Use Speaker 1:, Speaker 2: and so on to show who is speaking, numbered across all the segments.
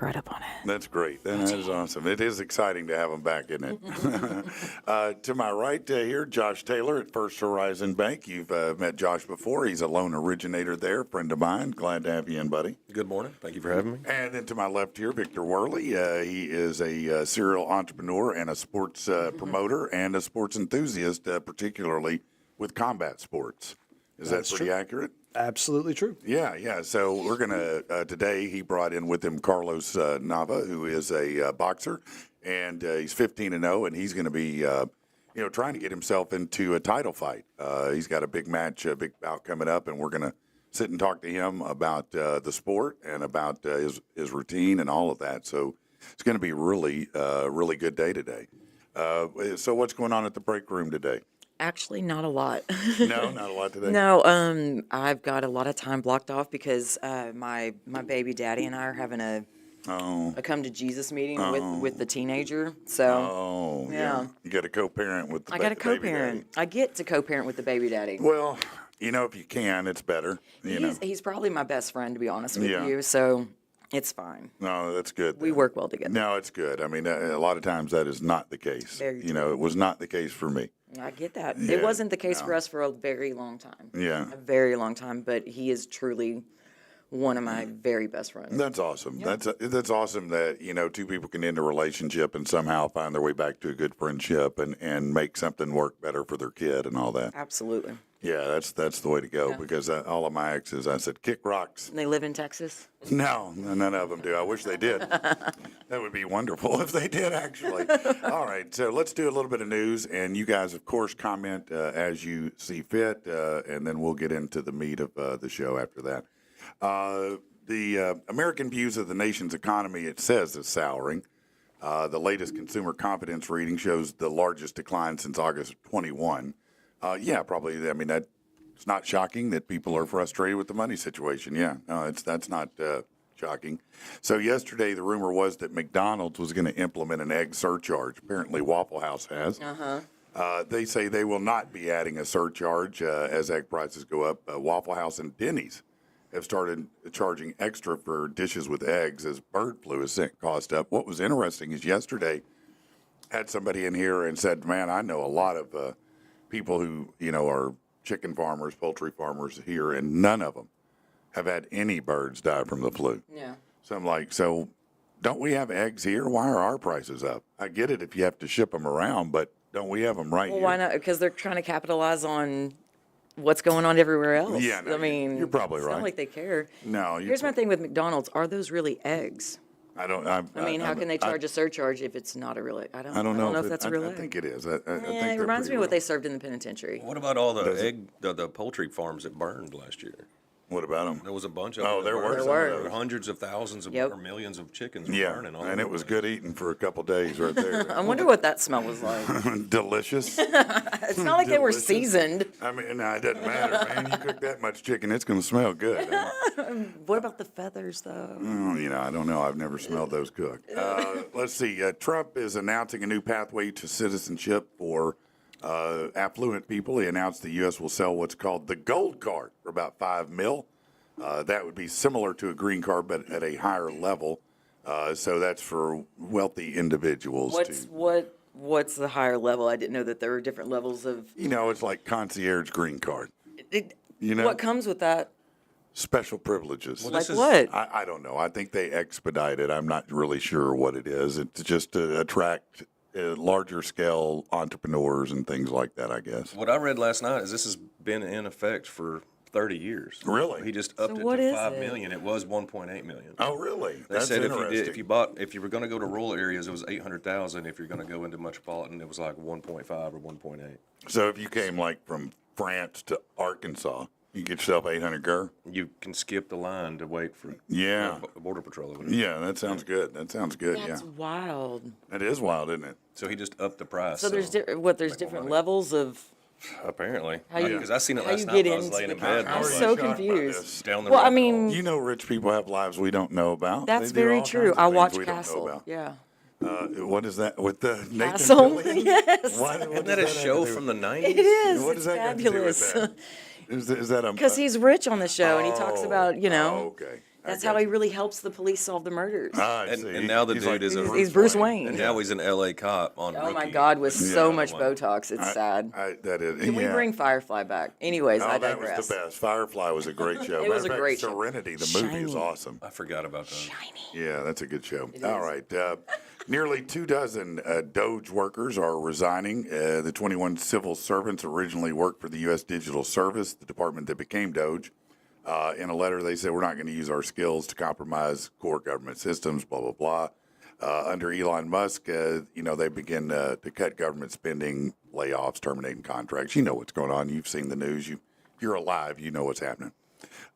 Speaker 1: right up on it.
Speaker 2: That's great. That is awesome. It is exciting to have them back, isn't it? To my right here, Josh Taylor at First Horizon Bank. You've met Josh before. He's a loan originator there, friend of mine. Glad to have you in, buddy.
Speaker 3: Good morning. Thank you for having me.
Speaker 2: And then to my left here, Victor Worley. He is a serial entrepreneur and a sports promoter and a sports enthusiast, particularly with combat sports. Is that pretty accurate?
Speaker 4: Absolutely true.
Speaker 2: Yeah. So we're going to, today he brought in with him Carlos Nava, who is a boxer, and he's 15-0, and he's going to be, trying to get himself into a title fight. He's got a big match, a big bout coming up, and we're going to sit and talk to him about the sport and about his routine and all of that. So it's going to be really good day today. So what's going on at the break room today?
Speaker 1: Actually, not a lot.
Speaker 2: No, not a lot today.
Speaker 1: No, I've got a lot of time blocked off because my baby daddy and I are having a come to Jesus meeting with the teenager. So
Speaker 2: yeah. You got to co-parent with the
Speaker 1: I got to
Speaker 2: baby
Speaker 1: co-parent.
Speaker 2: daddy.
Speaker 1: I get to co-parent with the baby daddy.
Speaker 2: Well, if you can, it's better.
Speaker 1: He's probably my best friend, to be honest with
Speaker 2: Yeah.
Speaker 1: you. So it's fine.
Speaker 2: No, that's good.
Speaker 1: We work well together.
Speaker 2: No, it's good. I mean, a lot of times that is not the case.
Speaker 1: Very true.
Speaker 2: It was not the case for me.
Speaker 1: I get that.
Speaker 2: Yeah,
Speaker 1: It wasn't the case for us for a very long time.
Speaker 2: Yeah.
Speaker 1: A very long time, but he is truly one of my very best friends.
Speaker 2: That's awesome. That's awesome that, two people can end a relationship and somehow find their way back to a good friendship and make something work better for their kid and all that.
Speaker 1: Absolutely.
Speaker 2: Yeah, that's the way to go because all of my exes, I said, kick rocks.
Speaker 1: They live in Texas?
Speaker 2: No, none of them do. I wish they did. That would be wonderful if they did, actually. All right, so let's do a little bit of news, and you guys, of course, comment as you see fit, and then we'll get into the meat of the show after that. The American views of the nation's economy, it says, is souring. The latest consumer confidence reading shows the largest decline since August of 21. Yeah, probably. I mean, it's not shocking that people are frustrated with the money situation. Yeah, no, that's not shocking. So yesterday, the rumor was that McDonald's was going to implement an egg surcharge. Apparently, Waffle House has. They say they will not be adding a surcharge as egg prices go up. Waffle House and Denny's have started charging extra for dishes with eggs as bird flu has sent cost up. What was interesting is yesterday, had somebody in here and said, man, I know a lot of people who, are chicken farmers, poultry farmers here, and none of them have had any birds die from the flu.
Speaker 1: Yeah.
Speaker 2: So I'm like, so don't we have eggs here? Why are our prices up? I get it if you have to ship them around, but don't we have them right
Speaker 1: Well,
Speaker 2: here?
Speaker 1: why not? Because they're trying to capitalize on what's going on everywhere else.
Speaker 2: Yeah, no,
Speaker 1: I mean,
Speaker 2: you're probably
Speaker 1: it's
Speaker 2: right.
Speaker 1: not like they care.
Speaker 2: No.
Speaker 1: Here's my thing with McDonald's. Are those really eggs?
Speaker 2: I don't.
Speaker 1: I mean, how can they charge a surcharge if it's not a real egg? I don't know if that's a real egg.
Speaker 2: I think it is. I think
Speaker 1: it reminds me of what they served in the penitentiary.
Speaker 3: What about all the poultry farms that burned last year?
Speaker 2: What about them?
Speaker 3: There was a bunch of
Speaker 2: Oh,
Speaker 3: them.
Speaker 2: there were some of
Speaker 1: were.
Speaker 2: those.
Speaker 3: Hundreds of thousands of or millions of chickens were
Speaker 2: Yeah,
Speaker 3: burning.
Speaker 2: and it was good eating for a couple days right there.
Speaker 1: I wonder what that smell was like.
Speaker 2: Delicious.
Speaker 1: It's not like they were
Speaker 2: Delicious.
Speaker 1: seasoned.
Speaker 2: I mean, no, it doesn't matter, man. You cook that much chicken, it's going to smell good.
Speaker 1: What about the feathers, though?
Speaker 2: I don't know. I've never smelled those cooked. Let's see. Trump is announcing a new pathway to citizenship for affluent people. He announced the U.S. will sell what's called the gold card for about $5 million. That would be similar to a green card, but at a higher level. So that's for wealthy individuals.
Speaker 1: What's the higher level? I didn't know that there were different levels of.
Speaker 2: It's like concierge green card.
Speaker 1: What comes with that?
Speaker 2: Special privileges.
Speaker 1: Like what?
Speaker 2: I don't know. I think they expedite it. I'm not really sure what it is. It's just to attract larger scale entrepreneurs and things like that, I guess.
Speaker 3: What I read last night is this has been in effect for 30 years.
Speaker 2: Really?
Speaker 3: He just upped it
Speaker 1: what
Speaker 3: to
Speaker 1: is
Speaker 3: $5
Speaker 1: it?
Speaker 3: million. It was 1.8 million.
Speaker 2: Oh, really?
Speaker 3: They
Speaker 2: That's
Speaker 3: said
Speaker 2: interesting.
Speaker 3: if you were going to go to rural areas, it was 800,000. If you're going to go into metropolitan, it was like 1.5 or 1.8.
Speaker 2: So if you came like from France to Arkansas, you get yourself 800 girl.
Speaker 3: You can skip the line to wait for border patrol. Or whatever.
Speaker 2: Yeah, that sounds good. That sounds good.
Speaker 1: That's wild.
Speaker 2: It is wild, isn't it?
Speaker 3: So he just upped the price.
Speaker 1: So there's different levels of.
Speaker 3: Apparently,
Speaker 1: you-
Speaker 3: because I seen it
Speaker 1: how
Speaker 3: last
Speaker 1: you
Speaker 3: night
Speaker 1: get
Speaker 3: when I was
Speaker 1: into
Speaker 3: laying
Speaker 1: the
Speaker 3: in bed.
Speaker 1: I'm
Speaker 3: I was
Speaker 1: so
Speaker 3: like,
Speaker 1: confused.
Speaker 3: down the
Speaker 1: Well, I
Speaker 3: rabbit
Speaker 1: mean,
Speaker 3: hole.
Speaker 2: Rich people have lives we don't know about.
Speaker 1: That's
Speaker 2: They do
Speaker 1: very
Speaker 2: all
Speaker 1: true.
Speaker 2: kinds of
Speaker 1: I
Speaker 2: things
Speaker 1: watch
Speaker 2: we don't know
Speaker 1: Castle.
Speaker 2: about.
Speaker 1: Yeah.
Speaker 2: What is that with the Nathan
Speaker 1: Castle.
Speaker 2: Fillion?
Speaker 1: Yes.
Speaker 2: What
Speaker 3: Isn't that a
Speaker 2: does
Speaker 3: show
Speaker 2: have to do
Speaker 3: from the 90s?
Speaker 1: It is.
Speaker 2: What
Speaker 1: It's
Speaker 2: does that got to do with
Speaker 1: fabulous.
Speaker 2: that? Is that a?
Speaker 1: Because he's rich on the show, and he talks about
Speaker 2: Oh, okay.
Speaker 1: That's how he really helps the police solve the murders.
Speaker 3: And now the dude is
Speaker 1: He's Bruce Wayne.
Speaker 3: And now he's an LA cop on
Speaker 1: Oh my
Speaker 3: Rookie.
Speaker 1: God, with so
Speaker 3: Yeah.
Speaker 1: much Botox, it's sad.
Speaker 2: That is.
Speaker 1: Can we bring Firefly back? Anyways, I
Speaker 2: that
Speaker 1: digress.
Speaker 2: was the best. Firefly was a great show.
Speaker 1: It was a
Speaker 2: Matter of
Speaker 1: great
Speaker 2: fact,
Speaker 1: show.
Speaker 2: Serenity, the movie, is
Speaker 1: Shiny.
Speaker 2: awesome.
Speaker 3: I forgot about that.
Speaker 2: Yeah, that's a good show.
Speaker 1: It
Speaker 2: All
Speaker 1: is.
Speaker 2: right. Nearly 24 Doge workers are resigning. The 21 civil servants originally worked for the U.S. Digital Service, the department that became Doge. In a letter, they said, we're not going to use our skills to compromise core government systems, blah, blah, blah. Under Elon Musk, they begin to cut government spending, layoffs, terminating contracts. You know what's going on. You've seen the news. If you're alive, you know what's happening.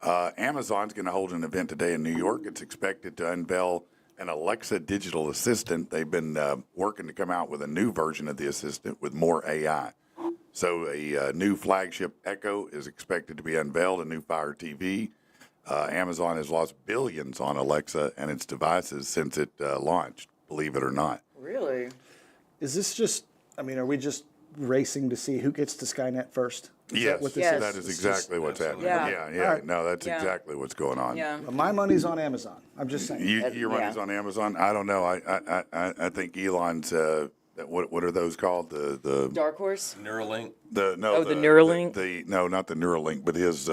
Speaker 2: Amazon's going to hold an event today in New York. It's expected to unveil an Alexa digital assistant. They've been working to come out with a new version of the assistant with more AI. So a new flagship Echo is expected to be unveiled, a new Fire TV. Amazon has lost billions on Alexa and its devices since it launched, believe it or not.
Speaker 1: Really?
Speaker 4: Is this just, are we just racing to see who gets to Skynet first? Is
Speaker 2: Yes,
Speaker 4: that what this
Speaker 1: Yes.
Speaker 4: is?
Speaker 2: that is exactly what's happening.
Speaker 1: Yeah.
Speaker 2: Yeah.
Speaker 4: All right.
Speaker 2: No, that's
Speaker 1: Yeah.
Speaker 2: exactly what's going on.
Speaker 1: Yeah.
Speaker 4: My money's on Amazon. I'm just saying.
Speaker 2: Your money's
Speaker 1: Yeah.
Speaker 2: on Amazon? I don't know. I think Elon's, what are those called? The
Speaker 1: Dark Horse?
Speaker 3: Neuralink.
Speaker 2: the
Speaker 1: Neuralink?
Speaker 2: No, not the Neuralink, but his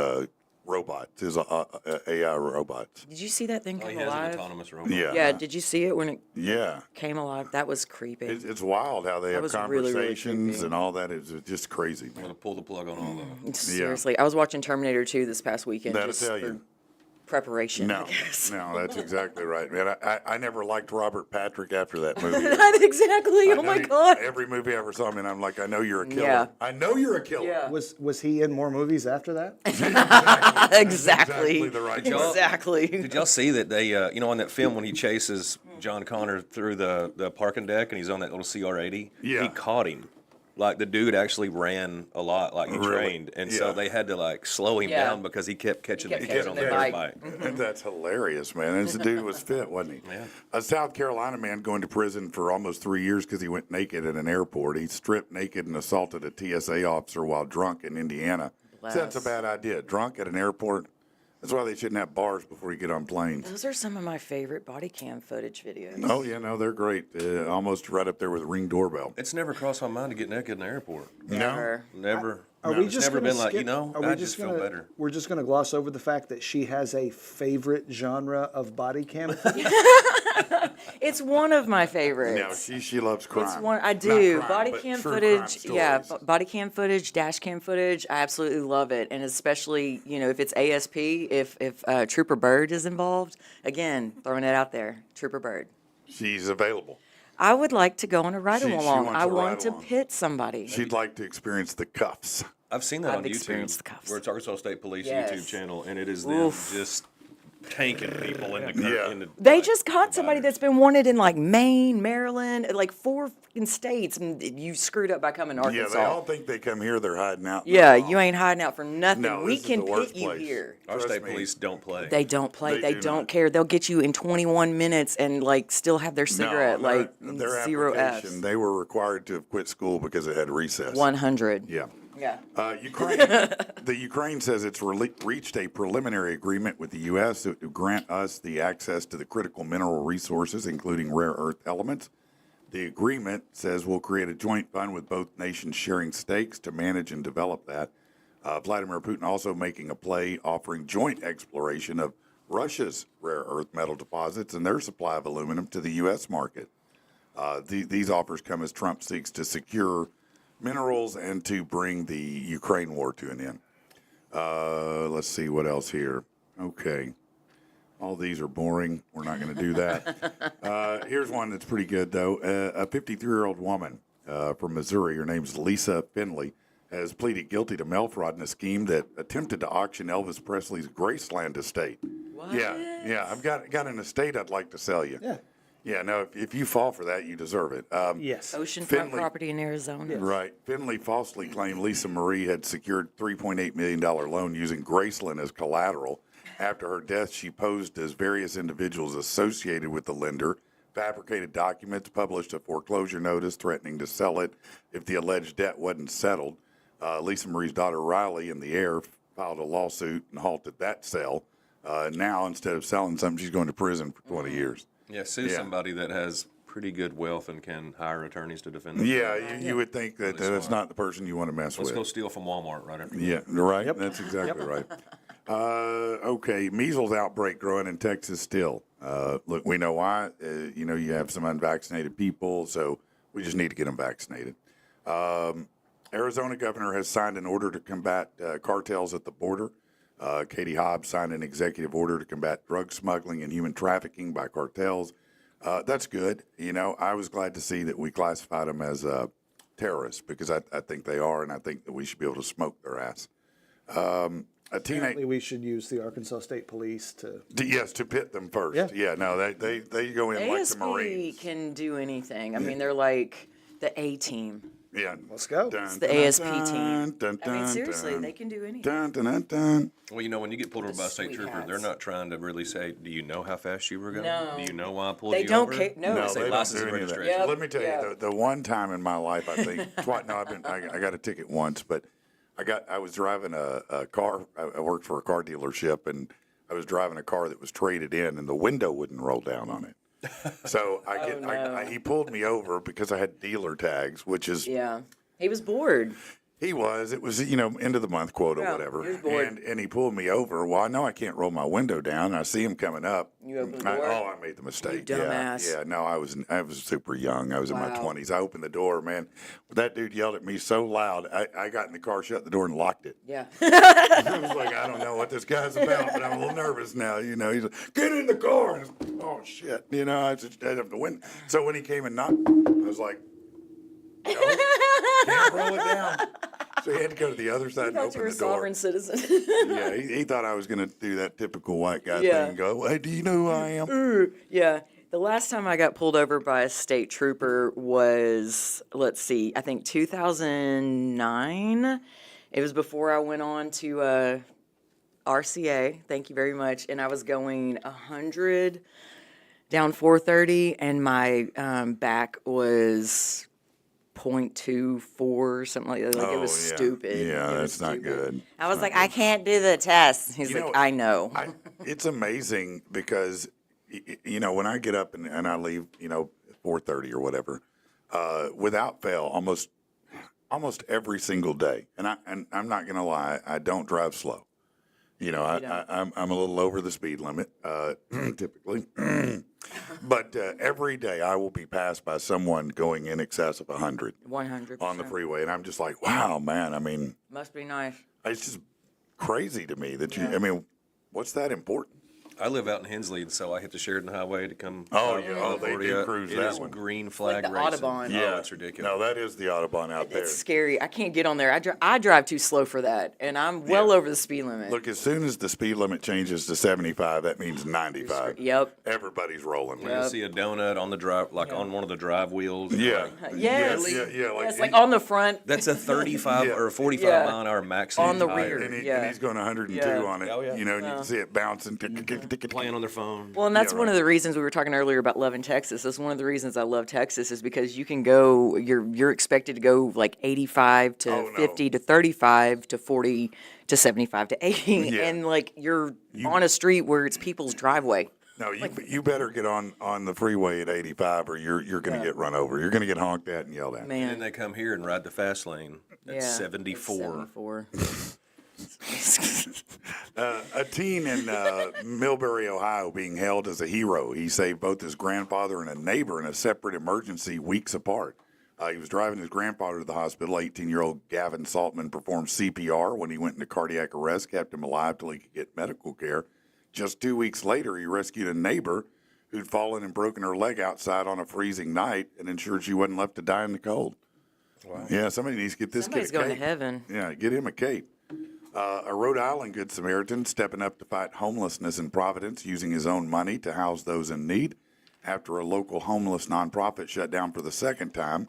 Speaker 2: robots, his AI robots.
Speaker 1: Did you see that thing
Speaker 3: Oh, he
Speaker 1: come
Speaker 3: has an
Speaker 1: alive?
Speaker 3: autonomous robot.
Speaker 2: Yeah.
Speaker 1: Yeah, did you see it when it
Speaker 2: Yeah.
Speaker 1: came alive? That was creepy.
Speaker 2: It's wild how they have
Speaker 1: was really, really
Speaker 2: conversations
Speaker 1: creepy.
Speaker 2: and all that. It's just crazy,
Speaker 3: I'm
Speaker 2: man.
Speaker 3: gonna pull the plug on all of them.
Speaker 1: Seriously, I was watching Terminator 2 this past weekend.
Speaker 2: That'll
Speaker 1: just
Speaker 2: tell
Speaker 1: for
Speaker 2: you.
Speaker 1: preparation,
Speaker 2: No,
Speaker 1: I guess.
Speaker 2: no, that's exactly right, man. I never liked Robert Patrick after that movie.
Speaker 1: Exactly.
Speaker 2: I
Speaker 1: Oh my
Speaker 2: know
Speaker 1: God.
Speaker 2: Every movie I ever saw him in, I'm like, I know you're a killer.
Speaker 1: Yeah.
Speaker 2: I know you're a killer.
Speaker 1: Yeah.
Speaker 4: Was he in more movies after that?
Speaker 1: Exactly.
Speaker 2: the right
Speaker 3: y'all-
Speaker 1: Exactly.
Speaker 3: Did y'all see that they, on that film when he chases John Connor through the parking deck and he's on that little CR-80?
Speaker 2: Yeah.
Speaker 3: He caught him. Like, the dude actually ran a lot, like he
Speaker 2: Really?
Speaker 3: trained. And so
Speaker 2: Yeah.
Speaker 3: they had to, slow him
Speaker 1: Yeah.
Speaker 3: down because he kept catching
Speaker 1: kept
Speaker 3: the kid
Speaker 1: catching
Speaker 3: on
Speaker 1: the
Speaker 3: the
Speaker 1: bike.
Speaker 3: bike.
Speaker 2: That's hilarious, man. This dude was fit, wasn't he?
Speaker 3: Yeah.
Speaker 2: A South Carolina man going to prison for almost 3 years because he went naked at an airport. He stripped naked and assaulted a TSA officer while drunk in Indiana. So that's a
Speaker 1: Bless.
Speaker 2: bad idea. Drunk at an airport. That's why they shouldn't have bars before you get on planes.
Speaker 1: Those are some of my favorite body cam footage videos.
Speaker 2: Oh, yeah, no, they're great. Almost right up there with Ring Doorbell.
Speaker 3: It's never crossed my mind to get naked in the airport.
Speaker 1: Never.
Speaker 3: Never.
Speaker 4: Are we
Speaker 3: It's
Speaker 4: just
Speaker 3: never
Speaker 4: gonna
Speaker 3: been like,
Speaker 4: skip- are we
Speaker 3: I
Speaker 4: just
Speaker 3: just feel
Speaker 4: gonna,
Speaker 3: better.
Speaker 4: We're just going to gloss over the fact that she has a favorite genre of body cam.
Speaker 1: It's one of my
Speaker 2: No,
Speaker 1: favorites.
Speaker 2: she loves crime.
Speaker 1: It's one I
Speaker 2: Not
Speaker 1: do.
Speaker 2: crime,
Speaker 1: Body
Speaker 2: but
Speaker 1: cam
Speaker 2: true
Speaker 1: footage,
Speaker 2: crime
Speaker 1: yeah,
Speaker 2: stories.
Speaker 1: body cam footage, dash cam footage. I absolutely love it, and especially if it's ASP, if Trooper Bird is involved. Again, throwing it out there, Trooper Bird.
Speaker 2: She's available.
Speaker 1: I would like to go on a ride
Speaker 2: She
Speaker 1: along.
Speaker 2: wants
Speaker 1: I
Speaker 2: a
Speaker 1: want to
Speaker 2: ride-along.
Speaker 1: pit somebody.
Speaker 2: She'd like to experience the cuffs.
Speaker 3: I've seen that
Speaker 1: I've
Speaker 3: on
Speaker 1: experienced the
Speaker 3: YouTube,
Speaker 1: cuffs.
Speaker 3: where it's Arkansas State Police
Speaker 1: Yes.
Speaker 3: YouTube channel, and it is them
Speaker 1: Oof.
Speaker 3: just tanking people in the
Speaker 2: Yeah.
Speaker 3: in the
Speaker 1: They
Speaker 3: like,
Speaker 1: just caught somebody
Speaker 3: dividers.
Speaker 1: that's been wanted in like Maine, Maryland, like 4 fucking states, and you screwed up by coming to
Speaker 2: Yeah,
Speaker 1: Arkansas.
Speaker 2: they all think they come here, they're hiding out.
Speaker 1: Yeah, you ain't hiding out for nothing.
Speaker 2: No,
Speaker 1: we
Speaker 2: this is
Speaker 1: can
Speaker 2: the worst
Speaker 1: pit you
Speaker 2: place.
Speaker 1: here.
Speaker 3: Our
Speaker 2: Trust
Speaker 3: state
Speaker 2: me.
Speaker 3: police don't play.
Speaker 1: They don't play.
Speaker 2: They
Speaker 1: They,
Speaker 2: do
Speaker 1: don't
Speaker 2: not.
Speaker 1: care. They'll get you in 21 minutes and like still have their cigarette
Speaker 2: No,
Speaker 1: like
Speaker 2: their
Speaker 1: 0
Speaker 2: application,
Speaker 1: Fs.
Speaker 2: they were required to have quit school because it had recess.
Speaker 1: 100.
Speaker 2: Yeah.
Speaker 1: Yeah.
Speaker 2: Ukraine. The Ukraine says it's reached a preliminary agreement with the U.S. to grant us the access to the critical mineral resources, including rare earth elements. The agreement says we'll create a joint fund with both nations sharing stakes to manage and develop that. Vladimir Putin also making a play offering joint exploration of Russia's rare earth metal deposits and their supply of aluminum to the U.S. market. These offers come as Trump seeks to secure minerals and to bring the Ukraine war to an end. Let's see what else here. Okay. All these are boring. We're not going to do that. Here's one that's pretty good, though. A 53-year-old woman from Missouri, her name's Lisa Finley, has pleaded guilty to mail fraud in a scheme that attempted to auction Elvis Presley's Graceland estate.
Speaker 1: What?
Speaker 2: Yeah. I've got an estate I'd like to sell you.
Speaker 4: Yeah.
Speaker 2: Yeah, no, if you fall for that, you deserve it.
Speaker 4: Yes.
Speaker 1: Oceanfront
Speaker 2: Finley-
Speaker 1: property in Arizona.
Speaker 2: Right. Finley falsely claimed Lisa Marie had secured $3.8 million loan using Graceland as collateral. After her death, she posed as various individuals associated with the lender, fabricated documents, published a foreclosure notice threatening to sell it if the alleged debt wasn't settled. Lisa Marie's daughter, Riley, and the heir filed a lawsuit and halted that sale. Now, instead of selling something, she's going to prison for 20 years.
Speaker 3: Yeah, sue
Speaker 2: Yeah.
Speaker 3: somebody that has pretty good wealth and can hire attorneys to defend them.
Speaker 2: Yeah, you would think that
Speaker 3: Really
Speaker 2: that's
Speaker 3: smart.
Speaker 2: not the person you want to mess
Speaker 3: Let's
Speaker 2: with.
Speaker 3: go steal from Walmart right after.
Speaker 2: Yeah, right. That's exactly right. Okay, measles outbreak growing in Texas still. Look, we know why. You have some unvaccinated people, so we just need to get them vaccinated. Arizona governor has signed an order to combat cartels at the border. Katie Hobbs signed an executive order to combat drug smuggling and human trafficking by cartels. That's good. I was glad to see that we classified them as terrorists because I think they are, and I think that we should be able to smoke their ass. A teenage.
Speaker 4: Apparently, we should use the Arkansas State Police to.
Speaker 2: Yes, to pit them first.
Speaker 4: Yeah.
Speaker 2: No, they go in like the
Speaker 1: ASP
Speaker 2: Marines.
Speaker 1: can do anything. I mean, they're like the A team.
Speaker 2: Yeah.
Speaker 4: Let's go.
Speaker 2: It's
Speaker 1: the ASP team. I mean, seriously, they can do anything.
Speaker 2: Dun, dun, dun, dun.
Speaker 3: Well, when you get pulled over by a state
Speaker 1: Sweet
Speaker 3: trooper,
Speaker 1: hats.
Speaker 3: they're not trying to really say, "Do you know how fast you were going?
Speaker 1: No.
Speaker 3: Do you know why I pulled
Speaker 1: They
Speaker 3: you
Speaker 1: don't
Speaker 3: over?"
Speaker 1: care. No.
Speaker 2: No,
Speaker 3: They say
Speaker 2: they don't
Speaker 3: license
Speaker 2: do
Speaker 3: and
Speaker 2: any of that.
Speaker 3: registration.
Speaker 1: Yep.
Speaker 2: Let me tell
Speaker 1: Yeah.
Speaker 2: you, the one time in my life, I think, twice. No, I got a ticket once, but I was driving a car. I worked for a car dealership, and I was driving a car that was traded in, and the window wouldn't roll down on it. So he pulled me over because I had dealer tags, which is
Speaker 1: Yeah. He was bored.
Speaker 2: It was end of the month quote or
Speaker 1: Yeah,
Speaker 2: whatever,
Speaker 1: he was bored.
Speaker 2: and he pulled me over. Well, I know I can't roll my window down. And I see him coming up.
Speaker 1: You opened the door?
Speaker 2: I made the mistake.
Speaker 1: You dumbass.
Speaker 2: Yeah. No, I was super young. I was in my
Speaker 1: Wow.
Speaker 2: 20s. I opened the door, man. That dude yelled at me so loud. I got in the car, shut the door, and locked it.
Speaker 1: Yeah.
Speaker 2: I was like, I don't know what this guy's about, but I'm a little nervous now. He's like, get in the car. And oh shit. I just had up the window. So when he came and knocked, I was like, no, can't roll it down. So he had to go to the other side and
Speaker 1: Thought you
Speaker 2: open
Speaker 1: were a
Speaker 2: the door.
Speaker 1: sovereign citizen.
Speaker 2: Yeah, he thought I was going to do that typical white guy
Speaker 1: Yeah.
Speaker 2: thing and go, hey, do you know who I am?
Speaker 1: Yeah. The last time I got pulled over by a state trooper was, let's see, I think 2009. It was before I went on to RCA. Thank you very much. And I was going 100 down 430, and my back was 0.24, something like that. Like, it was
Speaker 2: yeah.
Speaker 1: stupid.
Speaker 2: Yeah,
Speaker 1: It was
Speaker 2: that's not
Speaker 1: stupid.
Speaker 2: good.
Speaker 1: I was like, I can't do the test. He's
Speaker 2: You
Speaker 1: like,
Speaker 2: know,
Speaker 1: I know.
Speaker 2: It's amazing because, when I get up and I leave, 4:30 or whatever, without fail, almost every single day, and I'm not going to lie, I don't drive slow. I'm a little over the speed limit, typically. But every day I will be passed by someone going in excess of 100
Speaker 1: 100%.
Speaker 2: on the freeway. And I'm just like, wow, man. I mean,
Speaker 1: Must be nice.
Speaker 2: it's just crazy to me that what's that important?
Speaker 3: I live out in Hensley, and so I hit the Sheridan Highway to come.
Speaker 2: Oh,
Speaker 3: south
Speaker 2: yeah.
Speaker 3: from
Speaker 2: Oh, they do
Speaker 3: Concordia.
Speaker 2: cruise
Speaker 3: It
Speaker 2: that
Speaker 3: is
Speaker 2: one.
Speaker 3: green flag
Speaker 1: the
Speaker 3: racing.
Speaker 1: Audubon.
Speaker 3: Oh, it's ridiculous.
Speaker 2: No, that is the Audubon out there.
Speaker 1: It's scary. I can't get on there. I drive too slow for that, and I'm well over the speed limit.
Speaker 2: Look, as soon as the speed limit changes to 75, that means 95.
Speaker 1: Yep.
Speaker 2: Everybody's rolling.
Speaker 3: You see a donut on the drive, on one of the drive wheels.
Speaker 2: Yeah.
Speaker 1: Yes.
Speaker 2: Yeah.
Speaker 1: Yes, like on the front.
Speaker 3: That's a 35 or a 45
Speaker 1: Yeah.
Speaker 3: mile an hour max.
Speaker 1: On the
Speaker 3: tire.
Speaker 1: rear.
Speaker 2: And
Speaker 1: Yeah.
Speaker 2: he's going 102
Speaker 1: Yeah.
Speaker 2: on it.
Speaker 3: Oh, yeah.
Speaker 2: And you can see it bouncing.
Speaker 3: Playing on their phone.
Speaker 1: Well, and that's
Speaker 2: Yeah,
Speaker 1: one of
Speaker 2: right.
Speaker 1: the reasons we were talking earlier about loving Texas. That's one of the reasons I love Texas is because you can go. You're expected to go like 85 to
Speaker 2: Oh, no.
Speaker 1: 50 to 35 to 40 to 75 to 80,
Speaker 2: Yeah.
Speaker 1: and like you're on a street where it's people's driveway.
Speaker 2: No, you better get on the freeway at 85 or you're going to get run over. You're going to get honked at and yelled at.
Speaker 3: And then
Speaker 1: Man,
Speaker 3: they come here and ride the fast lane at
Speaker 1: yeah,
Speaker 3: 74.
Speaker 1: 74.
Speaker 2: A teen in Millbury, Ohio, being hailed as a hero. He saved both his grandfather and a neighbor in a separate emergency weeks apart. He was driving his grandfather to the hospital. 18-year-old Gavin Saltman performed CPR when he went into cardiac arrest, kept him alive till he could get medical care. Just 2 weeks later, he rescued a neighbor who'd fallen and broken her leg outside on a freezing night and ensured she wasn't left to die in the cold. Wow. Yeah, somebody needs to get this
Speaker 1: Somebody's
Speaker 2: kid a
Speaker 1: going to
Speaker 2: cape.
Speaker 1: heaven.
Speaker 2: Yeah, get him a cape. A Rhode Island Good Samaritan stepping up to fight homelessness in Providence using his own money to house those in need. After a local homeless nonprofit shut down for the second time,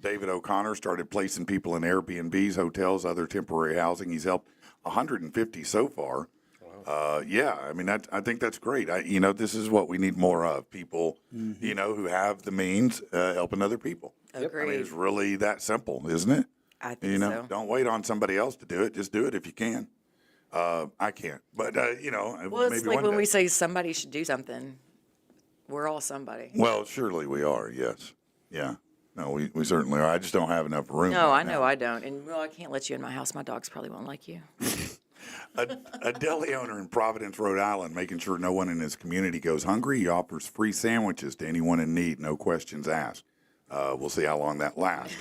Speaker 2: David O'Connor started placing people in Airbnbs, hotels, other temporary housing. He's helped 150 so far. Yeah, I mean, I think that's great. This is what we need more of. People, who have the means, helping other people. I mean,
Speaker 1: Agreed.
Speaker 2: it's really that simple, isn't it?
Speaker 1: I think so.
Speaker 2: Don't wait on somebody else to do it. Just do it if you can. I can't, but you know,
Speaker 1: Well, it's
Speaker 2: maybe
Speaker 1: like
Speaker 2: one
Speaker 1: when
Speaker 2: day.
Speaker 1: we say somebody should do something, we're all somebody.
Speaker 2: Well, surely we are. Yes. Yeah. No, we certainly are. I just don't have enough room.
Speaker 1: No,
Speaker 2: right
Speaker 1: I know
Speaker 2: now.
Speaker 1: I don't. And well, I can't let you in my house. My dogs probably won't like you.
Speaker 2: A deli owner in Providence, Rhode Island, making sure no one in his community goes hungry. He offers free sandwiches to anyone in need, no questions asked. We'll see how long that lasts.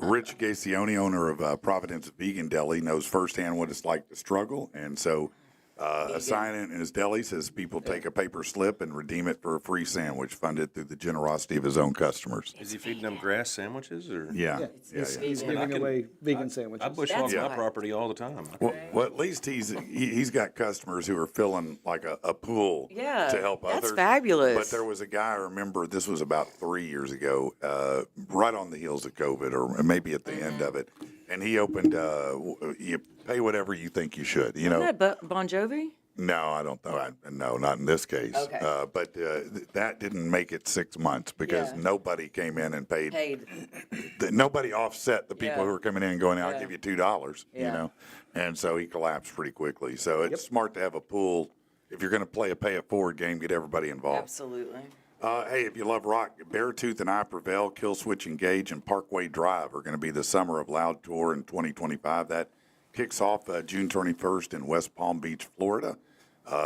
Speaker 2: Rich Gacione, owner of Providence Vegan Deli, knows firsthand what it's like to struggle, and so a sign in his deli says people take a paper slip and redeem it for a free sandwich funded through the generosity of his own customers.
Speaker 3: Is he feeding them grass sandwiches or?
Speaker 2: Yeah,
Speaker 4: He's giving away vegan sandwiches.
Speaker 3: I bushwalk
Speaker 1: That's
Speaker 3: my
Speaker 1: why.
Speaker 3: property all the time.
Speaker 2: Well, at least he's got customers who are filling like a pool
Speaker 1: Yeah,
Speaker 2: to help
Speaker 1: that's
Speaker 2: others.
Speaker 1: fabulous.
Speaker 2: But there was a guy, I remember this was about 3 years ago, right on the heels of COVID or maybe at the end of it. And he opened, you pay whatever you think you should, you know.
Speaker 1: Isn't that Bon Jovi?
Speaker 2: No, I don't know. No, not in this case.
Speaker 1: Okay.
Speaker 2: But that didn't make it 6 months because
Speaker 1: Yeah.
Speaker 2: nobody came in and paid.
Speaker 1: Paid.
Speaker 2: Nobody offset the people
Speaker 1: Yeah.
Speaker 2: who were coming in and going, I'll
Speaker 1: Yeah.
Speaker 2: give you $2, you
Speaker 1: Yeah.
Speaker 2: know. And so he collapsed pretty quickly. So it's smart to have a pool. If you're going to play a pay it forward game, get everybody involved.
Speaker 1: Absolutely.
Speaker 2: Hey, if you love rock, Beartooth and I Prevail, Killswitch Engage, and Parkway Drive are going to be the Summer of Loud tour in 2025. That kicks off June 21st in West Palm Beach, Florida.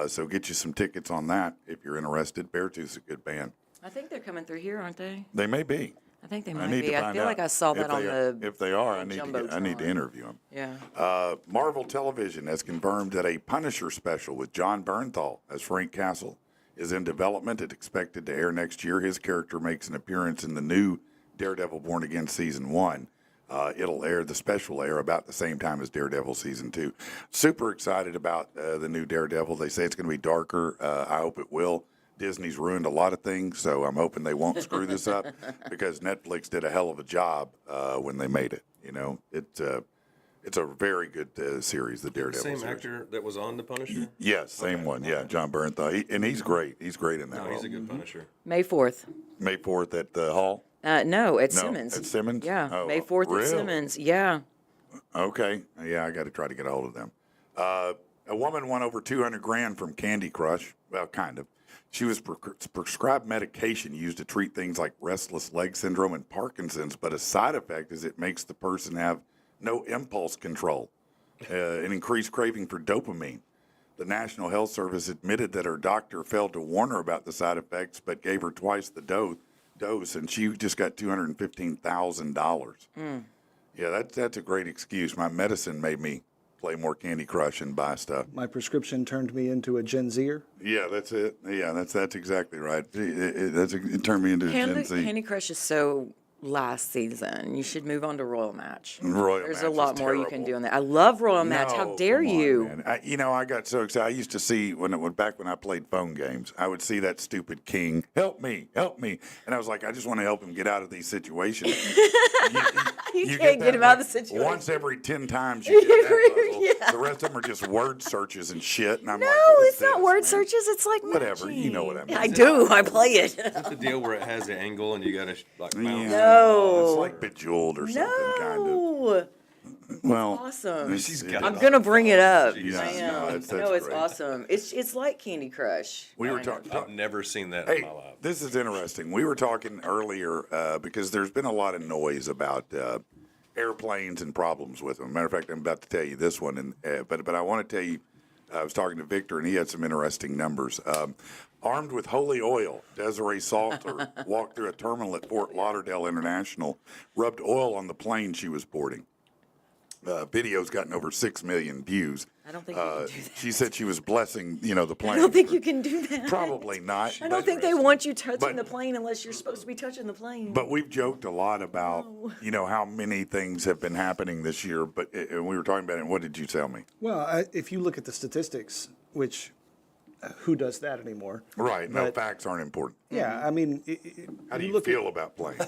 Speaker 2: So get you some tickets on that if you're interested. Beartooth's a good band.
Speaker 1: I think they're coming through here, aren't they?
Speaker 2: They may be.
Speaker 1: I think they
Speaker 2: I
Speaker 1: might
Speaker 2: need
Speaker 1: be.
Speaker 2: to
Speaker 1: I
Speaker 2: find
Speaker 1: feel
Speaker 2: out.
Speaker 1: like I saw
Speaker 2: If
Speaker 1: that on
Speaker 2: they-
Speaker 1: the.
Speaker 2: If they are, I need to
Speaker 1: Jumbotron.
Speaker 2: interview them.
Speaker 1: Yeah.
Speaker 2: Marvel Television has confirmed that a Punisher special with John Bernthal as Frank Castle is in development. It's expected to air next year. His character makes an appearance in the new Daredevil Born Again Season 1. The special will air about the same time as Daredevil Season 2. Super excited about the new Daredevil. They say it's going to be darker. I hope it will. Disney's ruined a lot of things, so I'm hoping they won't screw this up because Netflix did a hell of a job when they made it. You know, it's a very good series, the Daredevil
Speaker 3: Same
Speaker 2: series.
Speaker 3: actor that was on The Punisher?
Speaker 2: Yes, same one. Yeah, John Bernthal. And he's great. He's great in that
Speaker 3: No,
Speaker 2: role.
Speaker 3: he's a good Punisher.
Speaker 1: May 4th.
Speaker 2: May 4th at the Hall.
Speaker 1: No, at
Speaker 2: No,
Speaker 1: Simmons.
Speaker 2: at Simmons?
Speaker 1: Yeah,
Speaker 2: Oh,
Speaker 1: May 4th
Speaker 2: really?
Speaker 1: at Simmons. Yeah.
Speaker 2: Okay. Yeah, I got to try to get a hold of them. A woman won over 200 grand from Candy Crush. Well, kind of. She was prescribed medication used to treat things like restless leg syndrome and Parkinson's, but a side effect is it makes the person have no impulse control, an increased craving for dopamine. The National Health Service admitted that her doctor failed to warn her about the side effects, but gave her twice the dose, and she just got $215,000. Yeah, that's a great excuse. My medicine made me play more Candy Crush and buy stuff.
Speaker 4: My prescription turned me into a Gen Zer.
Speaker 2: Yeah, that's it. Yeah, that's exactly right. It turned me into a Gen Z.
Speaker 1: Candy Crush is so last season. You should move on to Royal Match.
Speaker 2: Royal
Speaker 1: There's
Speaker 2: Match
Speaker 1: a
Speaker 2: is
Speaker 1: lot more you can
Speaker 2: terrible.
Speaker 1: do in that. I love Royal Match. How
Speaker 2: No,
Speaker 1: dare
Speaker 2: come on,
Speaker 1: you?
Speaker 2: man. I got so excited. I used to see back when I played phone games, I would see that stupid king, help me. And I was like, I just want to help him get out of these situations.
Speaker 1: You
Speaker 2: get
Speaker 1: can't
Speaker 2: that
Speaker 1: get him out of the
Speaker 2: like
Speaker 1: situation.
Speaker 2: Once every 10 times you get that puzzle.
Speaker 1: Yeah.
Speaker 2: The rest of them are just word searches and shit. And I'm
Speaker 1: No,
Speaker 2: like, what is
Speaker 1: it's not
Speaker 2: this,
Speaker 1: word
Speaker 2: man?
Speaker 1: searches. It's like
Speaker 2: Whatever, you know what I mean.
Speaker 1: I do. I play it.
Speaker 3: Is it the deal where it has the angle and you got to like bounce?
Speaker 1: No.
Speaker 2: It's like Bejeweled or something, kind of.
Speaker 1: No.
Speaker 2: Well,
Speaker 1: Awesome.
Speaker 3: She's got
Speaker 1: I'm
Speaker 3: it.
Speaker 1: gonna bring it up.
Speaker 3: Jesus.
Speaker 1: I am.
Speaker 2: No, that's
Speaker 1: it's
Speaker 2: great.
Speaker 1: awesome. It's like Candy Crush.
Speaker 2: We were
Speaker 1: Kind of.
Speaker 2: talking.
Speaker 3: I've never seen that in
Speaker 2: Hey,
Speaker 3: my life.
Speaker 2: this is interesting. We were talking earlier because there's been a lot of noise about airplanes and problems with them. Matter of fact, I'm about to tell you this one, but I want to tell you, I was talking to Victor, and he had some interesting numbers. Armed with holy oil, Desiree Salter walked through a terminal at Fort Lauderdale International, rubbed oil on the plane she was boarding. Video's gotten over 6 million views.
Speaker 1: I don't think you can do that.
Speaker 2: She said she was blessing, the plane.
Speaker 1: I don't think you can do that.
Speaker 2: Probably not.
Speaker 1: I don't
Speaker 2: but-
Speaker 1: think they want you touching
Speaker 2: But-
Speaker 1: the plane unless you're supposed to be touching the plane.
Speaker 2: But we've joked a lot about, how many things have been happening this year. But and we were talking about it. And what did you tell me?
Speaker 4: Well, if you look at the statistics, who does that anymore?
Speaker 2: Right. No,
Speaker 4: But-
Speaker 2: facts aren't important.
Speaker 4: Yeah, I mean,
Speaker 2: How do you
Speaker 4: look
Speaker 2: feel about planes?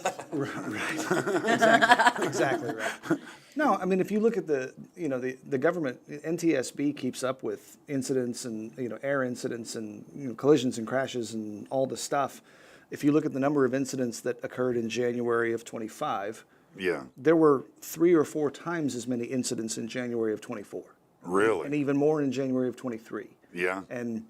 Speaker 4: exactly right. No, I mean, if you look at the government, NTSB keeps up with incidents and, air incidents and, collisions and crashes and all the stuff. If you look at the number of incidents that occurred in January of 25,
Speaker 2: Yeah.
Speaker 4: there were 3 or 4 times as many incidents in January of 24.
Speaker 2: Really?
Speaker 4: and even more in January of 23.
Speaker 2: Yeah.
Speaker 4: And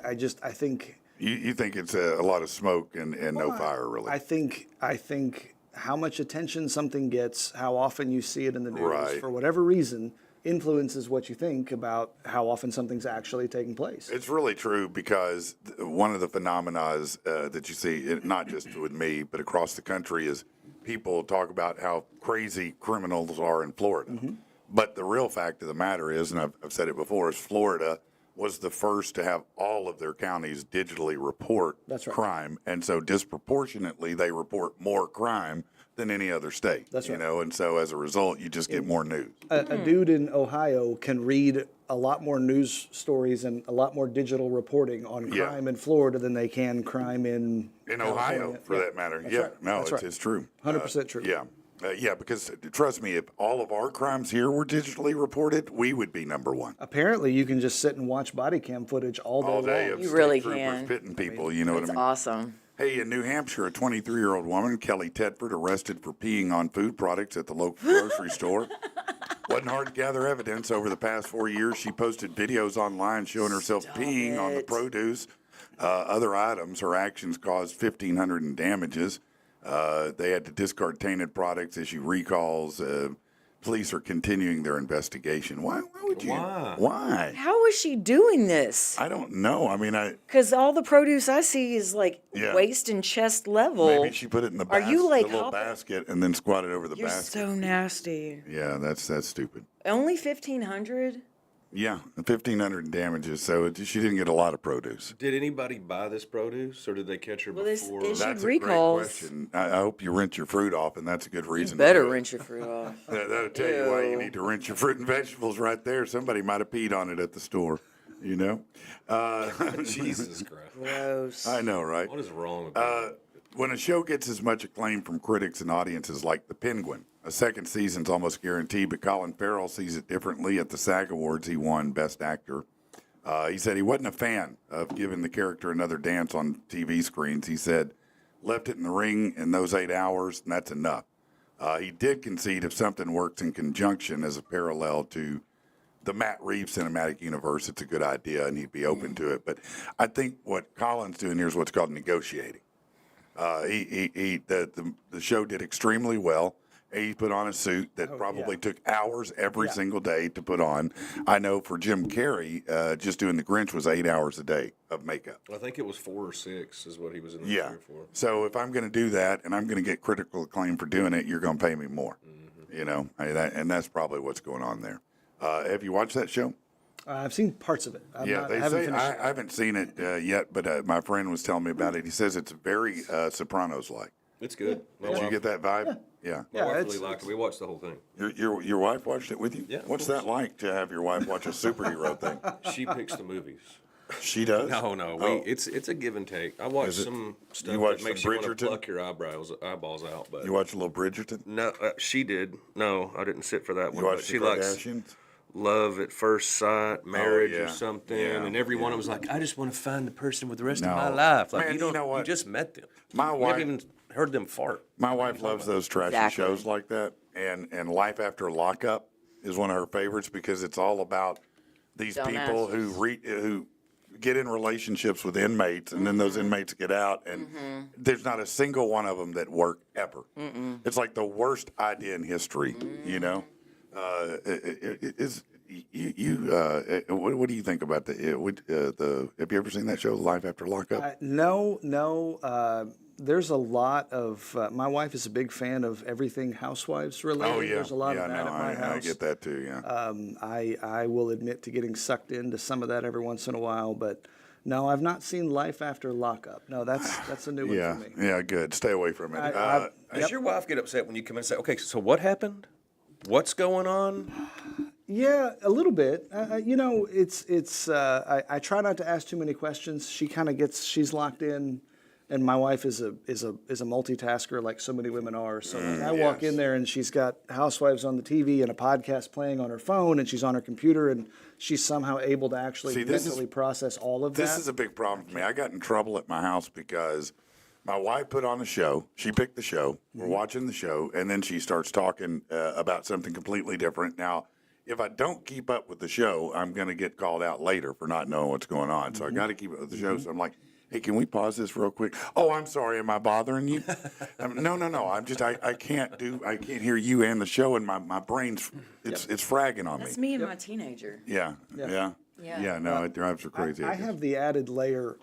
Speaker 4: I think
Speaker 2: You think it's a lot of smoke and no
Speaker 4: Well,
Speaker 2: fire, really?
Speaker 4: I think how much attention something gets, how often you see it in the news,
Speaker 2: Right.
Speaker 4: for whatever reason, influences what you think about how often something's actually taking place.
Speaker 2: It's really true because one of the phenomena that you see, not just with me, but across the country, is people talk about how crazy criminals are in Florida.
Speaker 4: Mm-hmm.
Speaker 2: But the real fact of the matter is, and I've said it before, is Florida was the first to have all of their counties digitally report
Speaker 4: That's right.
Speaker 2: crime. And so disproportionately, they report more crime than any other state.
Speaker 4: That's right.
Speaker 2: And so as a result, you just get more news.
Speaker 4: A dude in Ohio can read a lot more news stories and a lot more digital reporting on
Speaker 2: Yeah.
Speaker 4: crime in Florida than they can crime in
Speaker 2: Ohio,
Speaker 4: California.
Speaker 2: for
Speaker 4: Yeah,
Speaker 2: that matter.
Speaker 4: that's
Speaker 2: Yeah,
Speaker 4: right.
Speaker 2: no,
Speaker 4: That's right.
Speaker 2: it's true.
Speaker 4: 100% true.
Speaker 2: Yeah. Yeah, because trust me, if all of our crimes here were digitally reported, we would be number one.
Speaker 4: Apparently, you can just sit and watch body cam footage all day
Speaker 2: All day
Speaker 4: long.
Speaker 2: of
Speaker 1: You
Speaker 2: state
Speaker 1: really
Speaker 2: troopers
Speaker 1: can.
Speaker 2: pitting people, you know what I
Speaker 1: It's
Speaker 2: mean?
Speaker 1: awesome.
Speaker 2: Hey, in New Hampshire, a 23-year-old woman, Kelly Tedford, arrested for peeing on food products at the local grocery store. Wasn't hard to gather evidence. Over the past 4 years, she posted videos online showing herself
Speaker 1: Stop
Speaker 2: peeing on the
Speaker 1: it.
Speaker 2: produce, other items. Her actions caused $1,500 in damages. They had to discard tainted products, issue recalls. Police are continuing their investigation. Why would you?
Speaker 3: Why?
Speaker 2: Why?
Speaker 1: How is she doing this?
Speaker 2: I don't know. I mean,
Speaker 1: Because all the produce I see is like
Speaker 2: Yeah.
Speaker 1: waist and chest level.
Speaker 2: maybe she put it in the,
Speaker 1: Are you, like,
Speaker 2: the little
Speaker 1: hopping-
Speaker 2: basket and then squatted over the
Speaker 1: You're
Speaker 2: basket.
Speaker 1: so nasty.
Speaker 2: Yeah, that's stupid.
Speaker 1: Only 1,500?
Speaker 2: Yeah, 1,500 in damages. So she didn't get a lot of produce.
Speaker 3: Did anybody buy this produce, or did they catch her
Speaker 1: Well, this
Speaker 3: before?
Speaker 1: issue-
Speaker 2: That's a
Speaker 1: recalls.
Speaker 2: great question. I hope you rinse your fruit off, and that's a good reason.
Speaker 1: Better
Speaker 2: to do it.
Speaker 1: rinse your fruit off.
Speaker 2: That'll tell you why you
Speaker 1: Ew.
Speaker 2: need to rinse your fruit and vegetables right there. Somebody might have peed on it at the store, you know?
Speaker 3: Jesus Christ!
Speaker 1: Gross.
Speaker 2: I know, right?
Speaker 3: What is wrong with that?
Speaker 2: When a show gets as much acclaim from critics and audiences like The Penguin, a second season's almost guaranteed, but Colin Farrell sees it differently. At the SAG Awards, he won Best Actor. He said he wasn't a fan of giving the character another dance on TV screens. He said, left it in the ring in those 8 hours, and that's enough. He did concede if something works in conjunction as a parallel to the Matt Reeves cinematic universe, it's a good idea, and he'd be open to it. But I think what Colin's doing here is what's called negotiating. The show did extremely well. He put on a suit that probably took hours every single day to put on. I know for Jim Carrey, just doing The Grinch was 8 hours a day of makeup.
Speaker 3: I think it was 4 or 6 is what he was in the
Speaker 2: Yeah.
Speaker 3: show for.
Speaker 2: So if I'm going to do that and I'm going to get critical acclaim for doing it, you're going to pay me more. You know, and that's probably what's going on there. Have you watched that show?
Speaker 4: I've seen parts of it. I
Speaker 2: They
Speaker 4: haven't
Speaker 2: say
Speaker 4: finished
Speaker 2: I haven't seen it yet, but my friend was telling me about it. He says it's very Sopranos-like.
Speaker 3: It's good. My
Speaker 2: Did you
Speaker 3: wife,
Speaker 2: get that vibe? Yeah.
Speaker 3: my wife
Speaker 4: it's-
Speaker 3: really liked it. We watched the whole thing.
Speaker 2: Your wife watched it with you?
Speaker 3: Yeah, of
Speaker 2: What's that like to have your wife watch a superhero thing?
Speaker 3: She picks the movies.
Speaker 2: She does?
Speaker 3: No,
Speaker 2: Oh.
Speaker 3: it's a give and take. I watched
Speaker 2: it-
Speaker 3: some stuff
Speaker 2: you watched
Speaker 3: that makes
Speaker 2: some
Speaker 3: you want to
Speaker 2: Bridgerton?
Speaker 3: pluck your eyeballs out. But
Speaker 2: You watch a little Bridgerton?
Speaker 3: no, she did. No, I didn't sit for that
Speaker 2: You
Speaker 3: one. But
Speaker 2: watch
Speaker 3: she
Speaker 2: the
Speaker 3: likes
Speaker 2: Kardashians?
Speaker 3: Love at First Sight, Marriage,
Speaker 2: yeah.
Speaker 3: or something,
Speaker 2: Yeah,
Speaker 3: and every one of them was like, I just want to find the person with the rest
Speaker 2: No.
Speaker 3: of my life. Like
Speaker 2: Man,
Speaker 3: you
Speaker 2: you
Speaker 3: don't,
Speaker 2: know what?
Speaker 3: you just met them.
Speaker 2: My
Speaker 3: You
Speaker 2: wife-
Speaker 3: haven't even heard them fart.
Speaker 2: My wife loves those trashy
Speaker 1: Exactly.
Speaker 2: shows like that, and Life After Lockup is one of her favorites because it's all about these people who get in relationships with inmates, and then those inmates get out, and there's not a single one of them that work ever. It's like the worst idea in history, you know. What do you think about the? Have you ever seen that show, Life After Lockup?
Speaker 4: No. There's a lot of. My wife is a big fan of everything housewives related.
Speaker 2: Oh yeah,
Speaker 4: There's a lot
Speaker 2: yeah,
Speaker 4: of that
Speaker 2: no,
Speaker 4: at my house.
Speaker 2: I get that too. Yeah.
Speaker 4: I will admit to getting sucked into some of that every once in a while, but no, I've not seen Life After Lockup. No, that's a new one
Speaker 2: Yeah,
Speaker 4: for me.
Speaker 2: yeah, good. Stay away from it.
Speaker 3: Does your wife get upset when you come in and say, okay, so what happened? What's going on?
Speaker 4: Yeah, a little bit. You know, I try not to ask too many questions. She kind of she's locked in, and my wife is a multitasker like so many women are. So like, I walk
Speaker 2: yes.
Speaker 4: in there and she's got Housewives on the TV and a podcast playing on her phone, and she's on her computer, and she's somehow able to actually
Speaker 2: See, this is-
Speaker 4: mentally process all of
Speaker 2: This
Speaker 4: that.
Speaker 2: is a big problem for me. I got in trouble at my house because my wife put on a show. She picked the show. We're watching the show, and then she starts talking about something completely different. Now, if I don't keep up with the show, I'm going to get called out later for not knowing what's going on. So I got to keep up with the show. So I'm like, hey, can we pause this real quick? Oh, I'm sorry. Am I bothering you? No. I can't hear you and the show, and my brain's it's fragging on
Speaker 1: That's
Speaker 2: me.
Speaker 1: me and my teenager.
Speaker 2: Yeah. No, it drives her crazy.
Speaker 4: I have the added layer.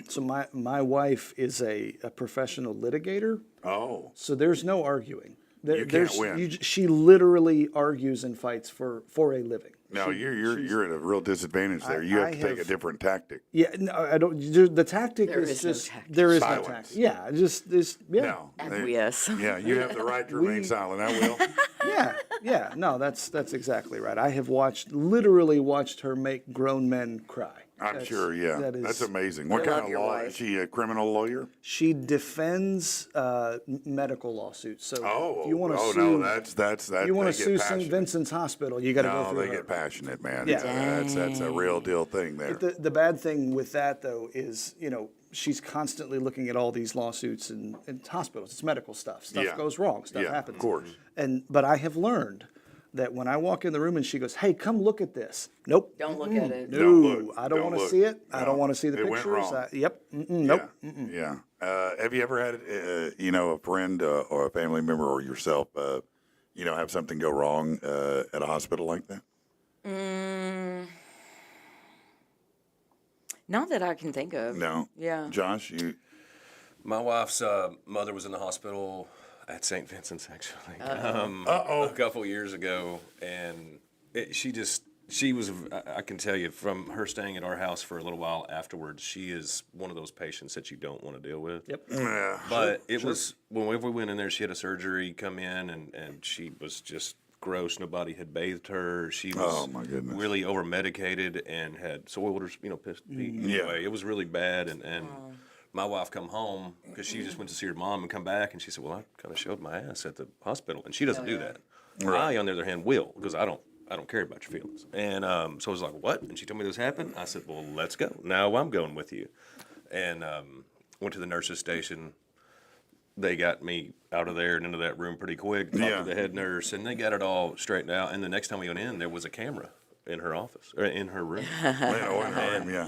Speaker 4: So my wife is a professional litigator.
Speaker 2: Oh,
Speaker 4: So there's no arguing.
Speaker 2: You can't win.
Speaker 4: She literally argues and fights for a living.
Speaker 2: no, you're at a real disadvantage there. You have
Speaker 4: I
Speaker 2: to take a
Speaker 4: have-
Speaker 2: different tactic.
Speaker 4: Yeah, no, I don't. The tactic
Speaker 1: There
Speaker 4: is
Speaker 1: is no
Speaker 4: just
Speaker 1: tactic.
Speaker 4: there is
Speaker 2: Silence.
Speaker 4: no tactic. Yeah, just this. Yeah,
Speaker 2: No,
Speaker 1: Acquiesce.
Speaker 2: yeah, you have the right to remain silent. I will.
Speaker 4: yeah. No, that's exactly right. I have literally watched her make grown men cry.
Speaker 2: I'm sure. Yeah,
Speaker 4: that is-
Speaker 2: that's amazing. What
Speaker 1: I
Speaker 2: kind
Speaker 1: love
Speaker 2: of
Speaker 1: your
Speaker 2: law
Speaker 1: wife.
Speaker 2: is she? A criminal lawyer?
Speaker 4: She defends medical lawsuits. So
Speaker 2: Oh,
Speaker 4: if you want to
Speaker 2: oh
Speaker 4: sue,
Speaker 2: no, that's that.
Speaker 4: you want to
Speaker 2: they get
Speaker 4: sue
Speaker 2: passionate.
Speaker 4: St. Vincent's Hospital, you got to go
Speaker 2: No,
Speaker 4: through
Speaker 2: they
Speaker 4: her.
Speaker 2: get passionate, man.
Speaker 4: Yeah.
Speaker 2: That's a real deal thing there.
Speaker 4: The bad thing with that, though, is, she's constantly looking at all these lawsuits in hospitals. It's medical stuff. Stuff
Speaker 2: Yeah.
Speaker 4: goes wrong. Stuff
Speaker 2: Yeah, of
Speaker 4: happens.
Speaker 2: course.
Speaker 4: But I have learned that when I walk in the room and she goes, "Hey, come look at this." Nope.
Speaker 1: Don't look at it.
Speaker 4: No,
Speaker 2: Don't look.
Speaker 4: I don't
Speaker 2: Don't
Speaker 4: want to
Speaker 2: look.
Speaker 4: see it. I
Speaker 2: No,
Speaker 4: don't want to see the
Speaker 2: it went
Speaker 4: pictures.
Speaker 2: wrong.
Speaker 4: Yep. Nope.
Speaker 2: Yeah. Have you ever had, a friend or a family member or yourself, have something go wrong at a hospital like that?
Speaker 1: Not that I can think of.
Speaker 2: No.
Speaker 1: Yeah.
Speaker 2: Josh, you.
Speaker 3: My wife's mother was in the hospital at St. Vincent's, actually,
Speaker 2: Uh-oh.
Speaker 3: a couple years ago, and she was, I can tell you, from her staying at our house for a little while afterwards, she is one of those patients that you don't want to deal with.
Speaker 4: Yep.
Speaker 2: Yeah.
Speaker 3: But it was, whenever we went in there, she had a surgery come in, and she was just gross. Nobody had bathed her. She was
Speaker 2: Oh, my goodness.
Speaker 3: really over medicated and had soiled her, pissed feet.
Speaker 2: Yeah.
Speaker 3: Anyway, it was really bad, and my wife come home because she just went to see her mom and come back, and she said, "Well, I kind of showed my ass at the hospital," and she doesn't do that. I, on the other hand, will, because I don't care about your feelings. And so I was like, "What?" And she told me this happened. I said, "Well, let's go. Now I'm going with you." And went to the nurse's station. They got me out of there and into that room pretty quick. Talked
Speaker 2: Yeah.
Speaker 3: to the head nurse, and they got it all straightened out. And the next time we went in, there was a camera in her office, or in her room.
Speaker 2: Yeah.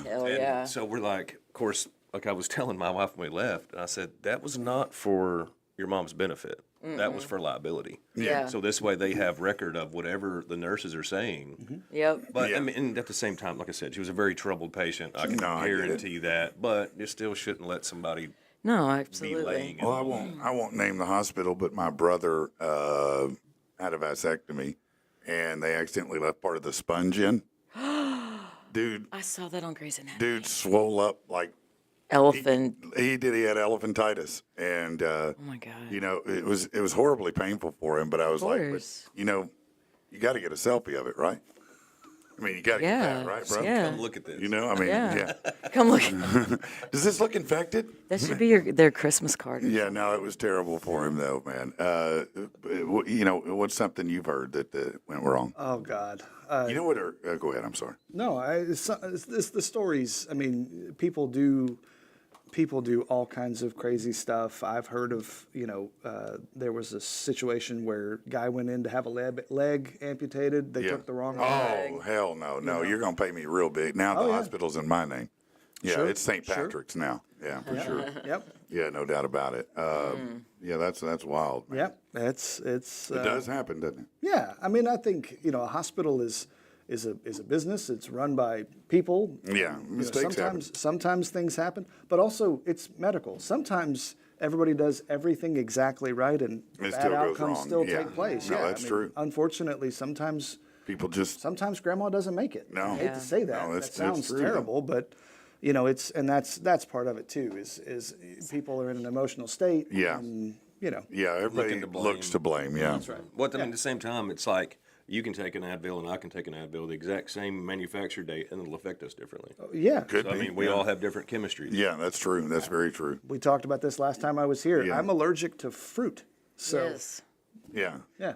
Speaker 1: Hell
Speaker 3: And
Speaker 1: yeah.
Speaker 3: so we're like, of course, like I was telling my wife when we left, and I said, that was not for your mom's benefit. That was for liability.
Speaker 1: Yeah.
Speaker 3: So this way they have record of whatever the nurses are saying.
Speaker 1: Yep.
Speaker 3: But
Speaker 2: Yeah.
Speaker 3: I mean, and at the same time, like I said, she was a very troubled patient. I can
Speaker 2: No, I get it.
Speaker 3: guarantee that. But you still shouldn't let somebody
Speaker 1: No,
Speaker 3: be
Speaker 1: absolutely.
Speaker 3: laying in
Speaker 2: Well, I won't name the hospital, but my brother had a vasectomy, and they accidentally left part of the sponge in. Dude,
Speaker 1: I saw that on Grey's Anatomy.
Speaker 2: dude swole up like
Speaker 1: Elephant.
Speaker 2: he had elephantitis, and
Speaker 1: Oh my God.
Speaker 2: it was horribly painful for him. But I was like,
Speaker 1: course.
Speaker 2: you got to get a selfie of it, right? I mean, you got to get
Speaker 1: Yeah.
Speaker 2: that, right, bro?
Speaker 1: Yeah.
Speaker 3: come look at this.
Speaker 2: I mean,
Speaker 1: Yeah.
Speaker 2: yeah.
Speaker 1: Come look.
Speaker 2: Does this look infected?
Speaker 1: That should be their Christmas card.
Speaker 2: Yeah, no, it was terrible for him, though, man. What's something you've heard that went wrong?
Speaker 4: Oh God.
Speaker 2: You know what? Go ahead. I'm sorry.
Speaker 4: No, it's the stories. I mean, people do all kinds of crazy stuff. I've heard of, there was a situation where guy went in to have a leg amputated. They took the wrong leg.
Speaker 2: Oh, hell no. You're going to pay me real big. Now the
Speaker 4: yeah.
Speaker 2: hospital's in my name. Yeah,
Speaker 4: Sure,
Speaker 2: it's St.
Speaker 4: sure.
Speaker 2: Patrick's now. Yeah, for sure.
Speaker 4: Yep.
Speaker 2: Yeah, no doubt about it. Yeah, that's wild, man.
Speaker 4: Yep. It's
Speaker 2: It does happen, doesn't it?
Speaker 4: Yeah. I mean, I think, a hospital is a business. It's run by people.
Speaker 2: Yeah, mistakes happen.
Speaker 4: Sometimes things happen, but also it's medical. Sometimes everybody does everything exactly right, and
Speaker 2: It
Speaker 4: bad
Speaker 2: still goes
Speaker 4: outcomes
Speaker 2: wrong.
Speaker 4: still
Speaker 2: Yeah.
Speaker 4: take place.
Speaker 2: No,
Speaker 4: Yeah,
Speaker 2: that's true.
Speaker 4: Unfortunately, sometimes
Speaker 2: People just,
Speaker 4: grandma doesn't make it.
Speaker 2: No.
Speaker 4: I hate to say that.
Speaker 2: No,
Speaker 4: that
Speaker 2: it's
Speaker 4: sounds
Speaker 2: true,
Speaker 4: terrible, but that's part of it too. Is people are in an emotional state.
Speaker 2: Yeah.
Speaker 4: And,
Speaker 2: yeah, everybody
Speaker 3: Looking to blame.
Speaker 2: looks to blame. Yeah.
Speaker 4: That's right.
Speaker 3: Well, I mean, at the same time, it's like you can take an Advil and I can take an Advil the exact same manufacture date, and it'll affect us differently.
Speaker 4: Yeah.
Speaker 2: Could
Speaker 3: So, I
Speaker 2: be.
Speaker 3: mean, we
Speaker 2: yeah.
Speaker 3: all have different chemistries.
Speaker 2: Yeah, that's true. That's very true.
Speaker 4: We talked about this last time I was here.
Speaker 2: Yeah.
Speaker 4: I'm allergic to fruit. So
Speaker 1: Yes.
Speaker 2: Yeah.
Speaker 4: yeah.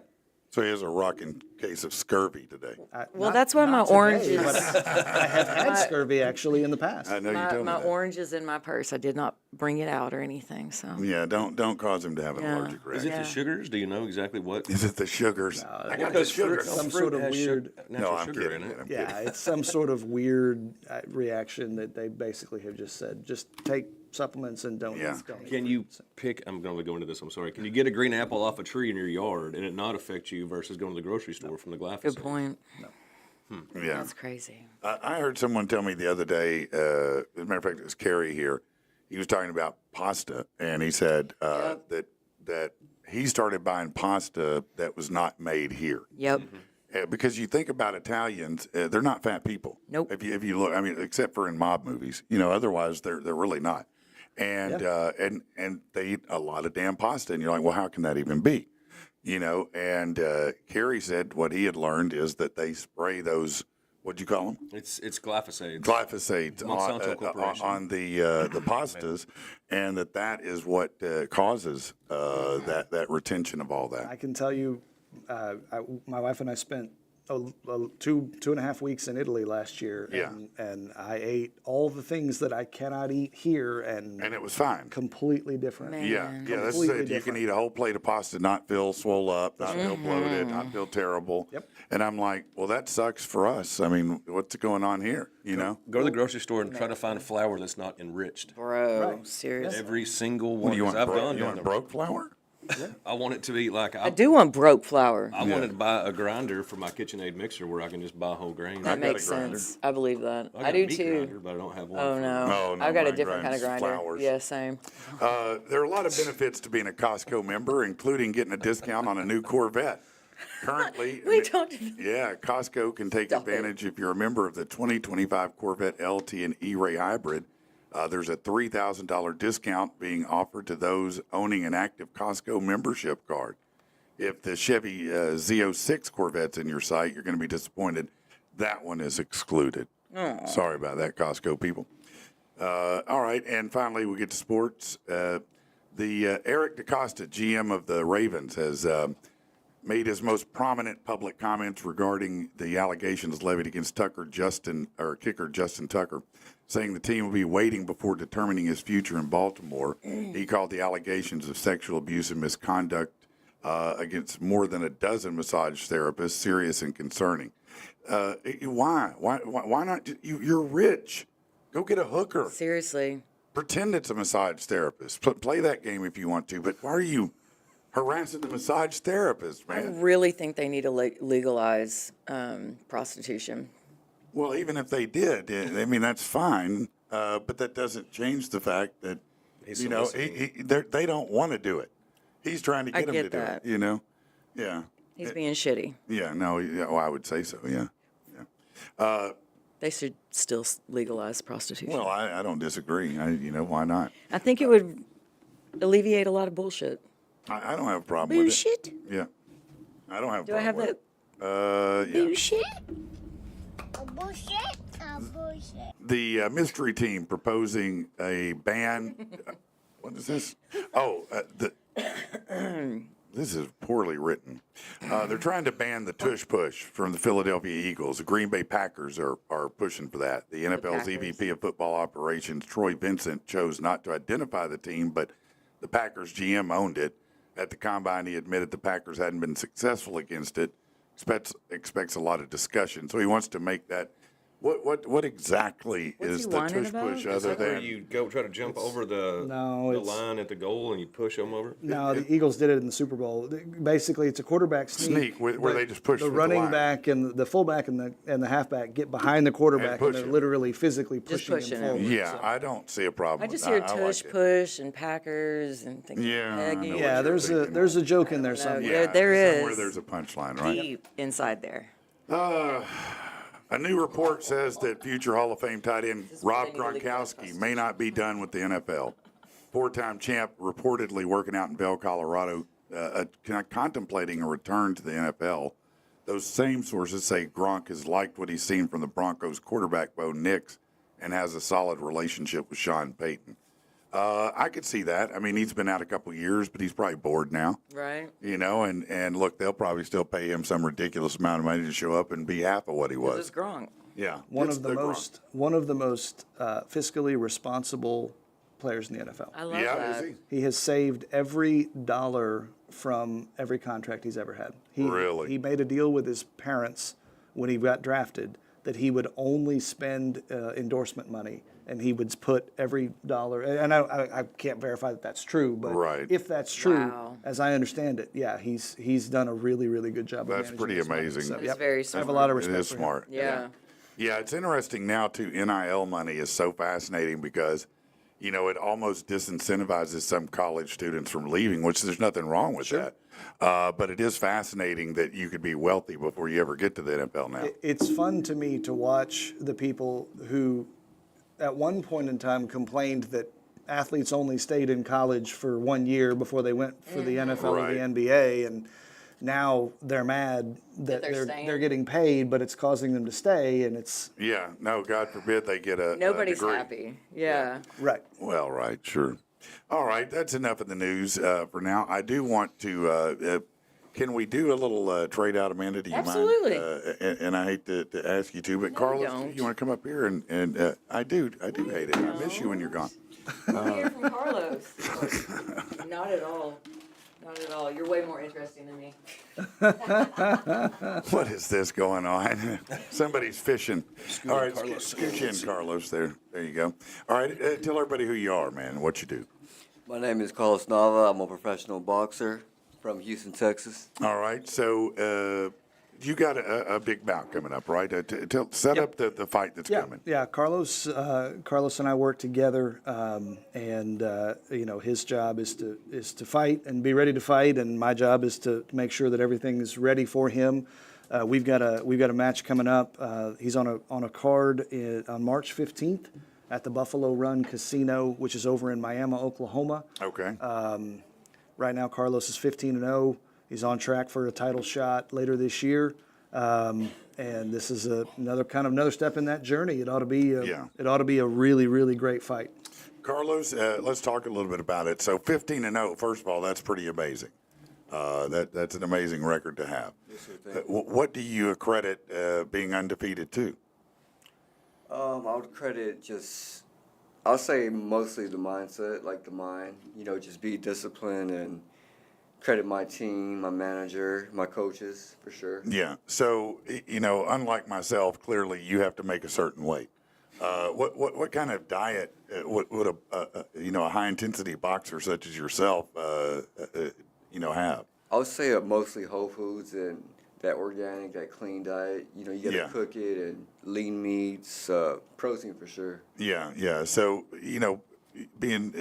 Speaker 2: So he has a rocking case of scurvy today.
Speaker 1: Well, that's why my oranges.
Speaker 4: But I have had scurvy actually in the past.
Speaker 2: I know you
Speaker 1: My,
Speaker 2: told me
Speaker 1: my
Speaker 2: that.
Speaker 1: orange is in my purse. I did not bring it out or anything. So
Speaker 2: Yeah, don't cause him to have an allergic
Speaker 3: Is it
Speaker 2: reaction.
Speaker 3: the sugars? Do you know exactly what?
Speaker 2: Is it the sugars? I got the
Speaker 3: Because
Speaker 2: sugar.
Speaker 4: Some sort of weird.
Speaker 3: natural
Speaker 2: I'm
Speaker 3: sugar
Speaker 2: kidding.
Speaker 3: in it.
Speaker 2: I'm
Speaker 4: Yeah,
Speaker 2: kidding.
Speaker 4: it's some sort of weird reaction that they basically have just said, just take supplements and don't.
Speaker 2: Yeah.
Speaker 4: don't eat
Speaker 3: Can you
Speaker 4: fruits.
Speaker 3: pick? I'm going to go into this. I'm sorry. Can you get a green apple off a tree in your yard and it not affect you versus going to the grocery store from the glyphosate?
Speaker 1: good point.
Speaker 2: Yeah.
Speaker 1: That's crazy.
Speaker 2: I heard someone tell me the other day, as a matter of fact, it was Kerry here. He was talking about pasta, and he said that he started buying pasta that was not made here.
Speaker 1: Yep.
Speaker 2: Because you think about Italians, they're not fat people.
Speaker 1: Nope.
Speaker 2: If you look, I mean, except for in mob movies, you know, otherwise they're really not. And and they eat a lot of damn pasta, and you're like, well, how can that even be? You know, and Kerry said what he had learned is that they spray those, what'd you call them?
Speaker 3: It's glyphosate.
Speaker 2: Glyphosate
Speaker 3: Monsanto Corporation.
Speaker 2: on the pastas, and that is what causes that retention of all
Speaker 4: I
Speaker 2: that.
Speaker 4: can tell you, my wife and I spent 2.5 weeks in Italy last year,
Speaker 2: Yeah.
Speaker 4: and I ate all the things that I cannot eat here, and
Speaker 2: And it was fine.
Speaker 4: completely different.
Speaker 1: Man.
Speaker 2: Yeah, that's
Speaker 4: Completely
Speaker 2: it. You can
Speaker 4: different.
Speaker 2: eat a whole plate of pasta, not feel swole up, not feel bloated, not feel terrible.
Speaker 4: Yep.
Speaker 2: And I'm like, well, that sucks for us. I mean, what's going on here? You know?
Speaker 3: Go to the grocery store and try to find a flour that's not enriched.
Speaker 1: Bro, seriously.
Speaker 3: Every single
Speaker 2: What
Speaker 3: one.
Speaker 2: do you
Speaker 3: 'cause
Speaker 2: want?
Speaker 3: I've gone
Speaker 2: You
Speaker 3: down
Speaker 2: want
Speaker 3: there.
Speaker 2: broke flour?
Speaker 3: I want it to be like
Speaker 1: I do want broke flour.
Speaker 3: I wanted to buy a grinder for my KitchenAid mixer where I can just buy whole grain.
Speaker 1: That
Speaker 2: got a
Speaker 1: makes
Speaker 2: grinder.
Speaker 1: sense. I believe that.
Speaker 3: I
Speaker 1: I
Speaker 3: got
Speaker 1: do
Speaker 3: a meat
Speaker 1: too.
Speaker 3: grinder, but I don't have one.
Speaker 1: Oh
Speaker 3: for-
Speaker 1: no.
Speaker 2: No,
Speaker 1: I've got a
Speaker 2: mine
Speaker 1: different kind of
Speaker 2: grinds
Speaker 1: grinder.
Speaker 2: flours.
Speaker 1: Yeah, same.
Speaker 2: There are a lot of benefits to being a Costco member, including getting a discount on a new Corvette. Currently,
Speaker 1: We talked about
Speaker 2: yeah, Costco can take
Speaker 1: Stop it.
Speaker 2: advantage if you're a member of the 2025 Corvette LT and E-Ray Hybrid. There's a $3,000 discount being offered to those owning an active Costco membership card. If the Chevy Z06 Corvette's in your sight, you're going to be disappointed. That one is excluded. Sorry about that, Costco people. All right, and finally we get to sports. Eric DaCosta, GM of the Ravens, has made his most prominent public comments regarding the allegations levied against kicker Justin Tucker, saying the team will be waiting before determining his future in Baltimore. He called the allegations of sexual abuse and misconduct against more than a dozen massage therapists serious and concerning. Why not? You're rich. Go get a hooker.
Speaker 1: seriously.
Speaker 2: Pretend it's a massage therapist. Play that game if you want to. But why are you harassing the massage therapist,
Speaker 1: I
Speaker 2: man?
Speaker 1: really think they need to legalize prostitution.
Speaker 2: Well, even if they did, I mean, that's fine. But that doesn't change the fact that,
Speaker 3: He's
Speaker 2: you know,
Speaker 3: soliciting.
Speaker 2: they don't want to do it. He's trying to
Speaker 1: I
Speaker 2: get them
Speaker 1: get
Speaker 2: to do
Speaker 1: that.
Speaker 2: it, you know? Yeah.
Speaker 1: He's being shitty.
Speaker 2: Yeah, no, yeah, well, I would say so, yeah.
Speaker 1: They should still legalize prostitution.
Speaker 2: Well, I don't disagree. Why not?
Speaker 1: I think it would alleviate a lot of bullshit.
Speaker 2: I don't have a problem with it.
Speaker 1: Bullshit?
Speaker 2: Yeah. I don't have a
Speaker 1: Do I
Speaker 2: problem
Speaker 1: have
Speaker 2: with
Speaker 1: that?
Speaker 2: it. Yeah.
Speaker 1: Bullshit?
Speaker 5: Bullshit.
Speaker 2: The mystery team proposing a ban. What is this? Oh, this is poorly written. They're trying to ban the tush push from the Philadelphia Eagles. The Green Bay Packers are pushing for that. The NFL's
Speaker 1: Packers.
Speaker 2: EVP of football operations, Troy Vincent, chose not to identify the team, but the Packers GM owned it. At the combine, he admitted the Packers hadn't been successful against it. Expects a lot of discussion, so he wants to make that. What exactly
Speaker 1: What's
Speaker 2: is
Speaker 1: he
Speaker 2: the
Speaker 1: whining
Speaker 2: tush
Speaker 1: about?
Speaker 2: push
Speaker 3: Is
Speaker 2: other
Speaker 3: that where
Speaker 2: than
Speaker 3: you go try to jump over the line at the goal and you push them over?
Speaker 4: No, the Eagles did it in the Super Bowl. Basically, it's a quarterback
Speaker 2: sneak where
Speaker 4: but
Speaker 2: they just push
Speaker 4: the
Speaker 2: with
Speaker 4: running
Speaker 2: line.
Speaker 4: back and the fullback and the halfback get behind the quarterback and
Speaker 2: push
Speaker 4: they're
Speaker 2: him.
Speaker 4: literally physically
Speaker 1: Just
Speaker 4: pushing
Speaker 1: pushing
Speaker 4: him
Speaker 1: him.
Speaker 4: forward.
Speaker 2: Yeah, I don't see a problem.
Speaker 1: I just
Speaker 2: with
Speaker 1: hear
Speaker 2: that. I
Speaker 1: tush
Speaker 2: like it.
Speaker 1: push and Packers and things.
Speaker 2: Yeah, I know
Speaker 1: Peggy.
Speaker 2: what
Speaker 4: Yeah,
Speaker 2: you're
Speaker 4: there's
Speaker 2: thinking.
Speaker 4: there's a joke in there
Speaker 1: No,
Speaker 4: somewhere.
Speaker 1: yeah, there
Speaker 2: somewhere
Speaker 1: is.
Speaker 2: there's a punchline, right?
Speaker 1: Deep inside there.
Speaker 2: A new report says that future Hall of Fame tight end
Speaker 1: is where
Speaker 2: Rob
Speaker 1: they need to legalize
Speaker 2: Gronkowski may not be done with the NFL. Four-time champ reportedly working out in Vail, Colorado, contemplating a return to the NFL. Those same sources say Gronk has liked what he's seen from the Broncos quarterback Bo Nix and has a solid relationship with Sean Payton. I could see that. I mean, he's been out a couple years, but he's probably bored now.
Speaker 1: Right.
Speaker 2: And look, they'll probably still pay him some ridiculous amount of money to show up and be half of what he
Speaker 1: It's
Speaker 2: was.
Speaker 1: Gronk.
Speaker 2: Yeah,
Speaker 4: One
Speaker 2: it's
Speaker 4: of the most fiscally responsible players in the NFL.
Speaker 1: I love
Speaker 2: Yeah,
Speaker 1: that.
Speaker 2: is he?
Speaker 4: He has saved every dollar from every contract he's ever had.
Speaker 2: Really?
Speaker 4: He made a deal with his parents when he got drafted that he would only spend endorsement money, and he would put every dollar. And I can't verify that that's true, but
Speaker 2: Right.
Speaker 4: if that's true,
Speaker 1: Wow.
Speaker 4: as I understand it, yeah, he's done a really, really good job. Of
Speaker 2: That's
Speaker 4: managing
Speaker 2: pretty
Speaker 4: his money.
Speaker 2: amazing.
Speaker 4: So,
Speaker 1: It's
Speaker 4: yep.
Speaker 1: very
Speaker 4: I
Speaker 1: smart.
Speaker 4: have a lot of
Speaker 2: It
Speaker 4: respect
Speaker 2: is
Speaker 4: for him.
Speaker 2: smart.
Speaker 1: Yeah.
Speaker 2: Yeah, it's interesting now too. NIL money is so fascinating because, it almost disincentivizes some college students from leaving, which there's nothing wrong with that. But it is fascinating that you could be wealthy before you ever get to the NFL now.
Speaker 4: It's fun to me to watch the people who, at one point in time, complained that athletes only stayed in college for 1 year before they went for the NFL or
Speaker 2: Right.
Speaker 4: the NBA, and now they're mad that
Speaker 1: they're staying.
Speaker 4: they're getting paid, but it's causing them to stay, and it's
Speaker 2: Yeah, no, God forbid they get a
Speaker 1: Nobody's
Speaker 2: degree.
Speaker 1: happy. Yeah.
Speaker 4: right.
Speaker 2: Well, right, sure. All right, that's enough of the news for now. I do want to. Can we do a little trade out, Amanda? Do you
Speaker 1: Absolutely.
Speaker 2: mind? And I hate to ask you to, but Carlos,
Speaker 1: don't.
Speaker 2: you want to come up here? And I do hate it. I miss you when you're gone.
Speaker 1: Hear from Carlos. Not at all. Not at all. You're way more interesting than me.
Speaker 2: What is this going on? Somebody's fishing. All right,
Speaker 3: Carlos.
Speaker 2: scooch in, Carlos. There you go. All right, tell everybody who you are, man. What you do.
Speaker 5: My name is Carlos Nava. I'm a professional boxer from Houston, Texas.
Speaker 2: All right, so you got a big bout coming up, right? Set up the fight that's
Speaker 4: Yeah,
Speaker 2: coming.
Speaker 4: yeah. Carlos and I work together, and his job is to fight and be ready to fight, and my job is to make sure that everything is ready for him. We've got a match coming up. He's on a card on March 15th at the Buffalo Run Casino, which is over in Miami, Oklahoma.
Speaker 2: Okay.
Speaker 4: Right now, Carlos is 15-0. He's on track for a title shot later this year, and this is another step in that journey. It ought to be a really, really great fight.
Speaker 2: Carlos, let's talk a little bit about it. So 15-0. First of all, that's pretty amazing. That's an amazing record to have.
Speaker 5: Yes, sir, thank you.
Speaker 2: What do you accredit being undefeated to?
Speaker 5: I would credit I'll say mostly the mindset, like the mind, just be disciplined and credit my team, my manager, my coaches, for sure.
Speaker 2: Yeah. So unlike myself, clearly you have to make a certain weight. What kind of diet would a high intensity boxer such as yourself have?
Speaker 5: I would say mostly whole foods and that organic, that clean diet. You got to
Speaker 2: Yeah.
Speaker 5: cook it and lean meats, protein for sure.
Speaker 2: Yeah. So being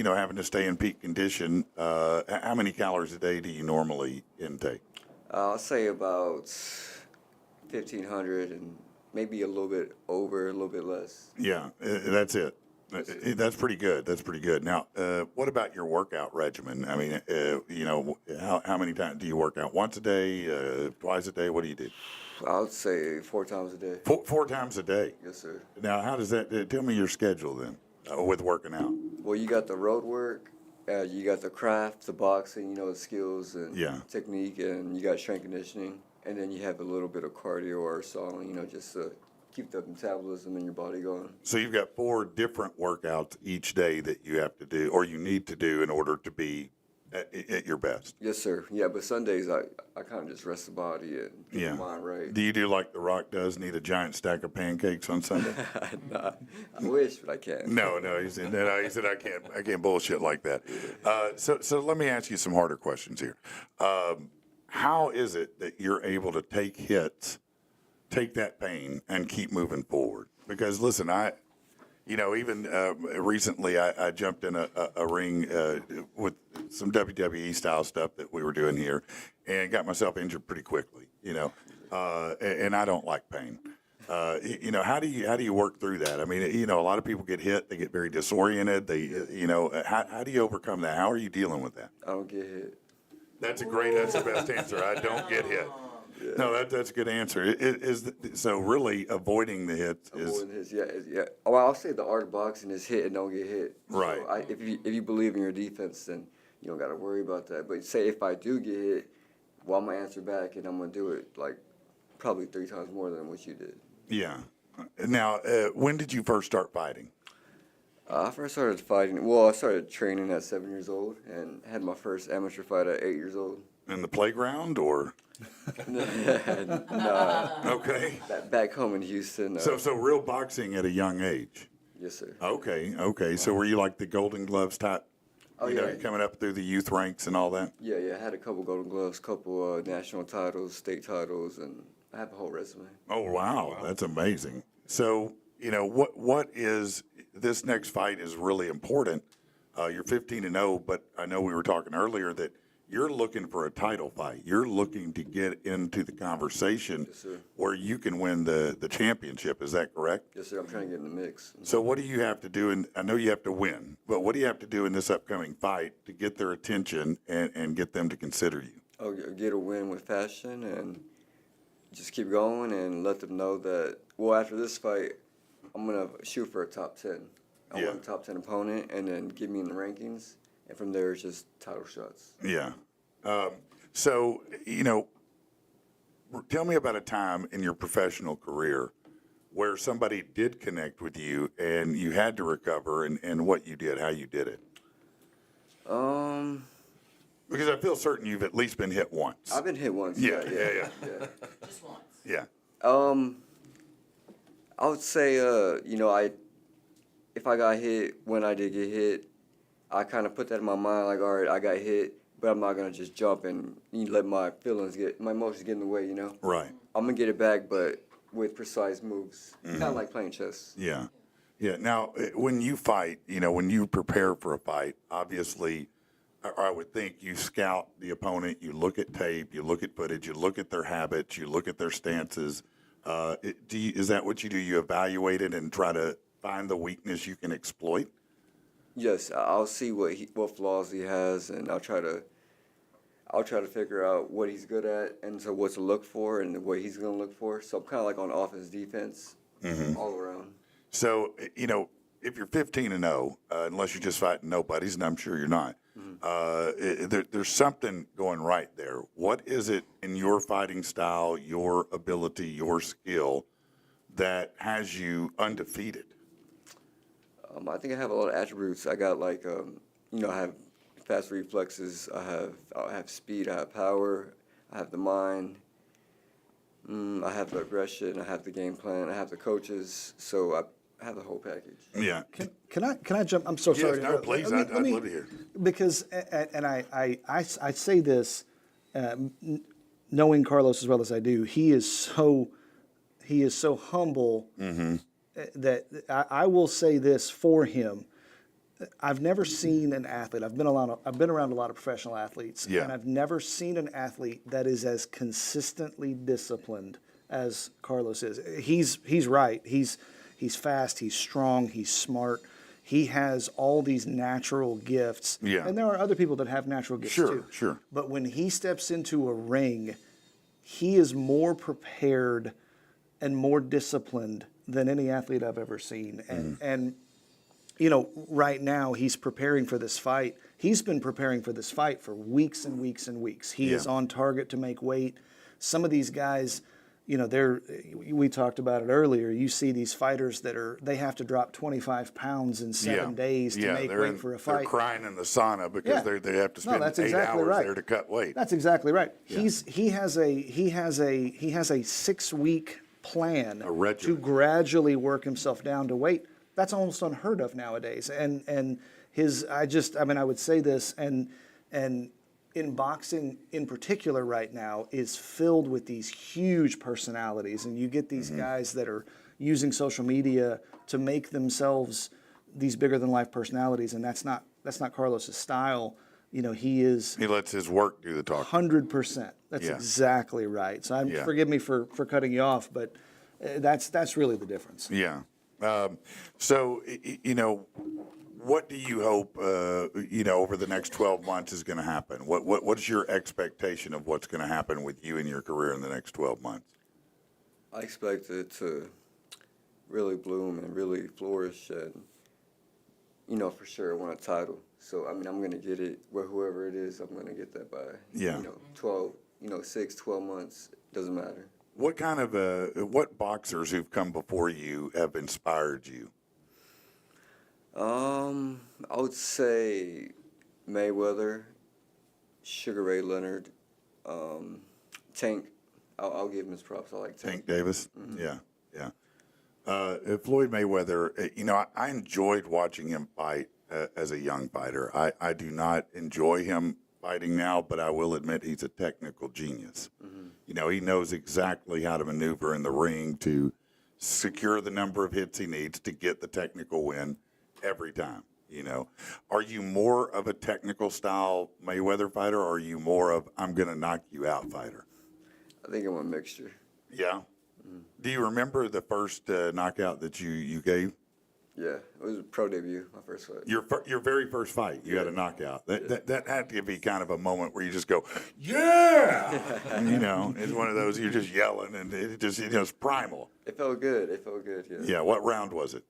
Speaker 2: having to stay in peak condition, how many calories a day do you normally intake?
Speaker 5: I'll say about 1,500 and maybe a little bit over, a little bit less.
Speaker 2: Yeah, that's it. That's pretty good. That's pretty good. Now, what about your workout regimen? I mean, how many times do you work out? Once a day, twice a day? What do you do?
Speaker 5: I would say 4 times a day.
Speaker 2: Four times a day.
Speaker 5: Yes, sir.
Speaker 2: Now, how does that? Tell me your schedule then with working out.
Speaker 5: Well, you got the road work, you got the craft, the boxing, the skills and
Speaker 2: Yeah.
Speaker 5: technique, and you got strength conditioning, and then you have a little bit of cardio or sawing, just to keep the metabolism in your body going.
Speaker 2: So you've got 4 different workouts each day that you have to do, or you need to do, in order to be at your best.
Speaker 5: Yes, sir. Yeah, but Sundays I kind of just rest the body and keep
Speaker 2: Yeah.
Speaker 5: the mind right.
Speaker 2: Do you do like The Rock does? Need a giant stack of pancakes on Sunday?
Speaker 5: Nah, I wish, but I can't.
Speaker 2: No, he said I can't bullshit like that. So let me ask you some harder questions here. How is it that you're able to take hits, take that pain, and keep moving forward? Because listen, even recently I jumped in a ring with some WWE style stuff that we were doing here, and got myself injured pretty quickly. And I don't like pain. How do you work through that? I mean, a lot of people get hit, they get very disoriented. How do you overcome that? How are you dealing with that?
Speaker 5: I don't get hit.
Speaker 2: That's the best answer. I don't get hit. No, that's a good answer. So really avoiding the hits is
Speaker 5: Avoiding his, yeah. Well, I'll say the art of boxing is hit and don't get hit.
Speaker 2: Right.
Speaker 5: So if you believe in your defense, then you don't got to worry about that. But say if I do get hit, well, I'm gonna answer back and I'm gonna do it like probably 3 times more than what you did.
Speaker 2: yeah. Now, when did you first start fighting?
Speaker 5: I first started fighting. Well, I started training at 7 years old and had my first amateur fight at 8 years old.
Speaker 2: In the playground or?
Speaker 5: Nah,
Speaker 2: Okay.
Speaker 5: back home in Houston.
Speaker 2: So real boxing at a young age.
Speaker 5: Yes, sir.
Speaker 2: Okay. So were you like the Golden Gloves type?
Speaker 5: Oh,
Speaker 2: You know,
Speaker 5: yeah.
Speaker 2: coming up through the youth ranks and all that?
Speaker 5: Yeah. I had a couple Golden Gloves, couple national titles, state titles, and I have a whole resume.
Speaker 2: Oh, wow. That's amazing. So, you know, what is this next fight is really important. You're 15-0, but I know we were talking earlier that you're looking for a title fight. You're looking to get into the conversation
Speaker 5: Yes, sir.
Speaker 2: where you can win the championship. Is that correct?
Speaker 5: Yes, sir. I'm trying to get in the mix.
Speaker 2: So what do you have to do? And I know you have to win, but what do you have to do in this upcoming fight to get their attention and get them to consider you?
Speaker 5: Oh, get a win with fashion and just keep going and let them know that, well, after this fight, I'm going to shoot for a top 10. I
Speaker 2: Yeah.
Speaker 5: want a top 10 opponent and then get me in the rankings. And from there, it's just title shots.
Speaker 2: Yeah. So, you know, tell me about a time in your professional career where somebody did connect with you and you had to recover and what you did, how you did it. Because I feel certain you've at least been hit once.
Speaker 5: I've been hit once.
Speaker 2: Yeah.
Speaker 1: Just once.
Speaker 2: Yeah.
Speaker 5: I would say, if I got hit, when I did get hit, I kind of put that in my mind, like, all right, I got hit, but I'm not going to just jump and let my emotions get in the way, you know?
Speaker 2: Right.
Speaker 5: I'm going to get it back, but with precise moves. Kind of like playing chess.
Speaker 2: Yeah. Yeah. Now, when you fight, you know, when you prepare for a fight, obviously, I would think you scout the opponent, you look at tape, you look at footage, you look at their habits, you look at their stances. Is that what you do? You evaluate it and try to find the weakness you can exploit?
Speaker 5: Yes, I'll see what flaws he has, and I'll try to figure out what he's good at, and so what to look for, and what he's going to look for. So I'm kind of like on offense, defense, all around.
Speaker 2: So, you know, if you're 15-0, unless you're just fighting nobodies, and I'm sure you're not, there's something going right there. What is it in your fighting style, your ability, your skill that has you undefeated?
Speaker 5: I think I have a lot of attributes. I got like, I have fast reflexes. I have speed. I have power. I have the mind. I have the aggression. I have the game plan. I have the coaches. So I have the whole package.
Speaker 2: Yeah.
Speaker 4: Can I jump? I'm so sorry.
Speaker 2: No, please. I'd love to hear.
Speaker 4: Because, and I say this, knowing Carlos as well as I do, he is so humble that I will say this for him. I've never seen an athlete. I've been around a lot of professional athletes,
Speaker 2: Yeah.
Speaker 4: and I've never seen an athlete that is as consistently disciplined as Carlos is. He's right. He's fast. He's strong. He's smart. He has all these natural gifts.
Speaker 2: Yeah.
Speaker 4: And there are other people that have natural gifts too.
Speaker 2: Sure.
Speaker 4: But when he steps into a ring, he is more prepared and more disciplined than any athlete I've ever seen. And you know, right now he's preparing for this fight. He's been preparing for this fight for weeks and weeks and weeks. He is on target to make weight. Some of these guys, you know, we talked about it earlier. You see these fighters they have to drop 25 pounds in 7 days to make weight for a fight.
Speaker 2: They're crying in the sauna because they have to spend
Speaker 4: that's
Speaker 2: 8
Speaker 4: exactly
Speaker 2: hours
Speaker 4: right.
Speaker 2: there to cut weight.
Speaker 4: That's exactly right. He has a 6-week plan
Speaker 2: A regimen.
Speaker 4: to gradually work himself down to weight. That's almost unheard of nowadays. And I would say this, and in boxing in particular right now is filled with these huge personalities, and you get these guys that are using social media to make themselves these bigger than life personalities, and that's not Carlos's style. You know, he
Speaker 2: lets his work do the talking.
Speaker 4: 100%. That's exactly right. So forgive me for cutting you off, but that's really the difference.
Speaker 2: Yeah. So, you know, what do you hope, over the next 12 months is going to happen? What's your expectation of what's going to happen with you and your career in the next 12 months?
Speaker 5: I expect it to really bloom and really flourish, and for sure want a title. So I'm gonna get it where whoever it is, I'm gonna get that by 12, 6, 12 months, doesn't matter.
Speaker 2: What kind of what boxers who've come before you have inspired you?
Speaker 5: I would say Mayweather, Sugar Ray Leonard, Tank. I'll give him his props. I like Tank.
Speaker 2: Tank Davis? Mm-hmm. Yeah. Floyd Mayweather, I enjoyed watching him fight as a young fighter. I do not enjoy him fighting now, but I will admit he's a technical genius. Mm-hmm. He knows exactly how to maneuver in the ring to secure the number of hits he needs to get the technical win every time. Are you more of a technical style Mayweather fighter, or are you more of I'm going to knock you out fighter?
Speaker 5: I think I'm a mixture.
Speaker 2: Yeah. Mm-hmm. Do you remember the first knockout that you gave?
Speaker 5: Yeah, it was a pro debut, my first fight.
Speaker 2: Your very first fight, you had a knockout. That had to be kind of a moment where you just go, yeah! It's one of those you're just yelling, and it just it's primal.
Speaker 5: It felt good. Yeah.
Speaker 2: Yeah. What round was it?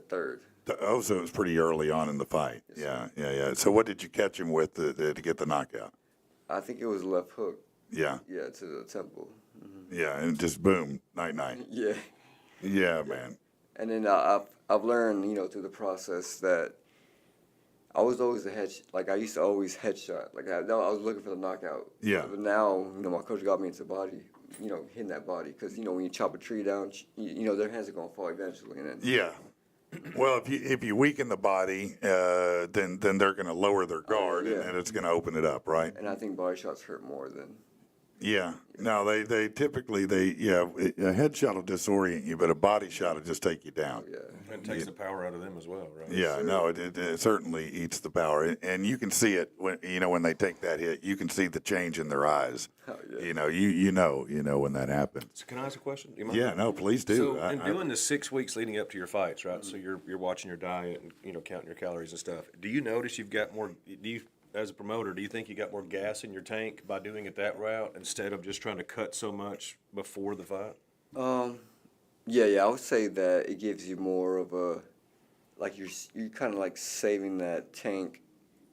Speaker 5: Third.
Speaker 2: So it was pretty early on in the fight.
Speaker 5: Yes,
Speaker 2: Yeah. So what did you catch him with to get the knockout?
Speaker 5: I think it was left hook.
Speaker 2: Yeah.
Speaker 5: Yeah, to the temple. Mm-hmm.
Speaker 2: Yeah, and just boom, night.
Speaker 5: Yeah.
Speaker 2: Yeah, man.
Speaker 5: And then I've learned, through the process that I was always I used to always headshot. I was looking for the knockout.
Speaker 2: Yeah.
Speaker 5: But now, my coach got me into body, hitting that body. Because, when you chop a tree down, their hands are going to fall eventually. And then,
Speaker 2: Yeah. Well, if you weaken the body, then they're going to lower their guard, and it's going to open it up, right?
Speaker 5: And I think body shots hurt more than.
Speaker 2: Yeah. No, they typically a headshot will disorient you, but a body shot will just take you down.
Speaker 5: Yeah.
Speaker 3: And it takes the power out of them as well, right?
Speaker 2: Yeah. No, it certainly eats the power, and you can see it when they take that hit. You can see the change in their eyes.
Speaker 5: Oh, yeah.
Speaker 2: You know when that happens.
Speaker 3: So can I ask a question? Do you mind?
Speaker 2: Yeah. No, please do.
Speaker 3: So in doing the 6 weeks leading up to your fights, right? So you're watching your diet and counting your calories and stuff. Do you notice you've got more? As a promoter, do you think you got more gas in your tank by doing it that route instead of just trying to cut so much before the fight?
Speaker 5: Yeah, I would say that it gives you more of a, you're kind of saving that tank,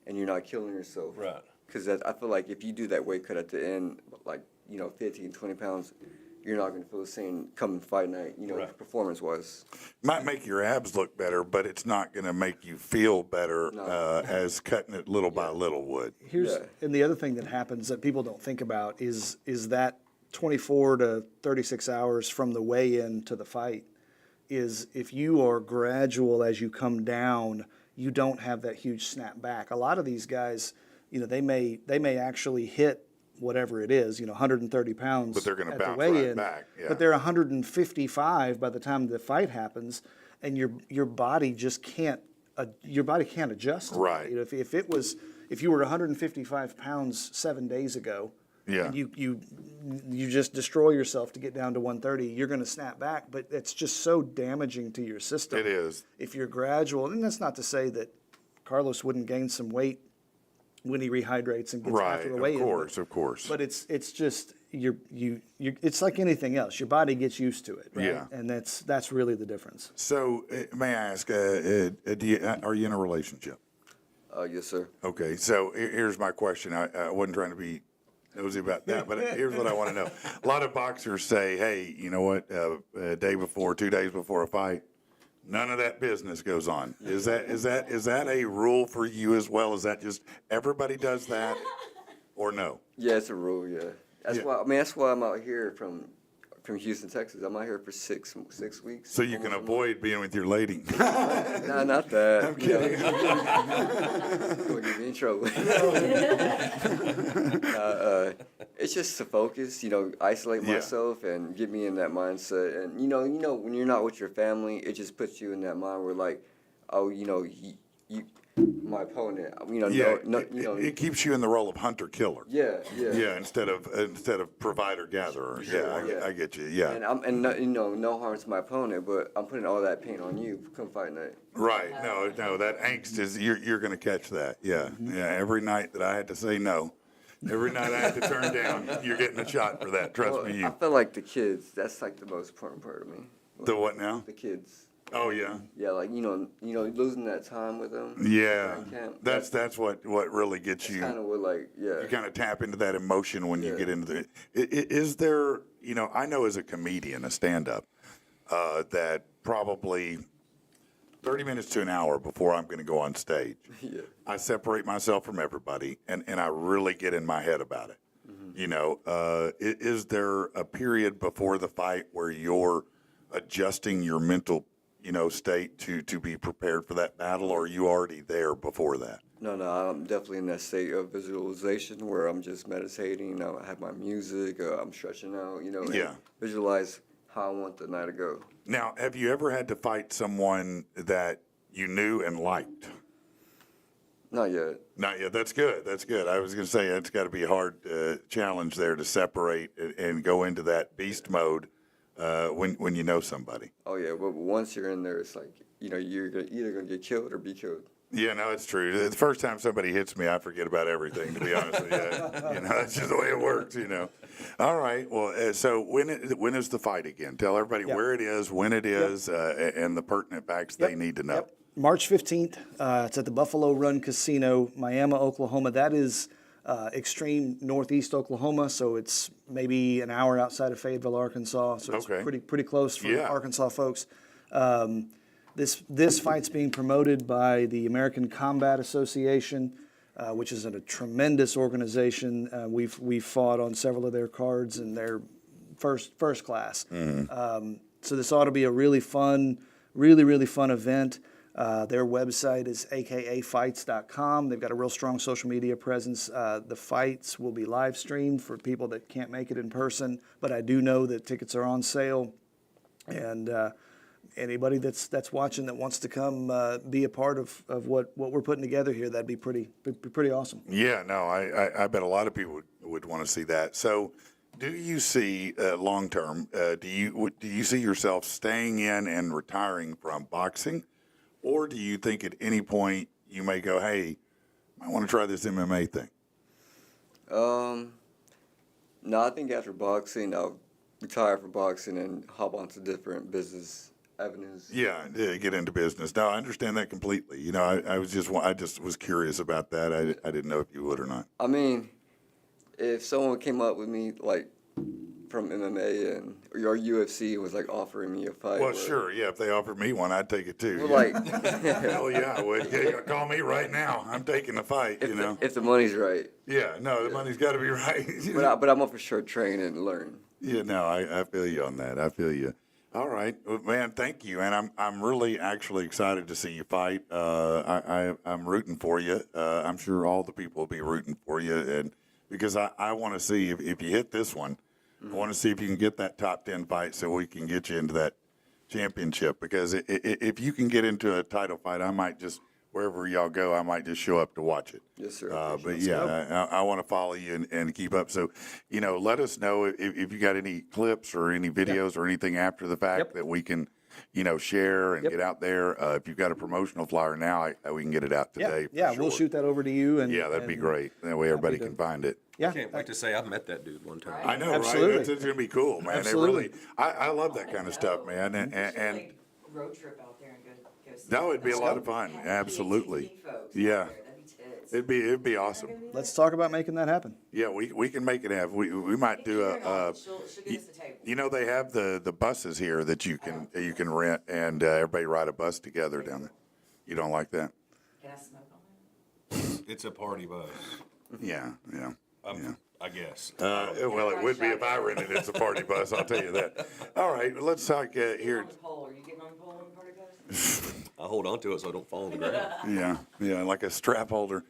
Speaker 5: and you're not killing yourself.
Speaker 3: Right.
Speaker 5: Because I feel like if you do that weight cut at the end, 15, 20 pounds, you're not going to feel the same come fight night,
Speaker 3: Right.
Speaker 5: performance-wise.
Speaker 2: Might make your abs look better, but it's not going to make you feel better as cutting it little by little would.
Speaker 4: And the other thing that happens that people don't think about is that 24 to 36 hours from the weigh-in to the fight is if you are gradual as you come down, you don't have that huge snap back. A lot of these guys, they may actually hit whatever it is, 130 pounds.
Speaker 2: But they're going to
Speaker 4: at the
Speaker 2: bounce
Speaker 4: weigh-in,
Speaker 2: right back. Yeah.
Speaker 4: But they're 155 by the time the fight happens, and your body just can't. Your body can't adjust. To
Speaker 2: Right.
Speaker 4: That. If you were 155 pounds 7 days ago,
Speaker 2: Yeah.
Speaker 4: and you just destroy yourself to get down to 130, you're going to snap back. But it's just so damaging to your system.
Speaker 2: It is.
Speaker 4: If you're gradual, and that's not to say that Carlos wouldn't gain some weight when he rehydrates and gets
Speaker 2: Right.
Speaker 4: after the weigh-in.
Speaker 2: Of course.
Speaker 4: But it's just it's like anything else. Your body gets used to it, right?
Speaker 2: Yeah.
Speaker 4: And that's really the difference.
Speaker 2: So, may I ask, are you in a relationship?
Speaker 5: Yes, sir.
Speaker 2: Okay, so here's my question. I wasn't trying to be nosy about that, but here's what I want to know. A lot of boxers say, hey, you know what, a day before, 2 days before a fight, none of that business goes on. Is that a rule for you as well? Is that just everybody does that, or no?
Speaker 5: Yeah, it's a rule. Yeah, that's why I'm out here from Houston, Texas. I'm out here for 6 weeks.
Speaker 2: So you can avoid being with your lady.
Speaker 5: Nah, not that.
Speaker 2: I'm kidding.
Speaker 5: Gonna get me in trouble. It's just to focus, isolate
Speaker 2: Yeah.
Speaker 5: myself and get me in that mindset. And when you're not with your family, it just puts you in that mind where my opponent. You know,
Speaker 2: Yeah,
Speaker 5: you know,
Speaker 2: it keeps you in the role of hunter-killer.
Speaker 5: yeah,
Speaker 2: Yeah, instead of provider-gatherer.
Speaker 5: Sure,
Speaker 2: I get you, yeah.
Speaker 5: And I'm and no, you know, no harm to my opponent, but I'm putting all that pain on you. Come fight night.
Speaker 2: Right, no, that angst is, you're gonna catch that, yeah. Yeah, every night that I had to say no, every night I had to turn down, you're getting a shot for that, trust
Speaker 5: Well,
Speaker 2: me,
Speaker 5: I
Speaker 2: you.
Speaker 5: feel like the kids. That's like the most important part of me.
Speaker 2: The what now?
Speaker 5: The kids.
Speaker 2: Oh, yeah.
Speaker 5: Yeah, like you know, losing that time with them.
Speaker 2: Yeah,
Speaker 5: during camp,
Speaker 2: that's what really gets you.
Speaker 5: kind of what like yeah.
Speaker 2: You kind of tap into that emotion when you
Speaker 5: Yeah.
Speaker 2: get into the. Is there, I know as a comedian, a stand-up, that probably 30 minutes to an hour before I'm going to go on stage,
Speaker 5: Yeah.
Speaker 2: I separate myself from everybody and I really get in my head about it. Is there a period before the fight where you're adjusting your mental, state to be prepared for that battle, or are you already there before that?
Speaker 5: No, I'm definitely in that state of visualization where I'm just meditating. I have my music. I'm stretching out. And
Speaker 2: Yeah.
Speaker 5: visualize how I want the night to go.
Speaker 2: Now, have you ever had to fight someone that you knew and liked?
Speaker 5: Not yet.
Speaker 2: Not yet. That's good. That's good. I was going to say it's got to be a hard challenge there to separate and go into that beast mode when you know somebody.
Speaker 5: Oh yeah, but once you're in there, it's like you're either gonna get killed or be killed.
Speaker 2: Yeah, no, it's true. The first time somebody hits me, I forget about everything. To be honest with you, that's just the way it works. All right. Well, so when is the fight again? Tell everybody where it is, when it is, and the pertinent facts they need to know.
Speaker 4: Yep. March 15th. It's at the Buffalo Run Casino, Miami, Oklahoma. That is extreme northeast Oklahoma, so it's maybe an hour outside of Fayetteville, Arkansas. So it's pretty close for Arkansas folks. This fight's being promoted by the American Combat Association, which is a tremendous organization. We've fought on several of their cards, and they're first class. So this ought to be a really fun event. Their website is akafights.com. They've got a real strong social media presence. The fights will be live streamed for people that can't make it in person, but I do know that tickets are on sale, and anybody that's watching that wants to come be a part of what we're putting together here, that'd be pretty awesome.
Speaker 2: Yeah, no, I bet a lot of people would want to see that. So, do you see long term? Do you see yourself staying in and retiring from boxing? Or do you think at any point you may go, hey, I want to try this MMA thing?
Speaker 5: No, I think after boxing, I'll retire from boxing and hop onto different business avenues.
Speaker 2: Yeah, get into business. No, I understand that completely. I just was curious about that. I didn't know if you would or not.
Speaker 5: I mean, if someone came up with me like from MMA and or UFC was like offering me a fight.
Speaker 2: Well, sure, yeah. If they offered me one, I'd take it too.
Speaker 5: Well,
Speaker 2: yeah.
Speaker 5: like,
Speaker 2: Hell yeah, I would. Yeah, call me right now. I'm taking the fight.
Speaker 5: if the money's right.
Speaker 2: Yeah, no, the money's got to be right.
Speaker 5: But I'm up for sure train and learn.
Speaker 2: Yeah, no, I feel you on that. I feel you. All right, well, man. Thank you, and I'm really actually excited to see you fight. I'm rooting for you. I'm sure all the people will be rooting for you, and because I want to see if you hit this one. I want to see if you can get that top 10 fight so we can get you into that championship. Because if you can get into a title fight, I might just, wherever y'all go, I might just show up to watch it.
Speaker 5: Yes, sir.
Speaker 2: But yeah, I want to follow you and keep up. So, let us know if you got any clips or any videos or anything after the fact that we can, share and get out there. If you've got a promotional flyer now, we can get it out today.
Speaker 4: Yeah,
Speaker 2: for
Speaker 4: we'll
Speaker 2: sure.
Speaker 4: shoot that over to you. And
Speaker 2: Yeah, that'd be great. That way everybody can find it.
Speaker 4: Yeah,
Speaker 3: I can't wait to say I've met that dude one time.
Speaker 2: I know,
Speaker 4: Absolutely.
Speaker 2: right? It's going to be cool, man.
Speaker 4: Absolutely.
Speaker 2: It really, I love that kind of stuff, man. And
Speaker 1: road trip out there and go see.
Speaker 2: no, it'd be a lot of fun. Absolutely. Yeah. It'd be awesome.
Speaker 4: let's talk about making that happen.
Speaker 2: Yeah, we can make it happen. We might do
Speaker 1: She'll get us a table.
Speaker 2: they have the buses here that you can rent and everybody ride a bus together down there. You don't like that?
Speaker 1: Can I smoke on it?
Speaker 3: It's a party bus.
Speaker 2: Yeah.
Speaker 3: I guess.
Speaker 2: Well, it would be if I rented it. It's a party bus. I'll tell you that. All right, let's talk here.
Speaker 1: On the pole. Are you getting on the pole on the party bus?
Speaker 3: I hold on to it so I don't fall on the ground.
Speaker 2: Yeah, like a strap holder.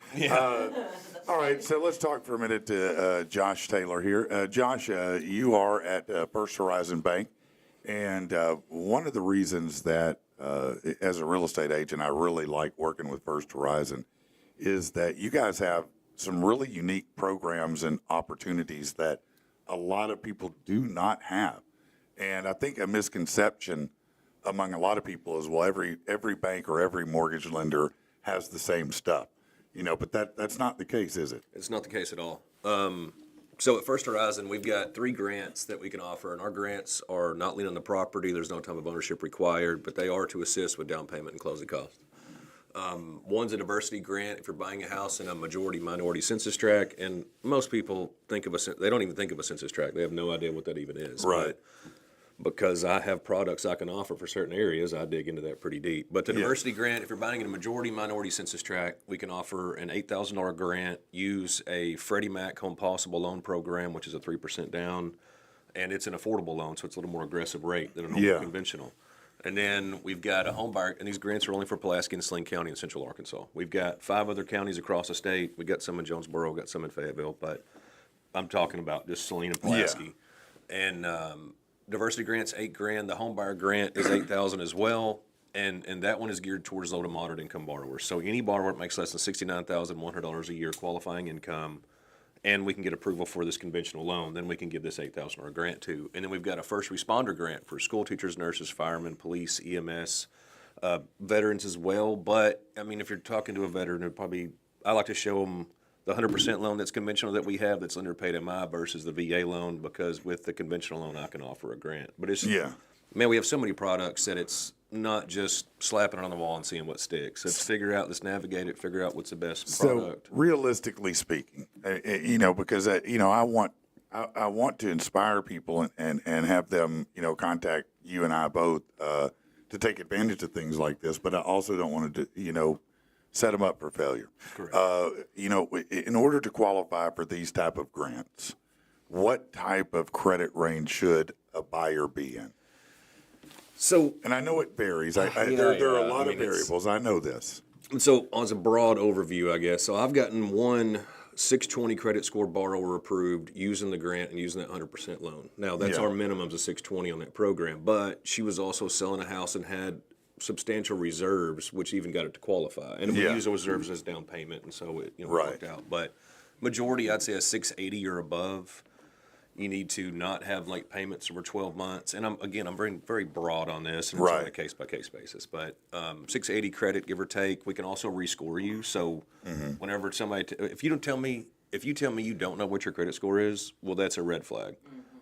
Speaker 2: All right, so let's talk for a minute to Josh Taylor here. Josh, you are at First Horizon Bank, and one of the reasons that as a real estate agent, I really like working with First Horizon, is that you guys have some really unique programs and opportunities that a lot of people do not have. And I think a misconception among a lot of people is, well, every bank or every mortgage lender has the same stuff, but that's not the case, is it?
Speaker 3: It's not the case at all. So at First Horizon, we've got 3 grants that we can offer, and our grants are not lien on the property. There's no time of ownership required, but they are to assist with down payment and closing costs. One's a diversity grant if you're buying a house in a majority minority census tract, and most people they don't even think of a census tract. They have no idea what that even is.
Speaker 2: Right.
Speaker 3: But because I have products I can offer for certain areas, I dig into that pretty deep. But the diversity grant, if you're buying in a majority minority census tract, we can offer an $8,000 grant, use a Freddie Mac Home Possible loan program, which is a 3% down, and it's an affordable loan, so it's a little more aggressive rate than a normal conventional. And then we've got a home buyer, and these grants are only for Pulaski and Sling County in Central Arkansas. We've got 5 other counties across the state. We've got some in Jonesboro, got some in Fayetteville, but I'm talking about just Saline and Pulaski. And diversity grant's $8,000. The home buyer grant is $8,000 as well, and that one is geared towards low to moderate income borrowers. So any borrower that makes less than $69,100 a year qualifying income, and we can get approval for this conventional loan, then we can give this $8,000 grant to. And then we've got a first responder grant for school teachers, nurses, firemen, police, EMS, veterans as well. But I mean, if you're talking to a veteran, I like to show them the 100% loan that's conventional that we have that's underpaid MI versus the VA loan, because with the conventional loan I can offer a grant. But it's man, we have so many products that it's not just slapping it on the wall and seeing what sticks. It's let's navigate it, figure out what's the best product.
Speaker 2: So realistically speaking, because I want to inspire people and have them contact you and I both to take advantage of things like this, but I also don't want to set them up for failure.
Speaker 3: Correct.
Speaker 2: In order to qualify for these type of grants, what type of credit range should a buyer be in?
Speaker 3: So,
Speaker 2: and I know it varies. There are a lot of variables. I know this.
Speaker 3: So, as a broad overview, I guess. So, I've gotten one 620 credit score borrower approved using the grant and using that 100% loan. Now, that's our minimums of 620 on that program. But she was also selling a house and had substantial reserves, which even got it to qualify. And we use those reserves as down payment, and so it worked out. But majority, I'd say a 680 or above. You need to not have late payments over 12 months. And I'm very, very broad on this, and it's on a case-by-case basis. But 680 credit, give or take. We can also rescore you. So whenever somebody, if you tell me you don't know what your credit score is, well, that's a red flag.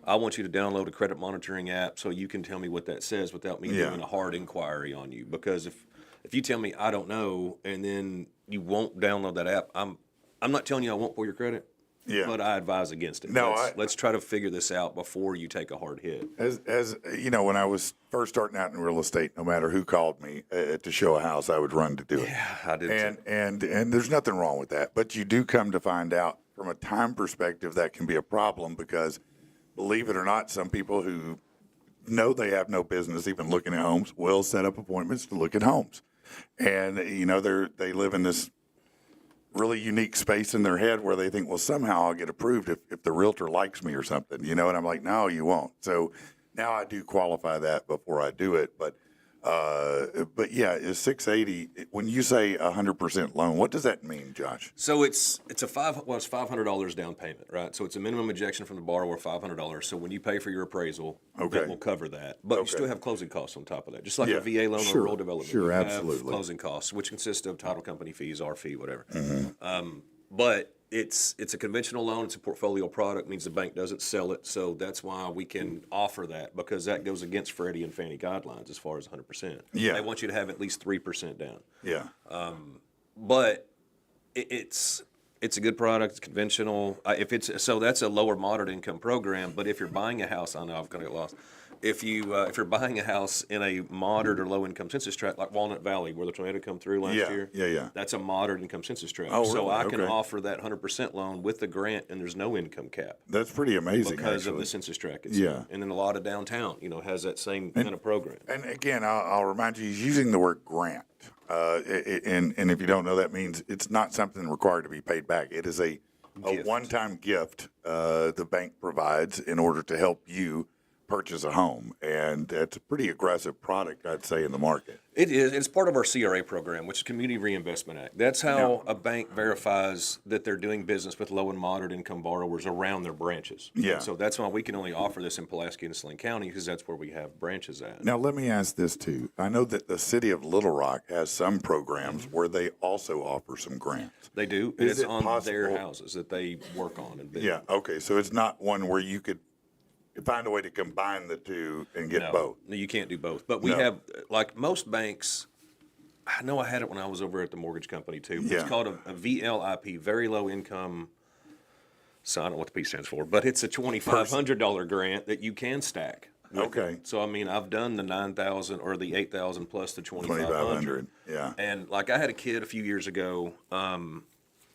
Speaker 3: I want you to download a credit monitoring app so you can tell me what that says without me doing a hard inquiry on you. Because if you tell me I don't know and then you won't download that app, I'm not telling you I won't pull your credit. Yeah. But I advise against it.
Speaker 2: No,
Speaker 3: let's try to figure this out before you take a hard hit.
Speaker 2: As when I was first starting out in real estate, no matter who called me to show a house, I would run to do it.
Speaker 3: Yeah, I did.
Speaker 2: And there's nothing wrong with that. But you do come to find out from a time perspective that can be a problem, because believe it or not, some people who know they have no business even looking at homes will set up appointments to look at homes. And, they live in this really unique space in their head where they think, well, somehow I'll get approved if the realtor likes me or something, and I'm like, no, you won't. So now I do qualify that before I do it. But yeah, is 680, when you say 100% loan, what does that mean, Josh?
Speaker 3: So it's $500 down payment, right? So it's a minimum injection from the borrower, $500. So when you pay for your appraisal, that will cover that. But you still have closing costs on top of that, just like a VA loan or rural development.
Speaker 2: Sure,
Speaker 3: you
Speaker 2: absolutely.
Speaker 3: have closing costs, which consist of title company fees, our fee, whatever. But it's a conventional loan. It's a portfolio product. Means the bank doesn't sell it. So that's why we can offer that, because that goes against Freddie and Fannie guidelines as far as 100%.
Speaker 2: Yeah.
Speaker 3: They want you to have at least 3% down.
Speaker 2: Yeah.
Speaker 3: But it's a good product. It's conventional. So that's a lower moderate income program. But if you're buying a house, I know I'm going to get lost. If you're buying a house in a moderate or low income census tract like Walnut Valley, where the tornado come through last year, that's a moderate income census tract.
Speaker 2: Oh,
Speaker 3: so
Speaker 2: really?
Speaker 3: I can offer that 100% loan with the grant, and there's no income cap.
Speaker 2: That's pretty amazing,
Speaker 3: because
Speaker 2: actually.
Speaker 3: of the census tract itself. And then a lot of downtown, has that same kind of program.
Speaker 2: And again, I'll remind you, he's using the word grant. And if you don't know, that means it's not something required to be paid back. It is a one-time gift the bank provides in order to help you purchase a home, and it's a pretty aggressive product, I'd say, in the market.
Speaker 3: It is. It's part of our CRA program, which is Community Reinvestment Act. That's how a bank verifies that they're doing business with low and moderate income borrowers around their branches.
Speaker 2: Yeah.
Speaker 3: And so that's why we can only offer this in Pulaski and Saline County, because that's where we have branches at.
Speaker 2: Now, let me ask this too. I know that the city of Little Rock has some programs where they also offer some grants.
Speaker 3: They do.
Speaker 2: Is
Speaker 3: It's
Speaker 2: it
Speaker 3: on their
Speaker 2: possible-
Speaker 3: houses that they work on and bid.
Speaker 2: Yeah, okay, so it's not one where you could find a way to combine the two and get both.
Speaker 3: No, you can't do both. But we
Speaker 2: No.
Speaker 3: have, like most banks, I know I had it when I was over at the mortgage company too.
Speaker 2: Yeah.
Speaker 3: It's called a VLIP, very low income. So I don't know what the P stands for, but it's a $2,500 grant that you can stack. with
Speaker 2: Okay.
Speaker 3: it. So I mean, I've done the 9,000 or the 8,000 plus the 2,500.
Speaker 2: 2,500, yeah.
Speaker 3: And like I had a kid a few years ago.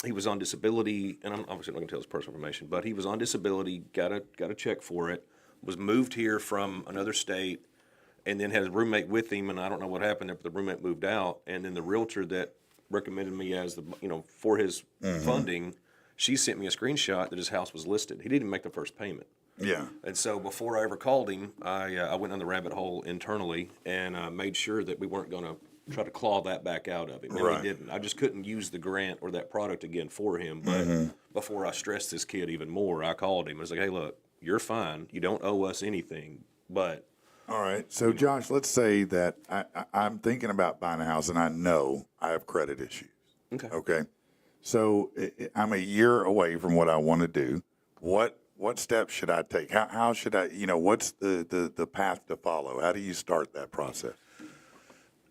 Speaker 3: He was on disability, and I'm obviously not going to tell his personal information, but he was on disability. Got a check for it. Was moved here from another state, and then had a roommate with him. And I don't know what happened there, but the roommate moved out. And then the realtor that recommended me as for his funding, she sent me a screenshot that his house was listed. He didn't even make the first payment.
Speaker 2: Yeah,
Speaker 3: And so before I ever called him, I went on the rabbit hole internally and made sure that we weren't going to try to claw that back out of him. And
Speaker 2: Right.
Speaker 3: we didn't. I just couldn't use the grant or that product again for him. But before I stressed this kid even more, I called him. I was like, hey, look, you're fine. You don't owe us anything. But
Speaker 2: all right. So, Josh, let's say that I'm thinking about buying a house, and I know I have credit issues. Okay. So I'm a year away from what I want to do. What steps should I take? How should I, what's the path to follow? How do you start that process?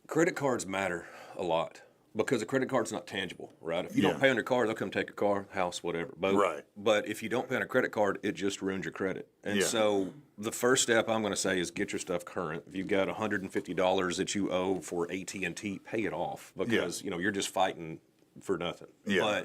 Speaker 3: credit cards matter a lot because a credit card's not tangible, right? If you
Speaker 2: Yeah.
Speaker 3: don't pay on your card, they'll come take your car, house, whatever. Both.
Speaker 2: Right.
Speaker 3: But if you don't pay on a credit card, it just ruins your credit. And
Speaker 2: Yeah.
Speaker 3: so the first step I'm going to say is get your stuff current. If you've got $150 that you owe for AT&T, pay it off because you're just fighting for nothing.
Speaker 2: Yeah.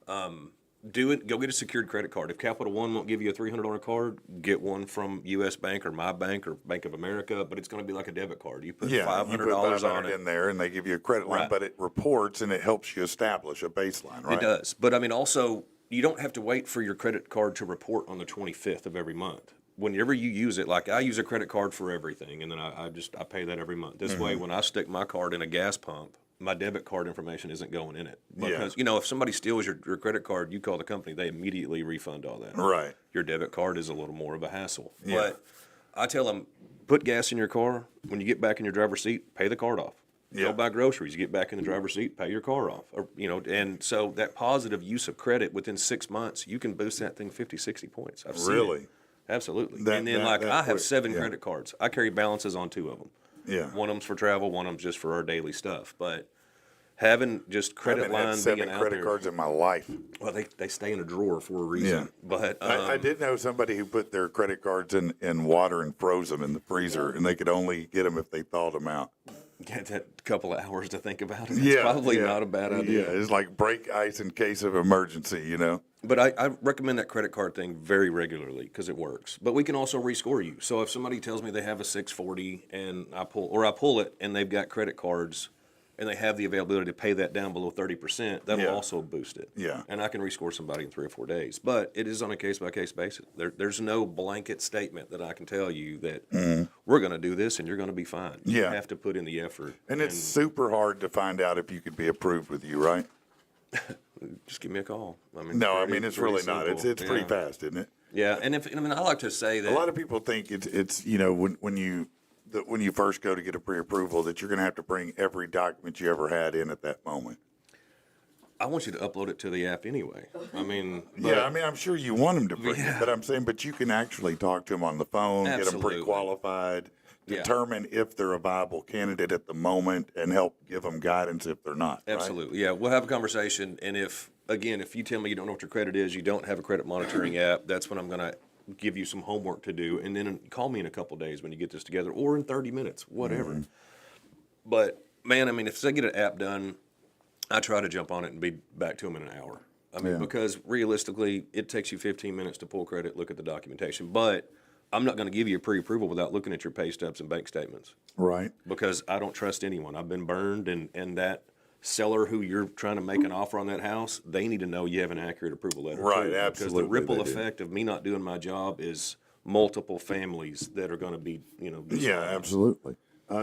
Speaker 3: But do it. Go get a secured credit card. If Capital One won't give you a $300 card, get one from U.S. Bank or My Bank or Bank of America. But it's going to be like a debit card. You put
Speaker 2: Yeah,
Speaker 3: $500
Speaker 2: you put
Speaker 3: on it.
Speaker 2: in there, and they give you a credit line,
Speaker 3: Right.
Speaker 2: but it reports and it helps you establish a baseline, right?
Speaker 3: It does. But I mean, also, you don't have to wait for your credit card to report on the 25th of every month. Whenever you use it, like I use a credit card for everything, and then I pay that every month. This way, when I stick my card in a gas pump, my debit card information isn't going in it. Because, if somebody steals your credit card, you call the company, they immediately refund all that.
Speaker 2: Right.
Speaker 3: Your debit card is a little more of a hassle.
Speaker 2: Yeah.
Speaker 3: But I tell them, put gas in your car. When you get back in your driver's seat, pay the card off.
Speaker 2: Yeah.
Speaker 3: Go buy groceries. You get back in the driver's seat, pay your car off. Or, and so that positive use of credit within 6 months, you can boost that thing 50, 60 points. I've seen
Speaker 2: Really?
Speaker 3: it. Absolutely.
Speaker 2: That-
Speaker 3: and then,
Speaker 2: that
Speaker 3: I have
Speaker 2: quick,
Speaker 3: 7
Speaker 2: yeah.
Speaker 3: credit cards. I carry balances on 2 of them.
Speaker 2: Yeah.
Speaker 3: One of them's for travel, one of them's just for our daily stuff. But having just credit
Speaker 2: I've had
Speaker 3: line
Speaker 2: 7
Speaker 3: being out
Speaker 2: credit
Speaker 3: there,
Speaker 2: cards in my life.
Speaker 3: well, they stay in a drawer for a reason.
Speaker 2: Yeah.
Speaker 3: But
Speaker 2: I did know somebody who put their credit cards in water and froze them in the freezer, and they could only get them if they thawed them out.
Speaker 3: get that couple of hours to think about it. It's probably not a bad idea.
Speaker 2: Yeah, it's like break ice in case of emergency,
Speaker 3: But I recommend that credit card thing very regularly because it works. But we can also rescore you. So if somebody tells me they have a 640 and I pull it and they've got credit cards and they have the availability to pay that down below 30%, that'll
Speaker 2: Yeah.
Speaker 3: also boost it.
Speaker 2: Yeah.
Speaker 3: And I can rescore somebody in 3 or 4 days. But it is on a case-by-case basis. There's no blanket statement that I can tell you that we're going to do this and you're going to be fine. You
Speaker 2: Yeah.
Speaker 3: have to put in the effort.
Speaker 2: And it's super hard to find out if you could be approved with you, right?
Speaker 3: Just give me a call. I mean,
Speaker 2: No,
Speaker 3: pretty-
Speaker 2: it's
Speaker 3: pretty
Speaker 2: really not. It's
Speaker 3: simple.
Speaker 2: pretty
Speaker 3: Yeah.
Speaker 2: fast, isn't it?
Speaker 3: Yeah, and I like to say that
Speaker 2: A lot of people think it's when you first go to get a pre-approval that you're going to have to bring every document you ever had in at that moment.
Speaker 3: I want you to upload it to the app anyway. I mean,
Speaker 2: I'm sure you want them to bring it, but I'm saying, but you can actually talk to them on the phone, get them
Speaker 3: Absolutely.
Speaker 2: pre-qualified,
Speaker 3: Yeah.
Speaker 2: determine if they're a viable candidate at the moment, and help give them guidance if they're not. right?
Speaker 3: absolutely. Yeah, we'll have a conversation. And if you tell me you don't know what your credit is, you don't have a credit monitoring app, that's when I'm going to give you some homework to do. And then call me in a couple of days when you get this together or in 30 minutes, whatever. But, man, if they get an app done, I try to jump on it and be back to them in an hour. Because realistically, it takes you 15 minutes to pull credit, look at the documentation. But I'm not going to give you a pre-approval without looking at your pay stubs and bank statements
Speaker 2: Right.
Speaker 3: because I don't trust anyone. I've been burned, and that seller who you're trying to make an offer on that house, they need to know you have an accurate approval letter.
Speaker 2: Right,
Speaker 3: too,
Speaker 2: absolutely,
Speaker 3: Because the ripple
Speaker 2: they do.
Speaker 3: effect of me not doing my job is multiple families that are going to be, this
Speaker 2: Yeah,
Speaker 3: loan.
Speaker 2: absolutely.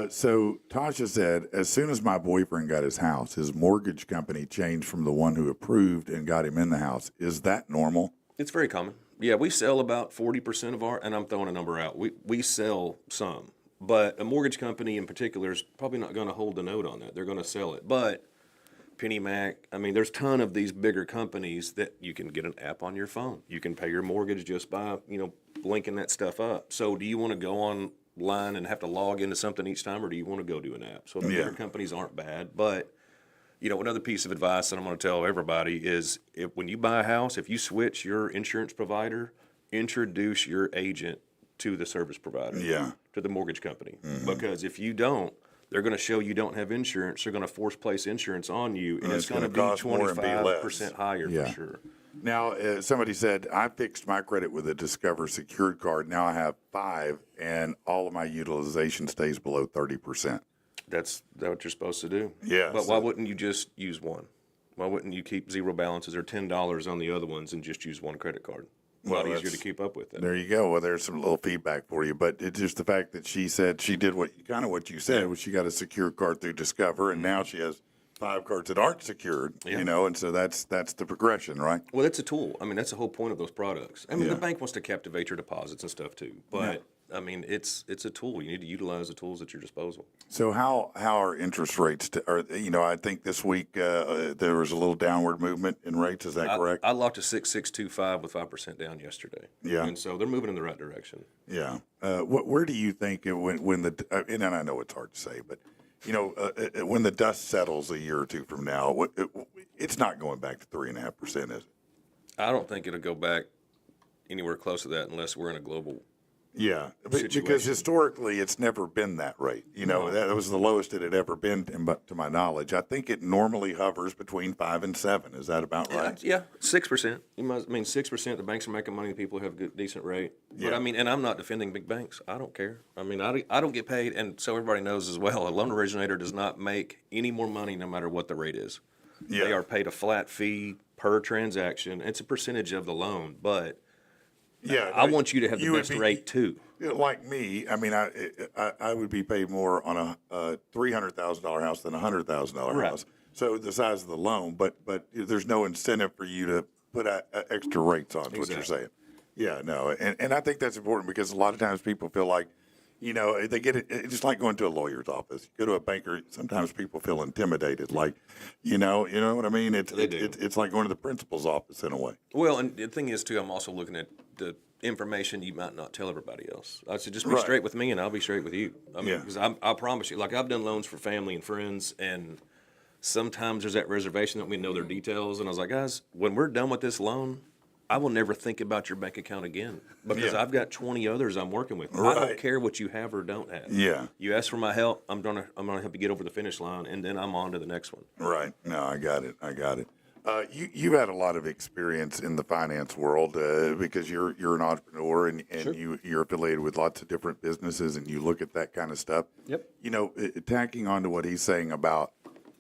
Speaker 2: So Tasha said, as soon as my boyfriend got his house, his mortgage company changed from the one who approved and got him in the house. Is that normal?
Speaker 3: It's very common. Yeah, we sell about 40% of our, and I'm throwing a number out. We sell some, but a mortgage company in particular is probably not going to hold the note on that. They're going to sell it. But Penny Mac, I mean, there's a ton of these bigger companies that you can get an app on your phone. You can pay your mortgage just by, linking that stuff up. So do you want to go online and have to log into something each time, or do you want to go do an app? So the bigger companies aren't bad, but another piece of advice that I'm going to tell everybody is when you buy a house, if you switch your insurance provider, introduce your agent to the service provider, to the mortgage company. Because if you don't, they're going to show you don't have insurance. They're going to force place insurance on you, and it's going to be
Speaker 2: cost more and be less.
Speaker 3: 25% higher for sure.
Speaker 2: Now, somebody said, I fixed my credit with a Discover secured card. Now I have 5, and all of my utilization stays below 30%.
Speaker 3: That's what you're supposed to do.
Speaker 2: Yeah,
Speaker 3: But why wouldn't you just use one? Why wouldn't you keep zero balances or $10 on the other ones and just use one credit card? A lot easier to keep up with it.
Speaker 2: There you go. Well, there's some little feedback for you, but it's just the fact that she said she did what you said, was she got a secure card through Discover, and now she has 5 cards that aren't secured, and so that's the progression, right?
Speaker 3: Well, it's a tool. I mean, that's the whole point of those products. I mean, the bank wants to captivate your deposits and stuff too, but I mean, it's a tool. You need to utilize the tools at your disposal.
Speaker 2: So how are interest rates? I think this week there was a little downward movement in rates. Is that correct?
Speaker 3: I locked a 6.625 with 5% down yesterday.
Speaker 2: Yeah,
Speaker 3: and so they're moving in the right direction.
Speaker 2: Yeah. Where do you think when the and I know it's hard to say, but when the dust settles a year or two from now, it's not going back to 3.5%, is it?
Speaker 3: I don't think it'll go back anywhere close to that unless we're in a global.
Speaker 2: Yeah, because historically it's never been that rate. That was the lowest it had ever been, to my knowledge. I think it normally hovers between 5 and 7. Is that about right?
Speaker 3: Yeah, 6%. 6%. The banks are making money. The people have a good, decent rate. But I mean, and I'm not defending big banks. I don't care. I mean, I don't get paid, and so everybody knows as well. A loan originator does not make any more money no matter what the rate is. Yeah. They are paid a flat fee per transaction. It's a percentage of the loan, but. Yeah, I want you to have the best rate too.
Speaker 2: Like me, I mean, I would be paid more on a $300,000 house than a $100,000 house. So the size of the loan, but there's no incentive for you to put extra rates on. What you're saying? Yeah, no, and I think that's important because a lot of times people feel like, they get it. It's just like going to a lawyer's office. You go to a banker. Sometimes people feel intimidated. Like, you know what I mean? It's like going to the principal's office in a way.
Speaker 3: Well, and the thing is too, I'm also looking at the information you might not tell everybody else. I said, just be straight with me, and I'll be straight with you. I mean, because I promise you, like I've done loans for family and friends, and sometimes there's that reservation that we know their details. And I was like, guys, when we're done with this loan, I will never think about your bank account again because I've got 20 others I'm working with. I don't care what you have or don't have.
Speaker 2: Yeah.
Speaker 3: You ask for my help, I'm gonna help you get over the finish line, and then I'm on to the next one.
Speaker 2: Right. No, I got it. You had a lot of experience in the finance world because you're an entrepreneur and you're affiliated with lots of different businesses and you look at that kind of stuff.
Speaker 4: Yep.
Speaker 2: Tacking on to what he's saying about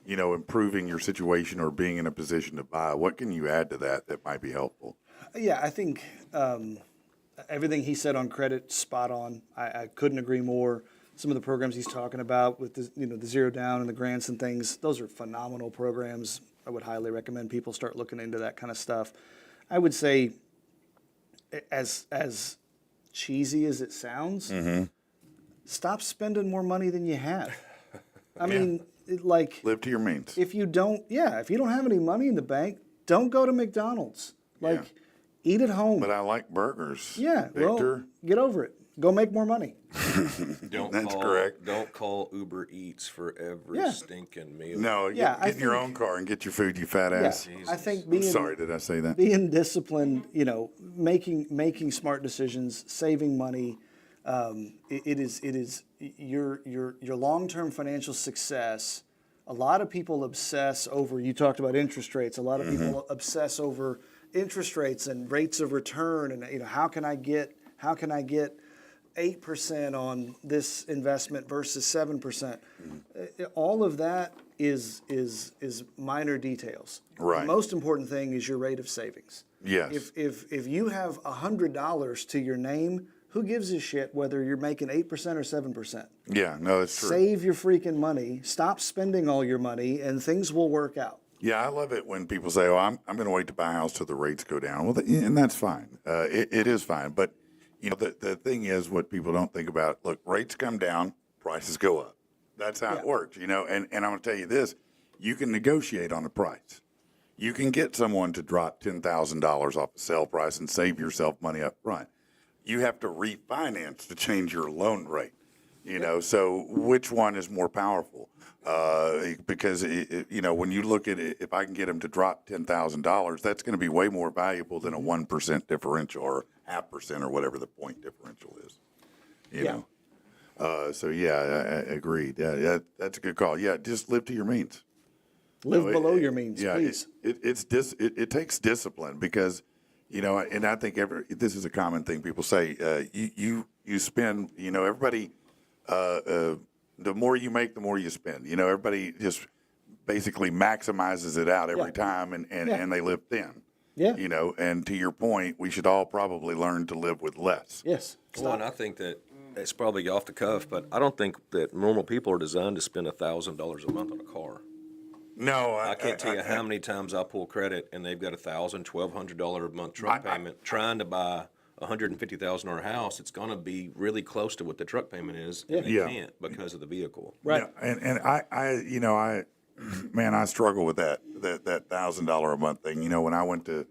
Speaker 2: improving your situation or being in a position to buy. What can you add to that might be helpful?
Speaker 4: Yeah, I think everything he said on credit, spot on. I couldn't agree more. Some of the programs he's talking about with the zero down and the grants and things, those are phenomenal programs. I would highly recommend people start looking into that kind of stuff. I would say, as cheesy as it sounds, stop spending more money than you have. I mean,
Speaker 2: live to your means.
Speaker 4: If you don't have any money in the bank, don't go to McDonald's. Eat at home.
Speaker 2: But I like burgers.
Speaker 4: Yeah,
Speaker 2: Victor.
Speaker 4: Well, get over it. Go make more money.
Speaker 2: That's correct.
Speaker 3: Don't call Uber Eats for every stinking meal.
Speaker 2: No, get in your own car and get your food, you fat ass.
Speaker 4: I think
Speaker 2: sorry, did I say that?
Speaker 4: Being disciplined, making smart decisions, saving money, it is your long-term financial success. A lot of people obsess over. You talked about interest rates. A lot of people obsess over interest rates and rates of return, and how can I get 8% on this investment versus 7%. All of that is minor details.
Speaker 2: Right.
Speaker 4: The most important thing is your rate of savings.
Speaker 2: Yes.
Speaker 4: If you have $100 to your name, who gives a shit whether you're making 8% or 7%?
Speaker 2: Yeah, no, it's true.
Speaker 4: Save your freaking money. Stop spending all your money, and things will work out.
Speaker 2: Yeah, I love it when people say, "Oh, I'm going to wait to buy a house till the rates go down." Well, and that's fine. It is fine. But the thing is, what people don't think about. Look, rates come down, prices go up. That's how it works. And I'm going to tell you this: you can negotiate on the price. You can get someone to drop $10,000 off the sale price and save yourself money up front. You have to refinance to change your loan rate. So which one is more powerful? Because when you look at it, if I can get them to drop $10,000, that's going to be way more valuable than a 1% differential or 0.5% or whatever the point differential is. So I agreed. Yeah, that's a good call. Yeah, just live to your means.
Speaker 4: Live below your means, please.
Speaker 2: It takes discipline because, and I think this is a common thing people say. You spend, everybody. The more you make, the more you spend. Everybody just basically maximizes it out every time, and they live thin.
Speaker 4: Yeah.
Speaker 2: And to your point, we should all probably learn to live with less.
Speaker 4: Yes.
Speaker 3: Well, and I think that it's probably off the cuff, but I don't think that normal people are designed to spend $1,000 a month on a car.
Speaker 2: No,
Speaker 3: I can't tell you how many times I pull credit and they've got $1,000, $1,200 a month truck payment trying to buy a $150,000 house. It's going to be really close to what the truck payment is, and they can't because of the vehicle.
Speaker 4: Right.
Speaker 2: Yeah, and I struggle with that $1,000 a month thing. When I went to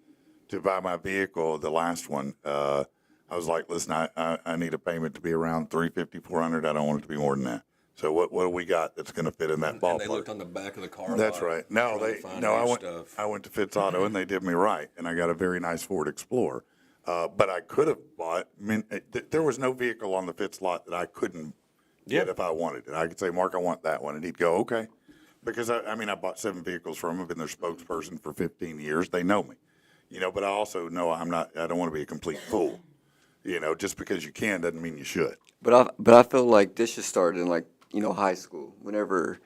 Speaker 2: buy my vehicle, the last one, I was like, listen, I need a payment to be around $350, $400. I don't want it to be more than that. So what do we got that's going to fit in that ballpark?
Speaker 3: And they looked on the back of the car.
Speaker 2: That's right. No, I went to Fitz Auto and they did me right, and I got a very nice Ford Explorer. But I could have bought. There was no vehicle on the Fitz lot that I couldn't get if I wanted it. I could say, Mark, I want that one, and he'd go, okay, because I bought 7 vehicles from him. I've been their spokesperson for 15 years. They know me, But I also know I don't want to be a complete fool. Just because you can doesn't mean you should.
Speaker 5: But I feel like this should start in high school, whenever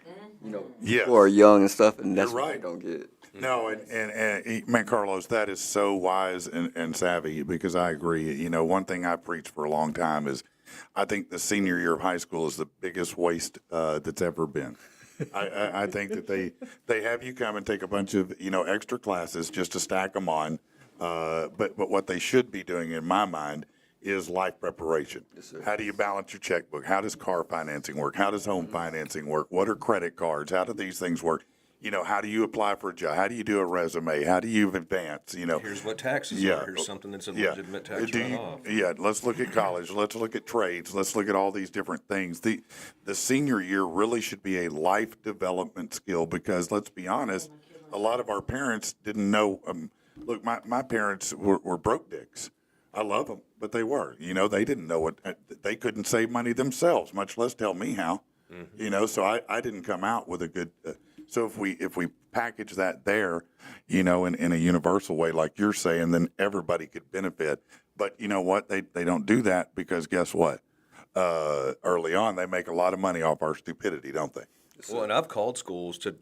Speaker 2: Yes.
Speaker 5: people are young and stuff, and that's
Speaker 2: You're
Speaker 5: what
Speaker 2: right.
Speaker 5: they don't get.
Speaker 2: No, and man, Carlos, that is so wise and savvy because I agree. One thing I preached for a long time is I think the senior year of high school is the biggest waste that's ever been. I think that they have you come and take a bunch of extra classes just to stack them on, but what they should be doing in my mind is life preparation.
Speaker 5: Yes, sir.
Speaker 2: How do you balance your checkbook? How does car financing work? How does home financing work? What are credit cards? How do these things work? How do you apply for a job? How do you do a resume? How do you advance?
Speaker 3: Here's what taxes are. Here's something that's a legitimate tax write-off.
Speaker 2: Yeah, let's look at college. Let's look at trades. Let's look at all these different things. The senior year really should be a life development skill because let's be honest, a lot of our parents didn't know. Look, my parents were broke dicks. I love them, but they were. They didn't know what they couldn't save money themselves, much less tell me how. So I didn't come out with a good. So if we package that there, in a universal way, like you're saying, then everybody could benefit. But you know what? They don't do that because guess what? Early on, they make a lot of money off our stupidity, don't they?
Speaker 3: Well, and I've called schools to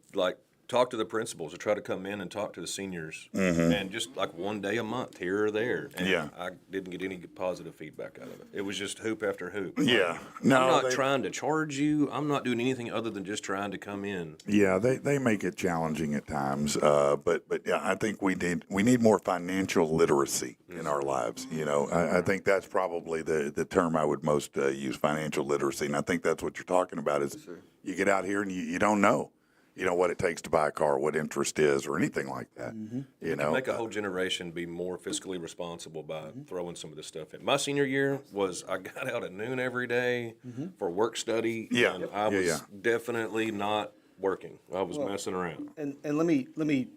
Speaker 3: talk to the principals to try to come in and talk to the seniors, and just like one day a month here or there. And I didn't get any positive feedback out of it. It was just hoop after hoop.
Speaker 2: Yeah,
Speaker 3: I'm not trying to charge you. I'm not doing anything other than just trying to come in.
Speaker 2: Yeah, they make it challenging at times, but yeah, I think we need more financial literacy in our lives. I think that's probably the term I would most use, financial literacy, and I think that's what you're talking about. Is you get out here and you don't know. What it takes to buy a car, what interest is, or anything like that.
Speaker 3: Make a whole generation be more fiscally responsible by throwing some of this stuff in. My senior year was I got out at noon every day for work study.
Speaker 2: Yeah.
Speaker 3: And I was definitely not working. I was messing around.
Speaker 4: And let me,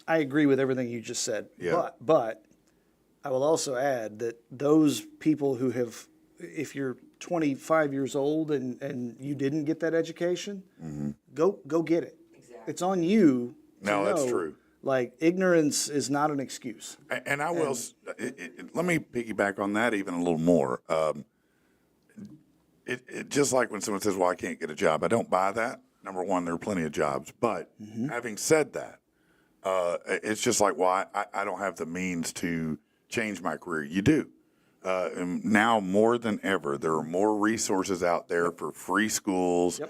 Speaker 4: I agree with everything you just said.
Speaker 2: Yeah.
Speaker 4: But I will also add that those people who have, if you're 25 years old and you didn't get that education, go get it. It's on you.
Speaker 2: No, that's true.
Speaker 4: Like, ignorance is not an excuse.
Speaker 2: And I will. Let me piggyback on that even a little more. It just like when someone says, "Well, I can't get a job," I don't buy that. Number one, there are plenty of jobs. But having said that, it's just like, well, I don't have the means to change my career. You do. Now more than ever, there are more resources out there for free schools,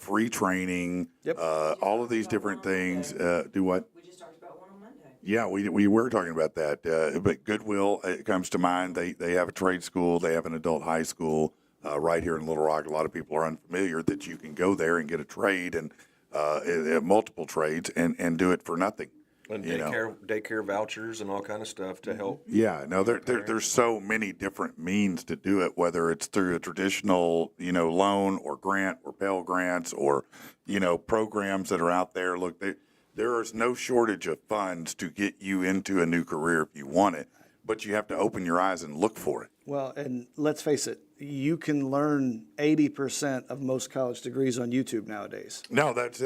Speaker 2: free training, all of these different things. Do what?
Speaker 1: We just talked about one on Monday.
Speaker 2: Yeah, we were talking about that. But Goodwill, it comes to mind. They have a trade school. They have an adult high school right here in Little Rock. A lot of people are unfamiliar that you can go there and get a trade and multiple trades and do it for nothing.
Speaker 3: And
Speaker 2: you know.
Speaker 3: daycare vouchers and all kind of stuff to help.
Speaker 2: Yeah, no, there's so many different means to do it, whether it's through a traditional, loan or grant or Pell Grants or, programs that are out there. Look, there is no shortage of funds to get you into a new career if you want it, but you have to open your eyes and look for it.
Speaker 4: Well, and let's face it, you can learn 80% of most college degrees on YouTube nowadays.
Speaker 2: No, that's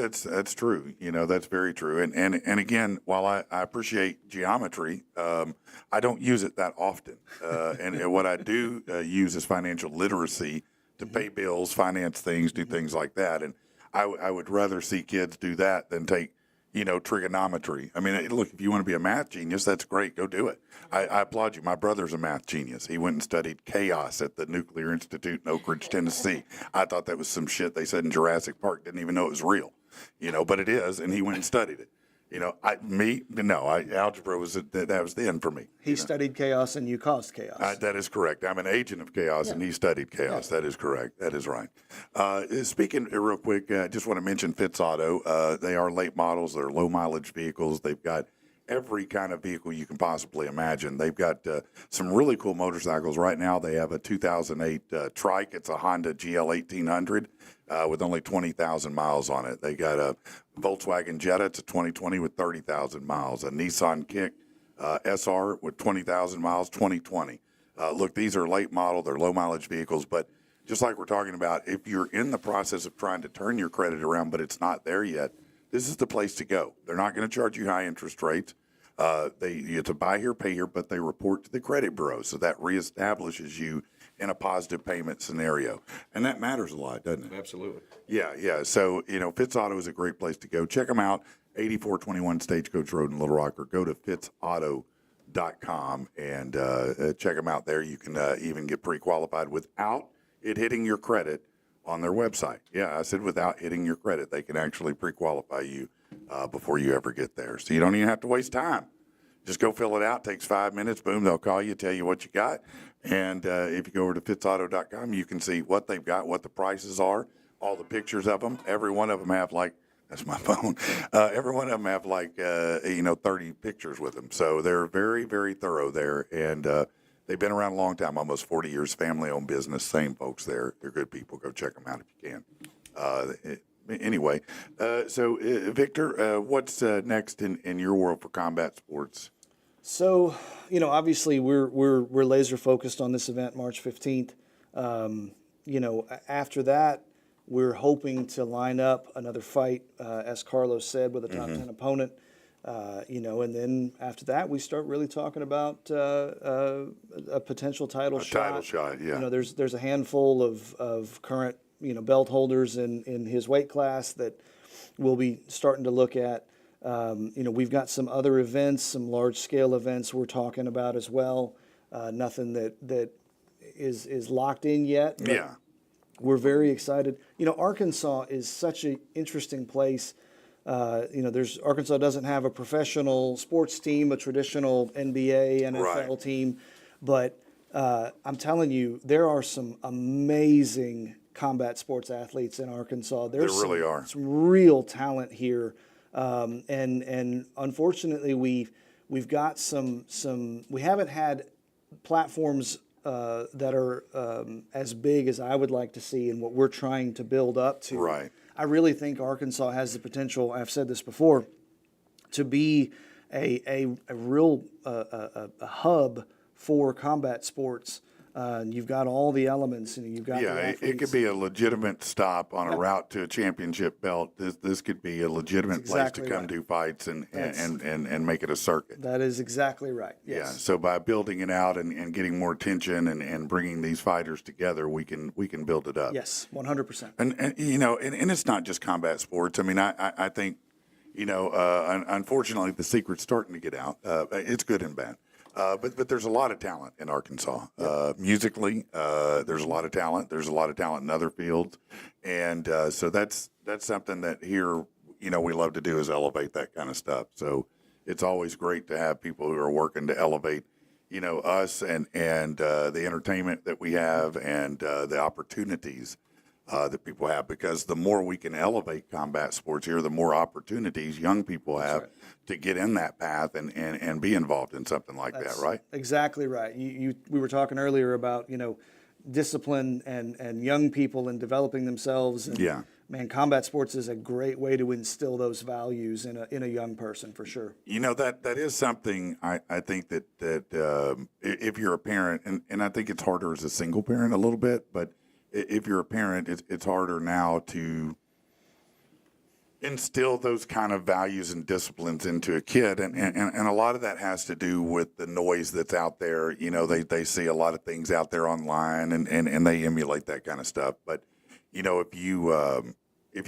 Speaker 2: true. That's very true. And again, while I appreciate geometry, I don't use it that often. And what I do use is financial literacy to pay bills, finance things, do things like that. And I would rather see kids do that than take trigonometry. I mean, look, if you want to be a math genius, that's great. Go do it. I applaud you. My brother's a math genius. He went and studied chaos at the Nuclear Institute in Oak Ridge, Tennessee. I thought that was some shit they said in Jurassic Park. Didn't even know it was real, but it is, and he went and studied it. Algebra was that was the end for me.
Speaker 4: He studied chaos and you caused chaos.
Speaker 2: That is correct. I'm an agent of chaos, and he studied chaos. That is correct. That is right. Speaking real quick, I just want to mention Fitz Auto. They are late models. They're low mileage vehicles. They've got every kind of vehicle you can possibly imagine. They've got some really cool motorcycles. Right now, they have a 2008 trike. It's a Honda GL 1800 with only 20,000 miles on it. They got a Volkswagen Jetta. It's a 2020 with 30,000 miles. A Nissan Kick SR with 20,000 miles, 2020. Look, these are late model. They're low mileage vehicles, but just like we're talking about, if you're in the process of trying to turn your credit around, but it's not there yet, this is the place to go. They're not going to charge you high interest rates. It's a buy here, pay here, but they report to the credit bureau, so that reestablishes you in a positive payment scenario, and that matters a lot, doesn't it?
Speaker 3: Absolutely.
Speaker 2: Yeah. So Fitz Auto is a great place to go. Check them out, 8421 Stagecoach Road in Little Rock, or go to fitzauto.com and check them out there. You can even get pre-qualified without it hitting your credit on their website. Yeah, I said without hitting your credit. They can actually pre-qualify you before you ever get there. So you don't even have to waste time. Just go fill it out. Takes 5 minutes. Boom, they'll call you, tell you what you got. And if you go over to fitzauto.com, you can see what they've got, what the prices are, all the pictures of them. Every one of them have that's my phone. Every one of them have 30 pictures with them. So they're very, very thorough there. And they've been around a long time, almost 40 years, family-owned business. Same folks there. They're good people. Go check them out if you can. Anyway, so Victor, what's next in your world for combat sports?
Speaker 4: So, obviously we're laser focused on this event, March 15th. After that, we're hoping to line up another fight, as Carlos said, with a top 10 opponent. And then after that, we start really talking about a potential title shot.
Speaker 2: Title shot, yeah.
Speaker 4: There's a handful of current belt holders in his weight class that we'll be starting to look at. We've got some other events, some large scale events we're talking about as well. Nothing that is locked in yet.
Speaker 2: Yeah.
Speaker 4: We're very excited. Arkansas is such an interesting place. Arkansas doesn't have a professional sports team, a traditional NBA, NFL team, but I'm telling you, there are some amazing combat sports athletes in Arkansas. There really are some real talent here, and unfortunately, we've got some. We haven't had platforms that are as big as I would like to see, and what we're trying to build up to.
Speaker 2: Right.
Speaker 4: I really think Arkansas has the potential. I've said this before, to be a real hub for combat sports. You've got all the elements, and you've got
Speaker 2: it could be a legitimate stop on a route to a championship belt. This could be a legitimate place to come do fights and make it a circuit.
Speaker 4: That is exactly right. Yes.
Speaker 2: Yeah. So by building it out and getting more attention and bringing these fighters together, we can build it up.
Speaker 4: Yes, 100%.
Speaker 2: And it's not just combat sports. I mean, I think unfortunately the secret's starting to get out. It's good and bad. But there's a lot of talent in Arkansas. Musically, there's a lot of talent. There's a lot of talent in other fields, and so that's something that here, we love to do is elevate that kind of stuff. So it's always great to have people who are working to elevate, us and the entertainment that we have and the opportunities that people have, because the more we can elevate combat sports here, the more opportunities young people have to get in that path and be involved in something like that, right?
Speaker 4: Exactly right. We were talking earlier about, discipline and young people and developing themselves. And,
Speaker 2: Yeah.
Speaker 4: man, combat sports is a great way to instill those values in a young person for sure.
Speaker 2: That is something I think that if you're a parent, and I think it's harder as a single parent a little bit, but if you're a parent, it's harder now to instill those kind of values and disciplines into a kid. And a lot of that has to do with the noise that's out there. They see a lot of things out there online and they emulate that kind of stuff. But, if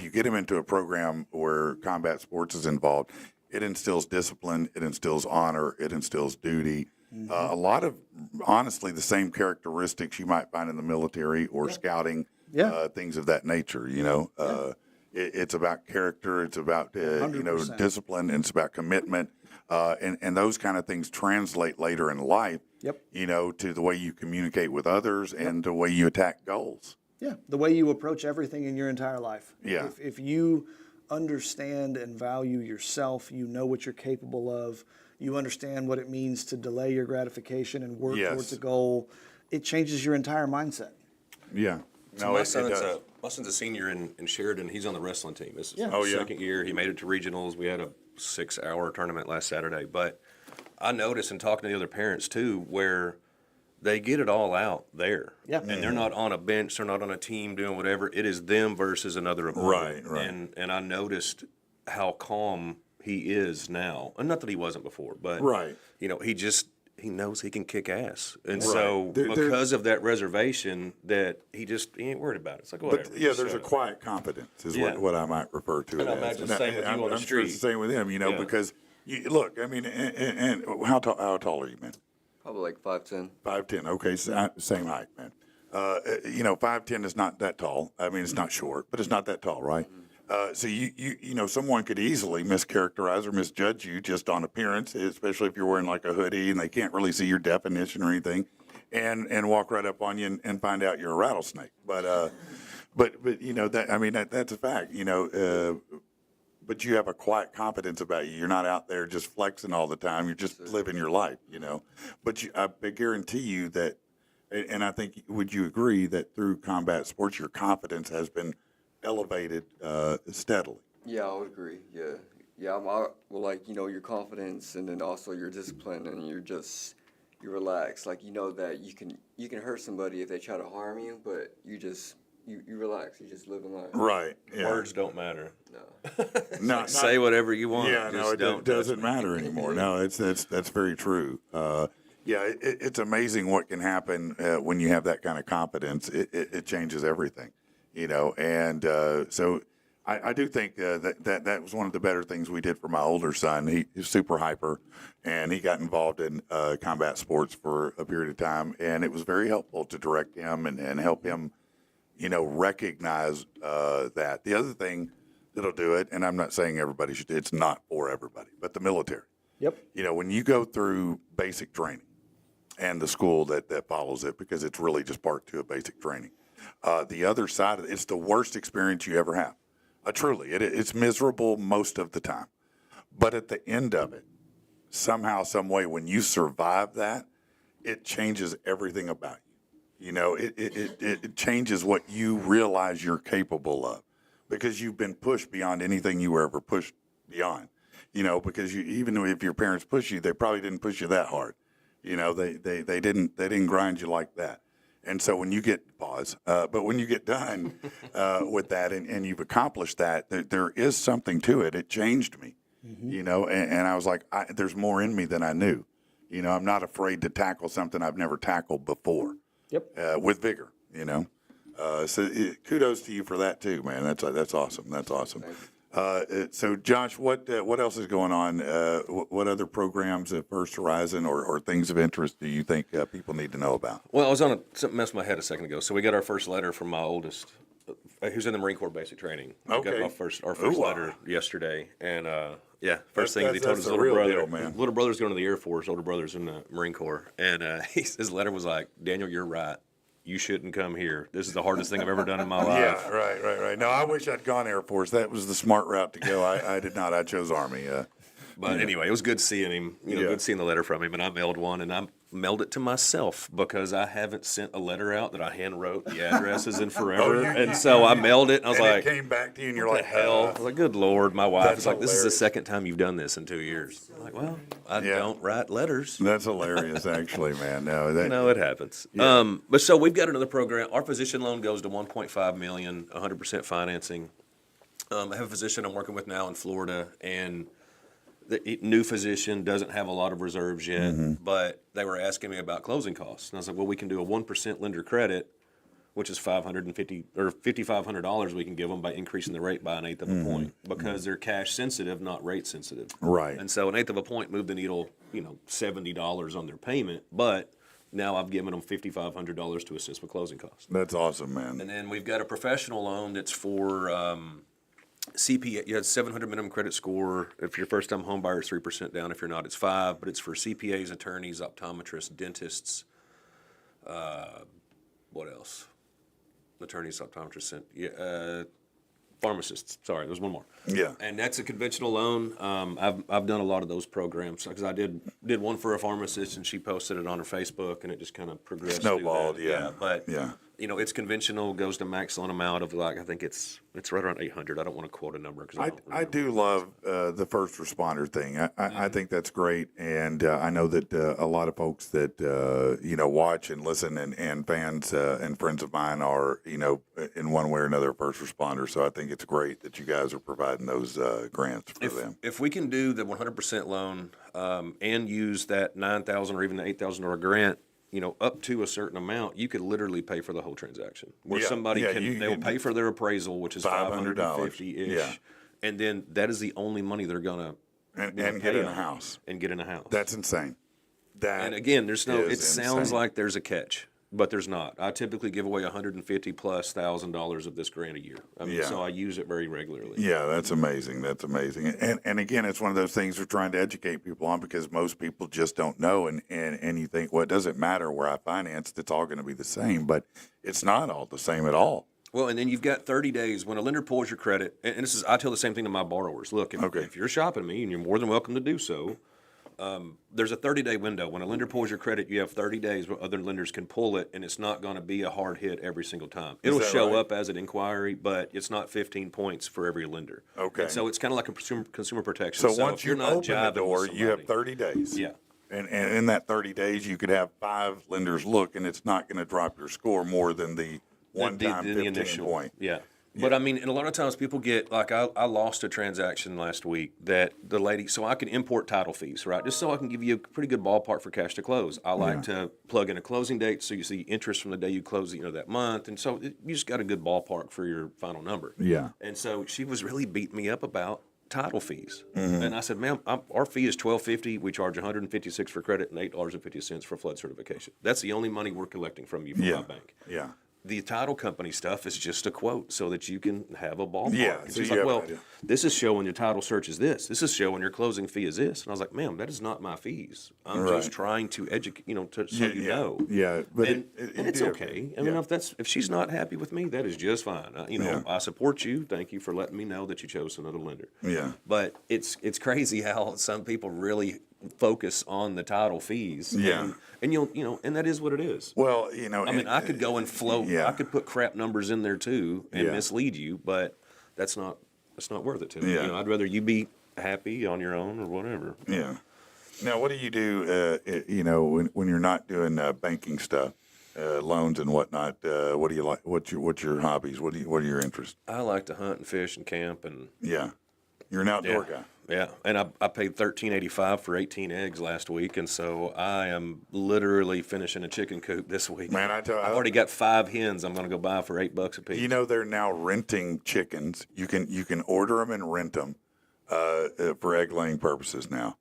Speaker 2: you get them into a program where combat sports is involved, it instills discipline, it instills honor, it instills duty. A lot of, honestly, the same characteristics you might find in the military or scouting, things of that nature. It's about character, it's about
Speaker 4: 100%.
Speaker 2: discipline, and it's about commitment, and those kind of things translate later in life. To the way you communicate with others and the way you attack goals.
Speaker 4: Yeah, the way you approach everything in your entire life.
Speaker 2: Yeah.
Speaker 4: If you understand and value yourself, you know what you're capable of, you understand what it means to delay your gratification and work towards a goal, it changes your entire mindset.
Speaker 2: Yeah.
Speaker 3: So my son's a senior in Sheridan. He's on the wrestling team. This is his second year. He made it to regionals. We had a 6-hour tournament last Saturday. But I noticed in talking to the other parents too, where they get it all out there.
Speaker 4: Yeah.
Speaker 3: And they're not on a bench, they're not on a team doing whatever. It is them versus another opponent.
Speaker 2: Right.
Speaker 3: And I noticed how calm he is now. And not that he wasn't before, but he knows he can kick ass. And so because of that reservation that he ain't worried about it. It's like whatever.
Speaker 2: But there's a quiet confidence is what I might refer to it
Speaker 3: And I
Speaker 2: as.
Speaker 3: imagine the same with you on the
Speaker 2: I'm sure it's
Speaker 3: street.
Speaker 2: the same with him, because look, I mean, and how tall are you, man?
Speaker 5: Probably like 5'10".
Speaker 2: 5'10". Okay, same height, man. 5'10" is not that tall. I mean, it's not short, but it's not that tall, right? So someone could easily mischaracterize or misjudge you just on appearance, especially if you're wearing like a hoodie and they can't really see your definition or anything, and walk right up on you and find out you're a rattlesnake. But that's a fact. But you have a quiet confidence about you. You're not out there just flexing all the time. You're just living your life, But I guarantee you that, and I think, would you agree that through combat sports, your confidence has been elevated steadily?
Speaker 5: Yeah, I would agree. Yeah. Your confidence and then also your discipline, and you relax. Like, that you can hurt somebody if they try to harm you, but you relax. You just live in life.
Speaker 2: Right. Yeah.
Speaker 3: Words don't matter.
Speaker 2: No.
Speaker 3: Say whatever you want.
Speaker 2: Yeah, no, it doesn't matter anymore. No, that's very true. It's amazing what can happen when you have that kind of confidence. It changes everything, And so I do think that was one of the better things we did for my older son. He's super hyper, and he got involved in combat sports for a period of time, and it was very helpful to direct him and help him, recognize that. The other thing that'll do it, and I'm not saying everybody should, it's not for everybody, but the military.
Speaker 4: Yep.
Speaker 2: When you go through basic training and the school that follows it, because it's really just part 2 of basic training, the other side of it, it's the worst experience you ever have. Truly, it's miserable most of the time. But at the end of it, somehow, some way, when you survive that, it changes everything about you. It changes what you realize you're capable of, because you've been pushed beyond anything you were ever pushed beyond. Because even if your parents push you, they probably didn't push you that hard. They didn't grind you like that. And so when you get but when you get done with that and you've accomplished that, there is something to it. It changed me, and I was like, there's more in me than I knew. I'm not afraid to tackle something I've never tackled before.
Speaker 4: Yep.
Speaker 2: With vigor, So kudos to you for that too, man. That's awesome. That's awesome. So, Josh, what else is going on? What other programs at First Horizon or things of interest do you think people need to know about?
Speaker 3: Well, I was on something messed my head a second ago. So we got our first letter from my oldest, who's in the Marine Corps basic training. We
Speaker 2: Okay.
Speaker 3: got our first letter yesterday, and first thing he
Speaker 2: That's
Speaker 3: told his
Speaker 2: the
Speaker 3: little
Speaker 2: real
Speaker 3: brother.
Speaker 2: deal, man.
Speaker 3: Little brother's going to the Air Force. Older brother's in the Marine Corps, and his letter was like, "Daniel, you're right. You shouldn't come here. This is the hardest thing I've ever done in my life."
Speaker 2: Yeah, right. No, I wish I'd gone Air Force. That was the smart route to go. I did not. I chose Army.
Speaker 3: But anyway, it was good seeing him. Good seeing the letter from him, and I mailed one, and I mailed it to myself because I haven't sent a letter out that I hand wrote the addresses in forever, and so I mailed it. And I was
Speaker 2: And
Speaker 3: like,
Speaker 2: it came back to you, and you're
Speaker 3: "What
Speaker 2: like,
Speaker 3: the hell?" I was like, "Good Lord!" My wife
Speaker 2: That's
Speaker 3: was like, "This is the
Speaker 2: hilarious.
Speaker 3: second time you've done this in 2 years." I'm like, well, I don't write letters.
Speaker 2: That's hilarious, actually, man.
Speaker 3: No, it happens. But so we've got another program. Our physician loan goes to 1.5 million, 100% financing. I have a physician I'm working with now in Florida, and the new physician doesn't have a lot of reserves yet, but they were asking me about closing costs. And I was like, well, we can do a 1% lender credit, which is $550 or $5,500 we can give them by increasing the rate by an eighth of a point because they're cash sensitive, not rate sensitive.
Speaker 2: Right.
Speaker 3: And so an eighth of a point moved the needle, $70 on their payment, but now I've given them $5,500 to assist with closing costs.
Speaker 2: That's awesome, man.
Speaker 3: And then we've got a professional loan that's for CPA. You had 700 minimum credit score. If you're a first-time home buyer, it's 3% down. If you're not, it's 5%. But it's for CPAs, attorneys, optometrists, dentists. What else? Attorneys, optometrists, pharmacists. Sorry, there's one more.
Speaker 2: Yeah.
Speaker 3: And that's a conventional loan. I've done a lot of those programs because I did one for a pharmacist, and she posted it on her Facebook, and it just kind of progressed.
Speaker 2: Snowballed,
Speaker 3: through that.
Speaker 2: yeah.
Speaker 3: But
Speaker 2: Yeah.
Speaker 3: it's conventional. Goes to max loan amount of I think it's right around 800. I don't want to quote a number because I don't
Speaker 2: I do love the first responder thing. I think that's great, and I know that a lot of folks that watch and listen and fans and friends of mine are in one way or another first responders. So I think it's great that you guys are providing those grants for them.
Speaker 3: If we can do the 100% loan and use that $9,000 or even the $8,000 grant, up to a certain amount, you could literally pay for the whole transaction. Where somebody they will pay for their appraisal, which is $550-ish,
Speaker 2: Yeah.
Speaker 3: and then that is the only money they're gonna
Speaker 2: And get in a house.
Speaker 3: and get in a house.
Speaker 2: That's insane.
Speaker 3: And again, there's no. It
Speaker 2: is
Speaker 3: sounds
Speaker 2: insane.
Speaker 3: like there's a catch, but there's not. I typically give away $150,000+ of this grant a year. So I use it very regularly.
Speaker 2: Yeah, that's amazing. That's amazing. And again, it's one of those things we're trying to educate people on because most people just don't know. And you think, well, it doesn't matter where I financed, it's all going to be the same. But it's not all the same at all.
Speaker 3: Well, and then you've got 30 days when a lender pulls your credit. And this is, I tell the same thing to my borrowers. Look, if you're shopping me, and you're more than welcome to do so, there's a 30-day window. When a lender pulls your credit, you have 30 days where other lenders can pull it, and it's not going to be a hard hit every single time. It'll show up as an inquiry, but it's not 15 points for every lender.
Speaker 2: Okay.
Speaker 3: And so it's kind of like a consumer protection.
Speaker 2: So once
Speaker 3: if you're
Speaker 2: you
Speaker 3: not
Speaker 2: open the
Speaker 3: jiving
Speaker 2: door,
Speaker 3: with
Speaker 2: you have
Speaker 3: somebody-
Speaker 2: 30 days.
Speaker 3: Yeah.
Speaker 2: And in that 30 days, you could have 5 lenders look, and it's not going to drop your score more than the one-time
Speaker 3: the
Speaker 2: 15
Speaker 3: initial
Speaker 2: point.
Speaker 3: Yeah. But I mean, and a lot of times people get like I lost a transaction last week that the lady, so I can import title fees, right? Just so I can give you a pretty good ballpark for cash to close. I like to plug in a closing date so you see interest from the day you close, that month, and so you just got a good ballpark for your final number.
Speaker 2: Yeah.
Speaker 3: And so she was really beating me up about title fees, and I said, "Ma'am, our fee is $12.50. We charge $156 for credit and $8.50 for flood certification. That's the only money we're collecting from you from my bank."
Speaker 2: Yeah.
Speaker 3: The title company stuff is just a quote so that you can have a ballpark.
Speaker 2: Yeah,
Speaker 3: And
Speaker 2: so
Speaker 3: she's
Speaker 2: you
Speaker 3: like,
Speaker 2: have an
Speaker 3: well,
Speaker 2: idea.
Speaker 3: this is showing your title search is this. This is showing your closing fee is this. And I was like, ma'am, that is not my fees. I'm just trying to educate, so you know.
Speaker 2: Yeah, but
Speaker 3: And
Speaker 2: it
Speaker 3: it's
Speaker 2: did.
Speaker 3: okay. I mean, if she's not happy with me, that is just fine. I support you. Thank you for letting me know that you chose another lender.
Speaker 2: Yeah.
Speaker 3: But it's crazy how some people really focus on the title fees.
Speaker 2: Yeah.
Speaker 3: And and that is what it is.
Speaker 2: Well,
Speaker 3: I mean, I could go and float.
Speaker 2: Yeah.
Speaker 3: I could put crap numbers in there too and
Speaker 2: Yeah.
Speaker 3: mislead you, but that's not worth it to me.
Speaker 2: Yeah.
Speaker 3: I'd rather you be happy on your own or whatever.
Speaker 2: Yeah. Now, what do you do, when you're not doing banking stuff, loans and whatnot? What do you like? What's your hobbies? What are your interests?
Speaker 3: I like to hunt and fish and camp and
Speaker 2: Yeah. You're an outdoor guy.
Speaker 3: Yeah, and I paid $13.85 for 18 eggs last week, and so I am literally finishing a chicken coop this week.
Speaker 2: Man,
Speaker 3: I've already got 5 hens. I'm going to go buy for $8 a piece.
Speaker 2: You know, they're now renting chickens. You can order them and rent them for egg laying purposes now.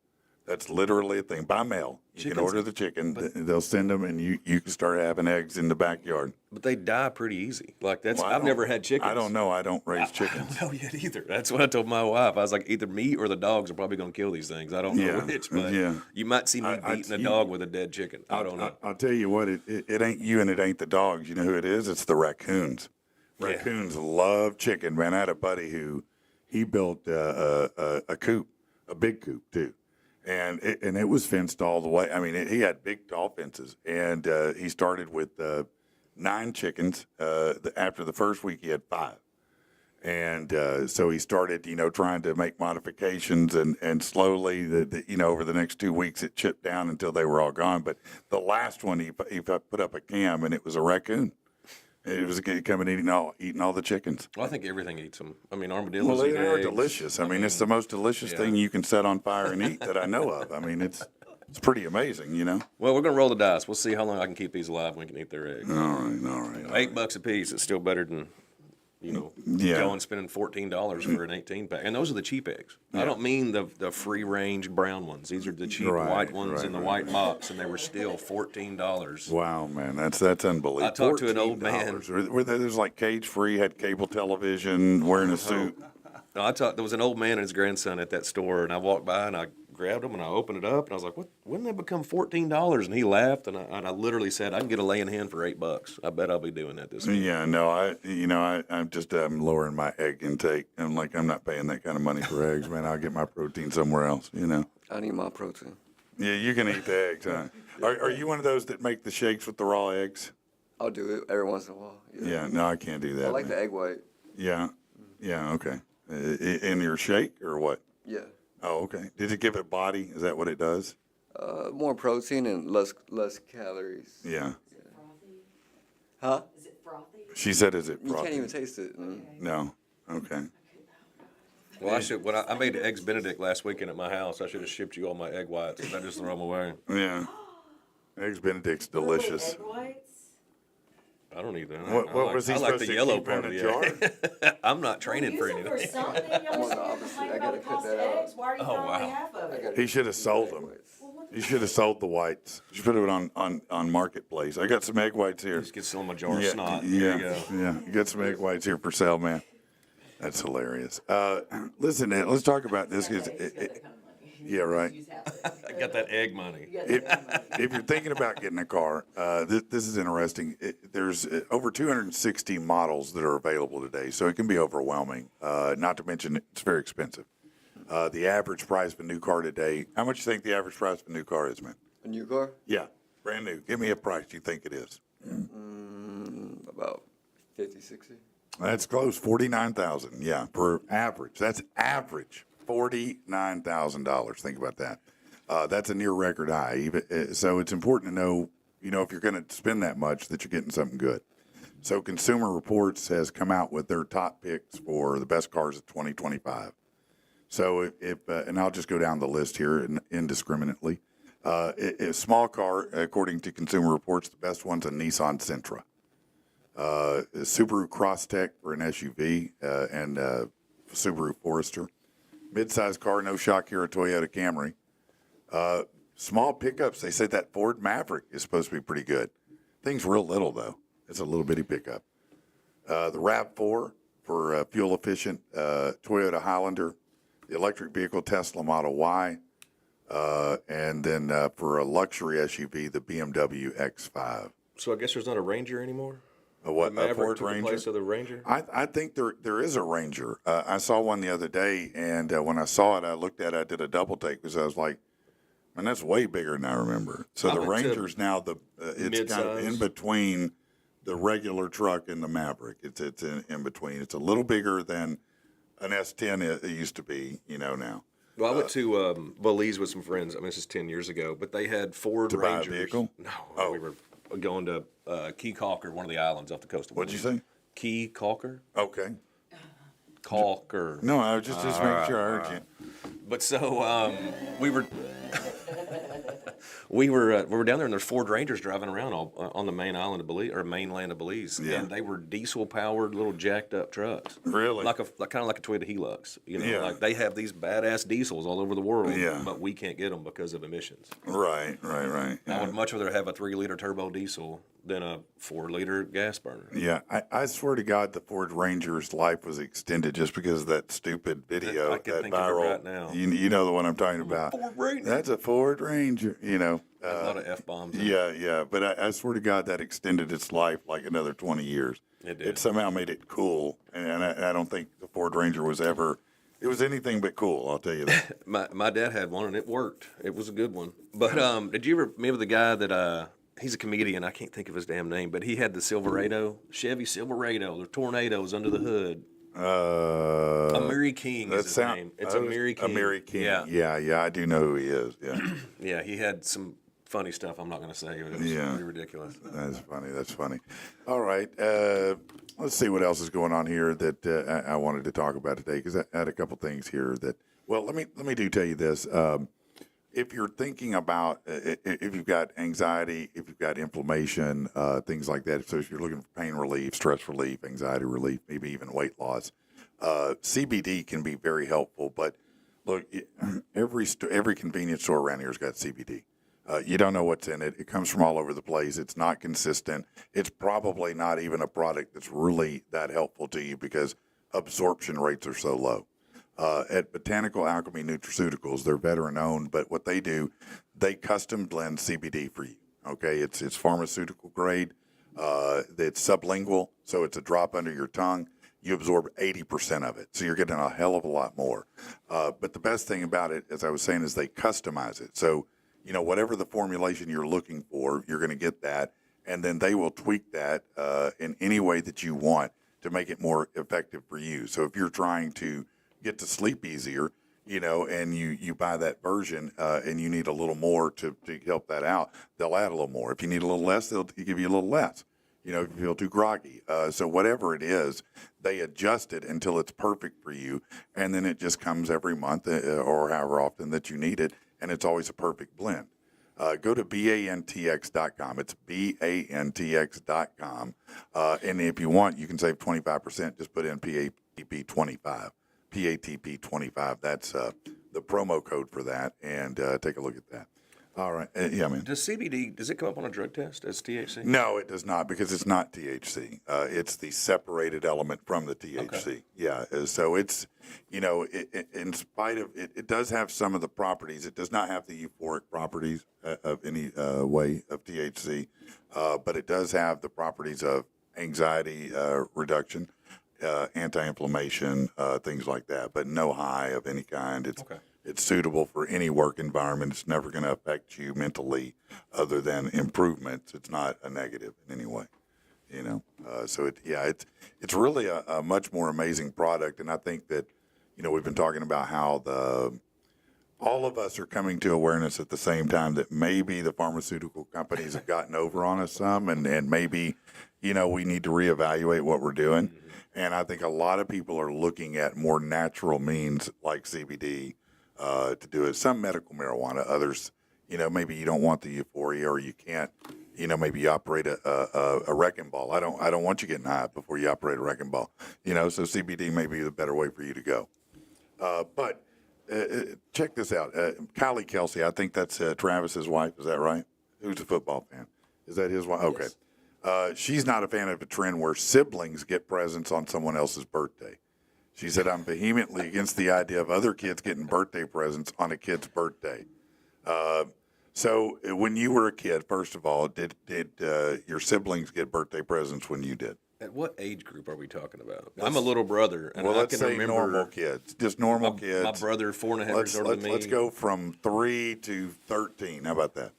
Speaker 2: That's literally a thing by mail. You can order the chicken. They'll send them, and you can start having eggs in the backyard.
Speaker 3: But they die pretty easy. Like
Speaker 2: Well,
Speaker 3: I've never had chickens.
Speaker 2: I don't know. I don't raise chickens.
Speaker 3: I don't know yet either. That's what I told my wife. I was like, either me or the dogs are probably going to kill these things. I don't know which, but you might see me beating a dog with a dead chicken. I don't know.
Speaker 2: I'll tell you what. It ain't you and it ain't the dogs. You know who it is? It's the raccoons. Raccoons love chicken. Man, I had a buddy who he built a coop, a big coop too. And it was fenced all the way. I mean, he had big, tall fences. And he started with 9 chickens. After the first week, he had 5. And so he started, trying to make modifications. And slowly, over the next 2 weeks, it chipped down until they were all gone. But the last one, he put up a cam, and it was a raccoon. It was coming eating all the chickens.
Speaker 3: Well, I think everything eats them. I mean, armadillos
Speaker 2: Well,
Speaker 3: eat
Speaker 2: they are
Speaker 3: eggs.
Speaker 2: delicious. I mean, it's the most delicious thing you can set on fire and eat that I know of. I mean, it's pretty amazing,
Speaker 3: Well, we're going to roll the dice. We'll see how long I can keep these alive when we can eat their eggs.
Speaker 2: All right.
Speaker 3: $8 a piece. It's still better than, going spending $14 for an 18-pack. And those are the cheap eggs. I don't mean the free-range brown ones. These are the cheap white ones in the white box, and they were still $14.
Speaker 2: Wow, man, that's unbelievable.
Speaker 3: I talked to an old man.
Speaker 2: There's like cage-free, had cable television, wearing a suit.
Speaker 3: No, there was an old man and his grandson at that store, and I walked by and I grabbed them and I opened it up and I was like, "What? When did that become $14?" And he laughed and I literally said, "I can get a laying hen for $8. I bet I'll be doing that this week."
Speaker 2: Yeah, no, I'm lowering my egg intake. I'm not paying that kind of money for eggs, man. I'll get my protein somewhere else,
Speaker 5: I need my protein.
Speaker 2: Yeah, you can eat the eggs, huh? Are you one of those that make the shakes with the raw eggs?
Speaker 5: I'll do it every once in a while.
Speaker 2: Yeah, no, I can't do that.
Speaker 5: I like
Speaker 2: man.
Speaker 5: the egg white.
Speaker 2: Yeah, okay. In your shake or what?
Speaker 5: Yeah.
Speaker 2: Oh, okay. Did it give it body? Is that what it does?
Speaker 5: More protein and less calories.
Speaker 2: Yeah.
Speaker 5: Huh?
Speaker 6: Is it frothy?
Speaker 2: She said, "Is it
Speaker 5: You
Speaker 2: frothy?"
Speaker 5: can't even taste it.
Speaker 2: No. Okay.
Speaker 3: Well, I should. When I made the eggs Benedict last weekend at my house, I should have shipped you all my egg whites. I just throw them away.
Speaker 2: Yeah. Eggs Benedict's delicious.
Speaker 6: Egg whites?
Speaker 3: I don't eat that.
Speaker 2: What was he
Speaker 3: I like
Speaker 2: supposed
Speaker 3: the
Speaker 2: to
Speaker 3: yellow
Speaker 2: keep
Speaker 3: part
Speaker 2: in
Speaker 3: of
Speaker 2: a
Speaker 3: the egg. I'm not training for
Speaker 6: Use them
Speaker 3: anything.
Speaker 6: for something. Y'all
Speaker 5: Well,
Speaker 6: sit
Speaker 5: the
Speaker 6: here
Speaker 5: opposite.
Speaker 6: complaining
Speaker 5: I gotta
Speaker 6: about the
Speaker 5: cut
Speaker 6: cost of
Speaker 5: that out.
Speaker 6: eggs. Why are you
Speaker 3: Oh,
Speaker 6: throwing away
Speaker 3: wow.
Speaker 6: half of it?
Speaker 2: He should have sold them. He should have sold the whites. You should put it on Marketplace. I got some egg whites here.
Speaker 3: Just get some of a jar of snot. There you go.
Speaker 2: Yeah. You got some egg whites here for sale, man. That's hilarious. Listen, Ed, let's talk about this. Yeah, right.
Speaker 3: I got that egg money.
Speaker 2: If you're thinking about getting a car, this is interesting. There's over 260 models that are available today, so it can be overwhelming. Not to mention it's very expensive. The average price of a new car today, how much do you think the average price of a new car is, man?
Speaker 5: A new car?
Speaker 2: Yeah, brand new. Give me a price you think it is.
Speaker 5: About 50, 60.
Speaker 2: That's close, 49,000. Yeah, per average. That's average, $49,000. Think about that. That's a near record high. So it's important to know, if you're going to spend that much, that you're getting something good. So Consumer Reports has come out with their top picks for the best cars of 2025. So and I'll just go down the list here indiscriminately. A small car, according to Consumer Reports, the best one's a Nissan Sentra. Subaru Crosstrek for an SUV, and Subaru Forester. Mid-size car, no shock here, a Toyota Camry. Small pickups, they say that Ford Maverick is supposed to be pretty good. Thing's real little, though. It's a little bitty pickup. The RAV4 for fuel-efficient Toyota Highlander. The electric vehicle Tesla Model Y. And then for a luxury SUV, the BMW X5.
Speaker 3: So I guess there's not a Ranger anymore?
Speaker 2: A what?
Speaker 3: The Maverick
Speaker 2: A Ford
Speaker 3: took the
Speaker 2: Ranger?
Speaker 3: place of the Ranger?
Speaker 2: I think there is a Ranger. I saw one the other day, and when I saw it, I looked at it. I did a double take because I was like, "Man, that's way bigger than I remember." So
Speaker 3: I
Speaker 2: the
Speaker 3: went to
Speaker 2: Ranger's now it's kind of in
Speaker 3: mid-size.
Speaker 2: between the regular truck and the Maverick. It's in between. It's a little bigger than an S10 it used to be. Now.
Speaker 3: Well, I went to Belize with some friends. I mean, this is 10 years ago, but they had Ford
Speaker 2: To buy a
Speaker 3: Rangers.
Speaker 2: vehicle?
Speaker 3: No,
Speaker 2: Oh.
Speaker 3: we were going to Key Calker, one of the islands off the coast of
Speaker 2: What'd you
Speaker 3: Belize.
Speaker 2: say?
Speaker 3: Key Calker?
Speaker 2: Okay.
Speaker 3: Calker.
Speaker 2: No, I was just making sure I heard you.
Speaker 3: But so we were we were down there, and there's Ford Rangers driving around on the main island of Belize, or mainland of Belize,
Speaker 2: Yeah.
Speaker 3: and they were diesel powered little jacked up trucks.
Speaker 2: Really?
Speaker 3: Like kind of like a Toyota Hilux. You know,
Speaker 2: Yeah.
Speaker 3: like they have these badass diesels all over the world,
Speaker 2: Yeah.
Speaker 3: but we can't get them because of emissions.
Speaker 2: Right.
Speaker 3: I
Speaker 2: Yeah.
Speaker 3: would much rather have a 3-liter turbo diesel than a 4-liter gas burner.
Speaker 2: Yeah, I swear to God, the Ford Ranger's life was extended just because of that stupid video,
Speaker 3: I can
Speaker 2: that
Speaker 3: think of it
Speaker 2: viral.
Speaker 3: right now.
Speaker 2: You know the one I'm talking about.
Speaker 3: Ford Ranger.
Speaker 2: That's a Ford Ranger. You know.
Speaker 3: A lot of F-bombs. in it.
Speaker 2: Yeah. But I swear to God, that extended its life like another 20 years.
Speaker 3: It did.
Speaker 2: It somehow made it cool, and I don't think the Ford Ranger was ever. It was anything but cool. I'll tell you that.
Speaker 3: My dad had one, and it worked. It was a good one. But did you ever remember the guy that he's a comedian? I can't think of his damn name, but he had the Silverado, Chevy Silverado. The tornadoes under the hood. Amiri King is his name. It's Amiri King.
Speaker 2: Amiri King.
Speaker 3: Yeah.
Speaker 2: Yeah. I do know who he is. Yeah.
Speaker 3: Yeah, he had some funny stuff. I'm not going to say. It was
Speaker 2: Yeah.
Speaker 3: pretty ridiculous.
Speaker 2: That's funny. All right. Let's see what else is going on here that I wanted to talk about today, because I had a couple things here that. Well, let me tell you this. If you're thinking about if you've got anxiety, if you've got inflammation, things like that. So if you're looking for pain relief, stress relief, anxiety relief, maybe even weight loss, CBD can be very helpful. But look, every convenience store around here has got CBD. You don't know what's in it. It comes from all over the place. It's not consistent. It's probably not even a product that's really that helpful to you because absorption rates are so low. At Botanical Alchemy Nutraceuticals, they're veteran owned, but what they do, they custom blend CBD for you. Okay, it's pharmaceutical grade. It's sublingual, so it's a drop under your tongue. You absorb 80% of it, so you're getting a hell of a lot more. But the best thing about it, as I was saying, is they customize it. So whatever the formulation you're looking for, you're going to get that, and then they will tweak that in any way that you want to make it more effective for you. So if you're trying to get to sleep easier, and you buy that version and you need a little more to help that out, they'll add a little more. If you need a little less, they'll give you a little less. If you feel too groggy. So whatever it is, they adjust it until it's perfect for you, and then it just comes every month or however often that you need it, and it's always a perfect blend. Go to bantx.com. It's bantx.com. And if you want, you can save 25%. Just put in PATP25. PATP25. That's the promo code for that, and take a look at that. All right. Yeah, man.
Speaker 3: Does CBD, does it come up on a drug test as THC?
Speaker 2: No, it does not, because it's not THC. It's the separated element from the THC.
Speaker 3: Okay.
Speaker 2: Yeah. So it's, in spite of it, it does have some of the properties. It does not have the euphoric properties of any way of THC, but it does have the properties of anxiety reduction, anti-inflammation, things like that, but no high of any kind. It's suitable for any work environment. It's never going to affect you mentally other than improvements. It's not a negative in any way, So it's really a much more amazing product. And I think that, we've been talking about how all of us are coming to awareness at the same time that maybe the pharmaceutical companies have gotten over on us some, and maybe, we need to reevaluate what we're doing. And I think a lot of people are looking at more natural means like CBD to do it. Some medical marijuana, others, maybe you don't want the euphoria, or you can't, maybe you operate a wrecking ball. I don't want you getting high before you operate a wrecking ball, so CBD may be the better way for you to go. But check this out. Kylie Kelsey, I think that's Travis's wife. Is that right? Who's a football fan? Is that his wife? Okay. Yes. She's not a fan of a trend where siblings get presents on someone else's birthday. She said, "I'm vehemently against the idea of other kids getting birthday presents on a kid's birthday." So when you were a kid, first of all, did your siblings get birthday presents when you did?
Speaker 3: At what age group are we talking about? I'm a little brother, and
Speaker 2: Well,
Speaker 3: I
Speaker 2: let's
Speaker 3: can
Speaker 2: say
Speaker 3: remember
Speaker 2: normal kids, just normal kids.
Speaker 3: My brother, 4.5 years older than me.
Speaker 2: Let's go from 3 to 13. How about that?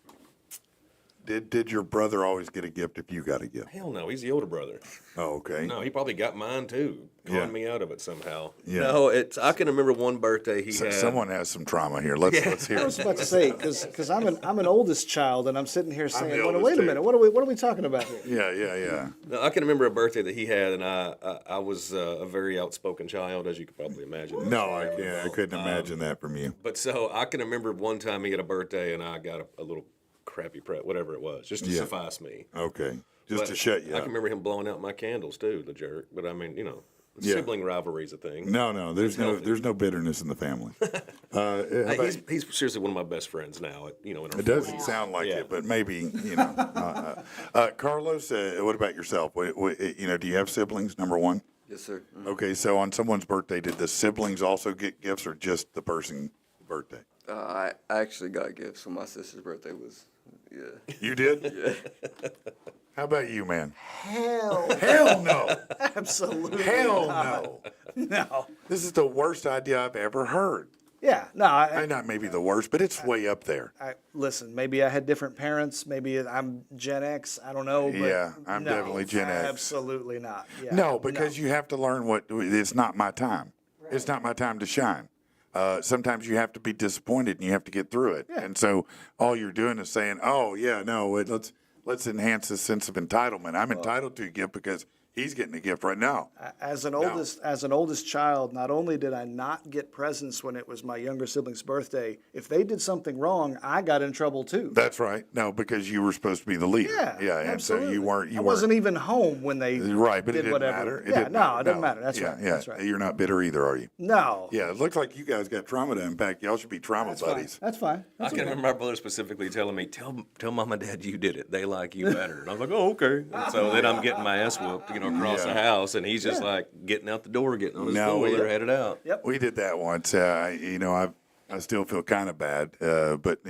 Speaker 2: Did your brother always get a gift if you got a gift?
Speaker 3: Hell no, he's the older brother.
Speaker 2: Oh, okay.
Speaker 3: No, he probably got mine too. Con
Speaker 2: Yeah.
Speaker 3: me out of it somehow.
Speaker 2: Yeah.
Speaker 3: No, I can remember one birthday he had.
Speaker 2: Someone has some trauma here. Let's hear
Speaker 4: I
Speaker 2: it.
Speaker 4: was about to say because I'm an oldest child and I'm sitting here saying,
Speaker 2: the
Speaker 4: well,
Speaker 2: oldest
Speaker 4: wait a
Speaker 2: too.
Speaker 4: minute, what are we talking about here?
Speaker 2: Yeah.
Speaker 3: No, I can remember a birthday that he had, and I was a very outspoken child, as you could probably imagine.
Speaker 2: No, I can't. I couldn't imagine that from you.
Speaker 3: But so I can remember one time he had a birthday, and I got a little crappy whatever it was, just to
Speaker 2: Yeah.
Speaker 3: suffice me.
Speaker 2: Okay. Just
Speaker 3: But
Speaker 2: to shut you
Speaker 3: I
Speaker 2: up.
Speaker 3: can remember him blowing out my candles too, the jerk. But I mean,
Speaker 2: Yeah.
Speaker 3: sibling rivalry's a thing.
Speaker 2: No, there's no bitterness in the family. How about-
Speaker 3: He's seriously one of my best friends now. In our
Speaker 2: it doesn't sound like
Speaker 3: Yeah.
Speaker 2: it, but maybe, Carlos, what about yourself? Do you have siblings, number one?
Speaker 5: Yes, sir.
Speaker 2: Okay, so on someone's birthday, did the siblings also get gifts or just the person's birthday?
Speaker 5: I actually got gifts when my sister's birthday was, yeah.
Speaker 2: You did? How about you, man?
Speaker 4: Hell,
Speaker 2: Hell no.
Speaker 4: absolutely.
Speaker 2: Hell no.
Speaker 4: No.
Speaker 2: This is the worst idea I've ever heard.
Speaker 4: Yeah, no.
Speaker 2: Not maybe the worst, but it's way up there.
Speaker 4: Listen, maybe I had different parents. Maybe I'm Gen X. I don't know. But
Speaker 2: Yeah, I'm
Speaker 4: no,
Speaker 2: definitely Gen X.
Speaker 4: Absolutely not. Yeah,
Speaker 2: No, because you have to learn it's not my time. It's not my time to shine. Sometimes you have to be disappointed and you have to get through it.
Speaker 4: Yeah.
Speaker 2: And so all you're doing is saying, "Oh yeah, no, let's enhance this sense of entitlement. I'm entitled to a gift because he's getting a gift right now."
Speaker 4: As an oldest child, not only did I not get presents when it was my younger sibling's birthday, if they did something wrong, I got in trouble too.
Speaker 2: That's right. No, because you were supposed to be the leader.
Speaker 4: Yeah,
Speaker 2: and
Speaker 4: absolutely.
Speaker 2: so you weren't.
Speaker 4: I wasn't even home when they
Speaker 2: right, but
Speaker 4: did
Speaker 2: it didn't
Speaker 4: whatever.
Speaker 2: matter.
Speaker 4: Yeah, no, it doesn't matter. That's right.
Speaker 2: Yeah,
Speaker 4: That's right.
Speaker 2: You're not bitter either, are you?
Speaker 4: No.
Speaker 2: Yeah, it looks like you guys got trauma to unpack. Y'all should be trauma
Speaker 4: That's fine.
Speaker 2: buddies.
Speaker 4: That's fine.
Speaker 3: I
Speaker 4: That's
Speaker 3: can
Speaker 4: okay.
Speaker 3: remember my brother specifically telling me, tell mom and dad you did it. They like you better. And I was like, oh, okay. And so then I'm getting my ass whooped, across the house, and he's just like getting out the door, getting on his four-wheeler, headed out.
Speaker 4: Yep.
Speaker 2: We did that once. I still feel kind of bad, but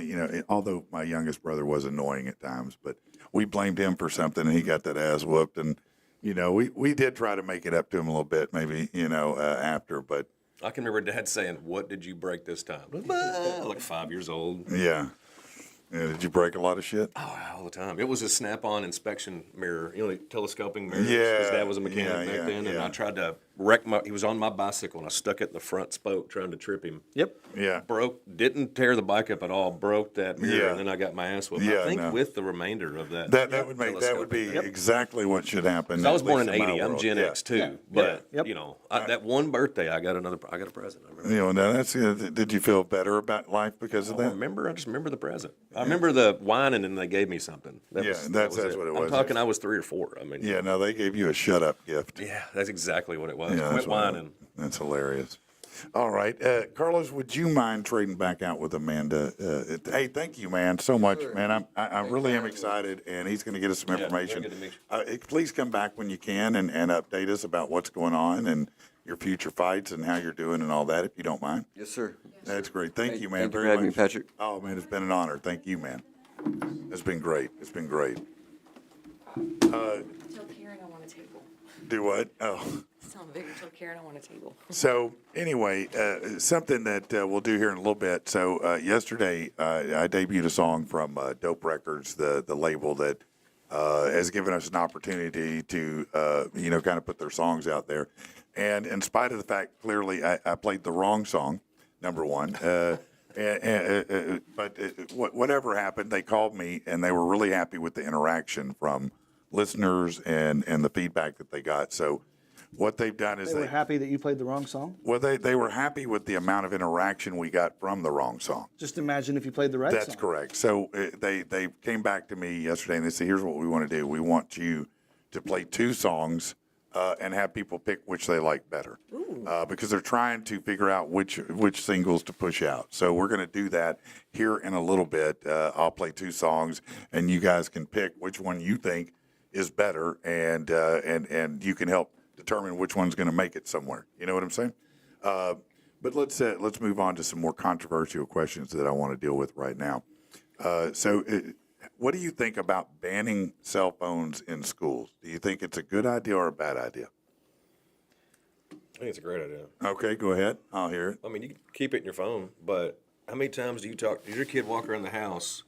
Speaker 2: although my youngest brother was annoying at times, but we blamed him for something, and he got that ass whooped, and we did try to make it up to him a little bit, maybe after, but
Speaker 3: I can remember Dad saying, "What did you break this time?" Like 5 years old.
Speaker 2: yeah. Did you break a lot of shit?
Speaker 3: Oh, all the time. It was a snap-on inspection mirror, the telescoping mirrors.
Speaker 2: Yeah,
Speaker 3: His dad was a mechanic back then, and I tried to wreck he was on my bicycle, and I stuck it in the front spoke trying to trip him.
Speaker 4: Yep.
Speaker 2: Yeah.
Speaker 3: Didn't tear the bike up at all, broke that mirror,
Speaker 2: Yeah.
Speaker 3: and then I got my ass whipped.
Speaker 2: Yeah,
Speaker 3: I think
Speaker 2: no.
Speaker 3: with the remainder of that.
Speaker 2: That would be exactly what should happen.
Speaker 3: I was
Speaker 2: at
Speaker 3: born in
Speaker 2: least my
Speaker 3: '80. I'm
Speaker 2: world.
Speaker 3: Gen
Speaker 2: Yeah.
Speaker 3: X too,
Speaker 4: Yeah.
Speaker 3: but
Speaker 4: Yep.
Speaker 3: that one birthday, I got a present. I remember.
Speaker 2: Now that's did you feel better about life because of
Speaker 3: I
Speaker 2: that?
Speaker 3: remember. I just remember the present. I remember the whining, and they gave me something. That
Speaker 2: Yeah,
Speaker 3: was,
Speaker 2: that's
Speaker 3: that was
Speaker 2: what it
Speaker 3: I'm
Speaker 2: was.
Speaker 3: talking. I was 3 or 4. I mean,
Speaker 2: Yeah, no, they gave you a shut up gift.
Speaker 3: yeah, that's exactly what it was.
Speaker 2: Yeah,
Speaker 3: Quit
Speaker 2: that's what-
Speaker 3: whining.
Speaker 2: That's hilarious. All right, Carlos, would you mind trading back out with Amanda? Hey, thank you, man, so much, man. I really am excited, and he's going to get us some
Speaker 3: Yeah,
Speaker 2: information.
Speaker 3: very good to meet
Speaker 2: Please come back when you can and update us about what's going on and your future fights and how you're doing and all that, if you don't mind.
Speaker 5: Yes, sir.
Speaker 2: That's great. Thank you, man,
Speaker 5: Thank you
Speaker 2: very
Speaker 5: for having
Speaker 2: much.
Speaker 5: me, Patrick.
Speaker 2: Oh, man, it's been an honor. Thank you, man. It's been great. It's been great.
Speaker 1: Tell Karen I want a table.
Speaker 2: Do what? Oh.
Speaker 1: Tell Victor, tell Karen I want a table.
Speaker 2: So anyway, something that we'll do here in a little bit. So yesterday, I debuted a song from Dope Records, the label that has given us an opportunity to kind of put their songs out there. And in spite of the fact, clearly, I played the wrong song, number one. But whatever happened, they called me and they were really happy with the interaction from listeners and the feedback that they got. So what they've done is
Speaker 4: They were happy that you played the wrong song.
Speaker 2: well, they were happy with the amount of interaction we got from the wrong song.
Speaker 4: Just imagine if you played the right song.
Speaker 2: That's correct. So they came back to me yesterday and they said, here's what we want to do. We want you to play 2 songs and have people pick which they like better because they're trying to figure out which singles to push out. So we're going to do that here in a little bit. I'll play 2 songs and you guys can pick which one you think is better and you can help determine which one's going to make it somewhere. You know what I'm saying? But let's move on to some more controversial questions that I want to deal with right now. What do you think about banning cell phones in schools? Do you think it's a good idea or a bad idea?
Speaker 3: I think it's a great idea.
Speaker 2: Okay, go ahead. I'll hear it.
Speaker 3: I mean, you can keep it in your phone, but how many times does your kid walk around the house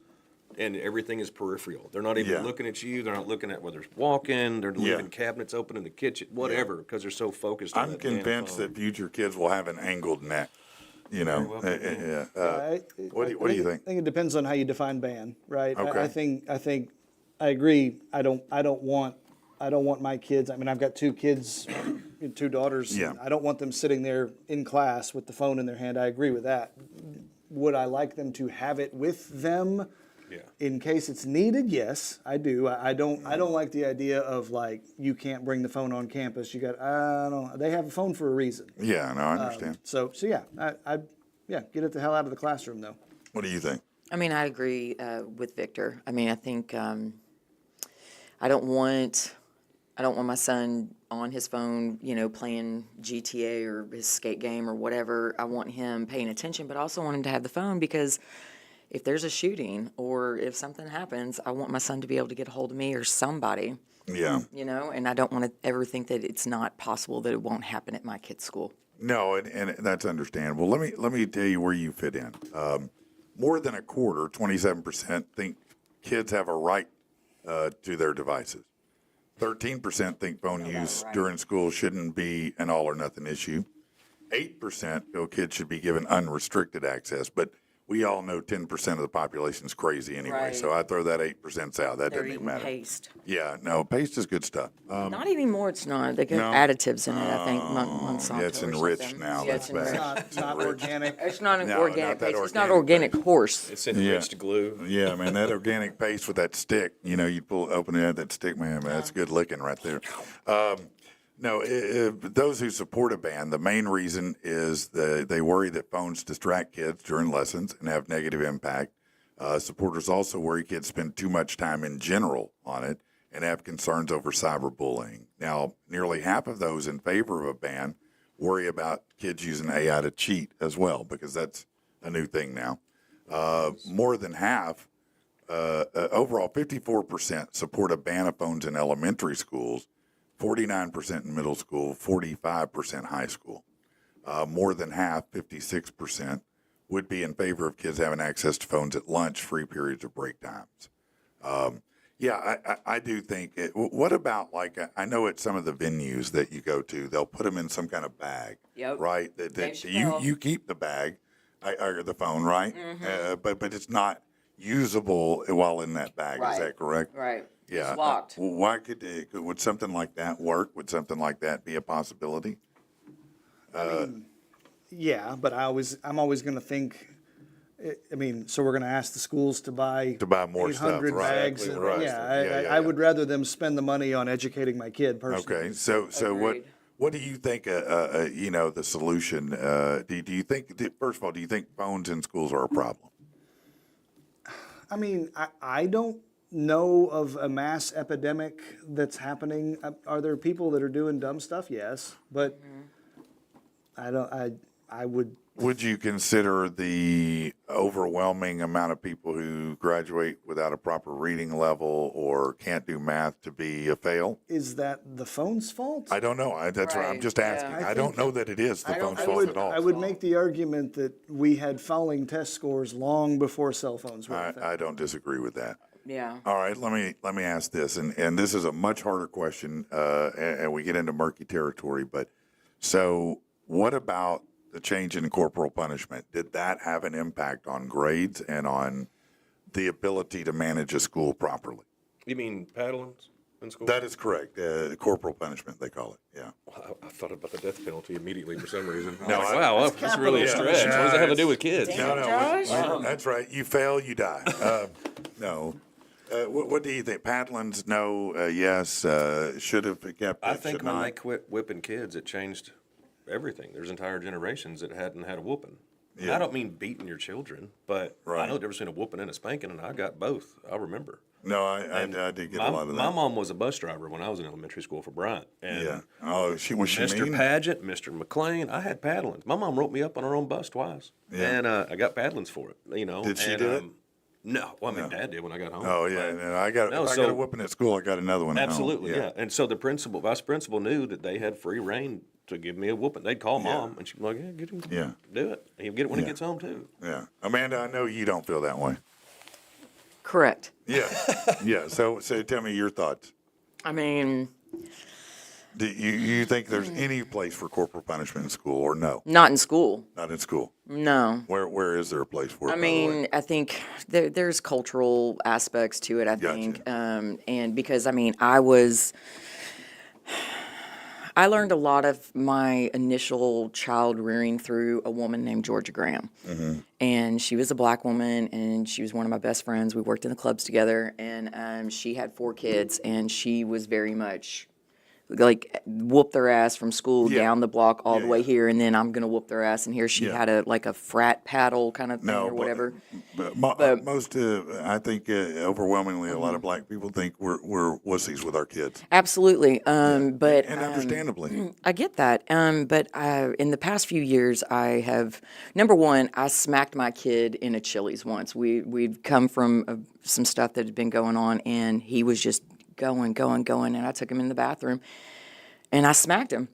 Speaker 3: and everything is peripheral. They're not even
Speaker 2: Yeah.
Speaker 3: looking at you. They're not looking at where there's walking. They're
Speaker 2: Yeah.
Speaker 3: leaving cabinets open in the kitchen, whatever, because they're so focused on
Speaker 2: I'm
Speaker 3: that damn
Speaker 2: convinced
Speaker 3: phone.
Speaker 2: that future kids will have an angled neck. You know,
Speaker 3: well could be.
Speaker 2: yeah.
Speaker 4: What
Speaker 2: do you think?
Speaker 4: I think it depends on how you define ban, right?
Speaker 2: Okay.
Speaker 4: I think I agree. I don't want my kids. I mean, I've got 2 kids, 2 daughters.
Speaker 2: Yeah.
Speaker 4: I don't want them sitting there in class with the phone in their hand. I agree with that. Would I like them to have it with them?
Speaker 3: Yeah.
Speaker 4: In case it's needed, yes, I do. I don't like the idea of like you can't bring the phone on campus. You got I don't. They have a phone for a reason.
Speaker 2: Yeah, no, I understand.
Speaker 4: So yeah, get it the hell out of the classroom though.
Speaker 2: What do you think?
Speaker 1: I mean, I agree with Victor. I mean, I think I don't want my son on his phone, playing GTA or his skate game or whatever. I want him paying attention, but I also want him to have the phone because if there's a shooting or if something happens, I want my son to be able to get a hold of me or somebody,
Speaker 2: Yeah.
Speaker 1: and I don't want to ever think that it's not possible that it won't happen at my kid's school.
Speaker 2: No, and that's understandable. Let me tell you where you fit in. More than a quarter, 27%, think kids have a right to their devices. 13% think phone use during school shouldn't be an all or nothing issue. 8% feel kids should be given unrestricted access, but we all know 10% of the population is crazy anyway,
Speaker 1: Right.
Speaker 2: so I throw that 8% out. That
Speaker 1: They're
Speaker 2: doesn't even
Speaker 1: eating
Speaker 2: matter.
Speaker 1: paste.
Speaker 2: Yeah, no, paste is good stuff.
Speaker 1: Not anymore. It's not. They got
Speaker 2: No.
Speaker 1: additives in it. I think Monsanto.
Speaker 2: Yeah, it's
Speaker 1: or
Speaker 2: enriched
Speaker 1: something.
Speaker 2: now.
Speaker 1: Yeah,
Speaker 2: That's
Speaker 1: it's
Speaker 2: bad.
Speaker 1: enriched.
Speaker 4: It's not organic.
Speaker 1: It's not an
Speaker 2: No,
Speaker 1: organic
Speaker 2: not that
Speaker 1: paste. It's not
Speaker 2: organic
Speaker 1: organic horse.
Speaker 3: It's enriched glue.
Speaker 2: Yeah, man, that organic paste with that stick, you open it at that stick, man, that's good licking right there. No, those who support a ban, the main reason is they worry that phones distract kids during lessons and have negative impact. Supporters also worry kids spend too much time in general on it and have concerns over cyberbullying. Now, nearly half of those in favor of a ban worry about kids using AI to cheat as well, because that's a new thing now. More than half, overall, 54% support a ban of phones in elementary schools, 49% in middle school, 45% high school. More than half, 56%, would be in favor of kids having access to phones at lunch, free periods, or break times. I do think. What about I know at some of the venues that you go to, they'll put them in some kind of bag,
Speaker 1: Yep.
Speaker 2: right?
Speaker 1: Dave
Speaker 2: That
Speaker 1: Chappelle.
Speaker 2: you keep the bag, or the phone, right? But it's not usable while in that bag. Is
Speaker 1: Right.
Speaker 2: that correct?
Speaker 1: Right.
Speaker 2: Yeah.
Speaker 1: It's locked.
Speaker 2: Why would something like that work? Would something like that be a possibility?
Speaker 4: Yeah, but I'm always going to think. I mean, so we're going to ask the schools to buy
Speaker 2: more stuff,
Speaker 4: 800
Speaker 2: right.
Speaker 4: bags.
Speaker 2: Exactly, right. Yeah,
Speaker 4: I would rather them spend the money on educating my kid personally.
Speaker 2: Okay, so
Speaker 1: Agreed.
Speaker 2: what do you think? The solution. Do you think? First of all, do you think phones in schools are a problem?
Speaker 4: I mean, I don't know of a mass epidemic that's happening. Are there people that are doing dumb stuff? Yes, but I would.
Speaker 2: Would you consider the overwhelming amount of people who graduate without a proper reading level or can't do math to be a fail?
Speaker 4: Is that the phone's fault?
Speaker 2: I don't know. That's what I'm
Speaker 1: Right,
Speaker 2: just
Speaker 1: yeah.
Speaker 2: asking. I don't know that it is the phone's
Speaker 4: I
Speaker 2: fault
Speaker 4: would,
Speaker 2: at all.
Speaker 4: I would make the argument that we had falling test scores long before cell phones were a thing.
Speaker 2: I don't disagree with that.
Speaker 1: Yeah.
Speaker 2: All right, let me ask this, and this is a much harder question, and we get into murky territory. But so, what about the change in corporal punishment? Did that have an impact on grades and on the ability to manage a school properly?
Speaker 3: You mean paddlings in school?
Speaker 2: That is correct. Corporal punishment, they call it. Yeah.
Speaker 3: I thought about the death penalty immediately for some reason.
Speaker 2: No,
Speaker 3: Wow, that's really a
Speaker 4: capital
Speaker 3: stretch. What does that have to do with kids?
Speaker 1: Damn. Josh?
Speaker 2: That's right. You fail, you die. No. What do you think? Paddlings, no. Yes. Should have kept it.
Speaker 3: I think
Speaker 2: should
Speaker 3: when
Speaker 2: not.
Speaker 3: they quit whipping kids, it changed everything. There's entire generations that hadn't had a whooping. And
Speaker 2: Yeah.
Speaker 3: I don't mean beating your children, but I
Speaker 2: Right.
Speaker 3: know the difference between a whooping and a spanking, and I got both. I remember.
Speaker 2: No, I did get a lot of that.
Speaker 3: My mom was a bus driver when I was in elementary school for Bryant. And
Speaker 2: Yeah. Oh, was she
Speaker 3: Mr.
Speaker 2: mean?
Speaker 3: Paget, Mr. McLean, I had paddlings. My mom wrote me up on her own bus twice,
Speaker 2: Yeah.
Speaker 3: and I got paddlings for it.
Speaker 2: Did she
Speaker 3: and,
Speaker 2: do it?
Speaker 3: No, well, I mean, Dad did when I got home.
Speaker 2: Oh yeah,
Speaker 3: But-
Speaker 2: no, I got.
Speaker 3: No,
Speaker 2: if I
Speaker 3: so-
Speaker 2: got a whooping at school, I got another one. At home.
Speaker 3: Absolutely, yeah. And so the vice principal knew that they had free reign to give me a whooping. They'd call mom, and she'd be like, "Yeah, get him,
Speaker 2: Yeah.
Speaker 3: do it. He'll get it when
Speaker 2: Yeah.
Speaker 3: he gets home too."
Speaker 2: Yeah, Amanda, I know you don't feel that way.
Speaker 1: Correct.
Speaker 2: Yeah. Yeah. So tell me your thoughts.
Speaker 1: I mean,
Speaker 2: Do you think there's any place for corporal punishment in school, or no?
Speaker 1: not in school.
Speaker 2: Not in school.
Speaker 1: No.
Speaker 2: Where is there a place for it?
Speaker 1: I
Speaker 2: by the way?
Speaker 1: mean, I think there's cultural aspects to it, I
Speaker 2: Gotcha.
Speaker 1: think. And because, I mean, I learned a lot of my initial child rearing through a woman named Georgia Graham. And she was a black woman, and she was one of my best friends. We worked in the clubs together, and she had 4 kids, and she was very much like whoop their ass from school
Speaker 2: Yeah.
Speaker 1: down the block all the way
Speaker 2: yeah.
Speaker 1: here, and then I'm gonna whoop their ass. And here she
Speaker 2: Yeah.
Speaker 1: had a frat paddle kind of thing
Speaker 2: No,
Speaker 1: or whatever.
Speaker 2: But
Speaker 1: But-
Speaker 2: most, I think, overwhelmingly, a lot of black people think we're wussies with our kids,
Speaker 1: Absolutely. But
Speaker 2: and understandably.
Speaker 1: I get that. But in the past few years, I have, number one, I smacked my kid in a Chili's once. We'd come from some stuff that had been going on, and he was just going, and I took him in the bathroom, and I smacked him.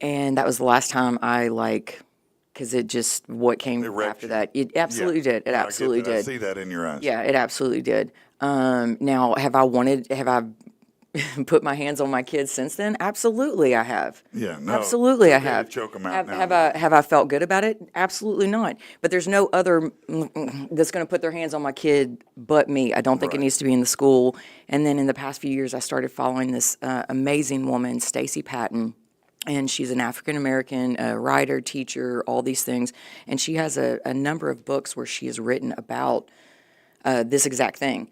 Speaker 1: And that was the last time because it just, what came
Speaker 2: wrecked
Speaker 1: after
Speaker 2: you.
Speaker 1: that. It absolutely did. It
Speaker 2: I get
Speaker 1: absolutely
Speaker 2: that. I
Speaker 1: did.
Speaker 2: see that in your eyes.
Speaker 1: Yeah, it absolutely did. Now, have I put my hands on my kids since then? Absolutely, I have.
Speaker 2: Yeah, no,
Speaker 1: Absolutely,
Speaker 2: it's
Speaker 1: I
Speaker 2: okay to
Speaker 1: have.
Speaker 2: choke 'em out
Speaker 1: have,
Speaker 2: now.
Speaker 1: have I felt good about it? Absolutely not. But there's no other that's going to put their hands on my kid but me. I don't think it
Speaker 2: Right.
Speaker 1: needs to be in the school. And then in the past few years, I started following this amazing woman, Stacy Patton. And she's an African-American writer, teacher, all these things. And she has a number of books where she has written about this exact thing.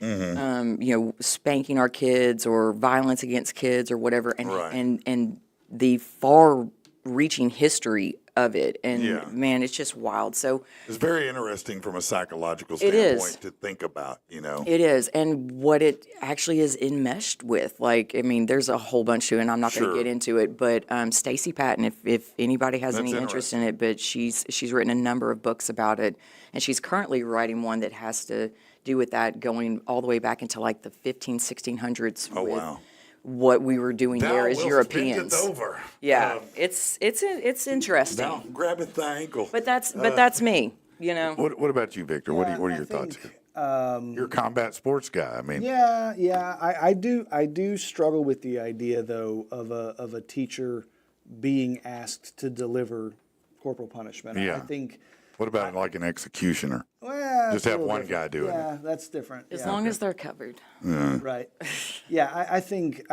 Speaker 1: Spanking our kids or violence against kids or whatever. And,
Speaker 2: Right.
Speaker 1: and the far-reaching history of it. And,
Speaker 2: Yeah.
Speaker 1: man, it's just wild. So
Speaker 2: It's very interesting from a psychological
Speaker 1: It is.
Speaker 2: standpoint to think about,
Speaker 1: it is. And what it actually is enmeshed with. Like, I mean, there's a whole bunch to it, and I'm not going
Speaker 2: Sure.
Speaker 1: to get into it. But Stacy Patton, if anybody has
Speaker 2: That's
Speaker 1: any interest in it, but she's written a number of books about it. And she's currently writing one that has to do with that, going all the way back into like the 1600s
Speaker 2: Oh,
Speaker 1: with
Speaker 2: wow.
Speaker 1: what we were doing
Speaker 2: Now
Speaker 1: there as
Speaker 2: we'll
Speaker 1: Europeans.
Speaker 2: spin it over.
Speaker 1: Yeah, it's interesting.
Speaker 2: Now grab it the ankle.
Speaker 1: But that's me, you know.
Speaker 2: What about you, Victor? What are
Speaker 4: I
Speaker 2: your thoughts
Speaker 4: think,
Speaker 2: here? You're a combat sports guy. I mean,
Speaker 4: Yeah. I do struggle with the idea though of a teacher being asked to deliver corporal punishment.
Speaker 2: Yeah.
Speaker 4: I think.
Speaker 2: what about like an executioner?
Speaker 4: Well,
Speaker 2: Just
Speaker 4: that's a
Speaker 2: have
Speaker 4: little
Speaker 2: one
Speaker 4: different.
Speaker 2: guy doing it.
Speaker 4: Yeah, that's different.
Speaker 1: As
Speaker 4: Yeah.
Speaker 1: long as they're covered.
Speaker 4: Right. Yeah, I think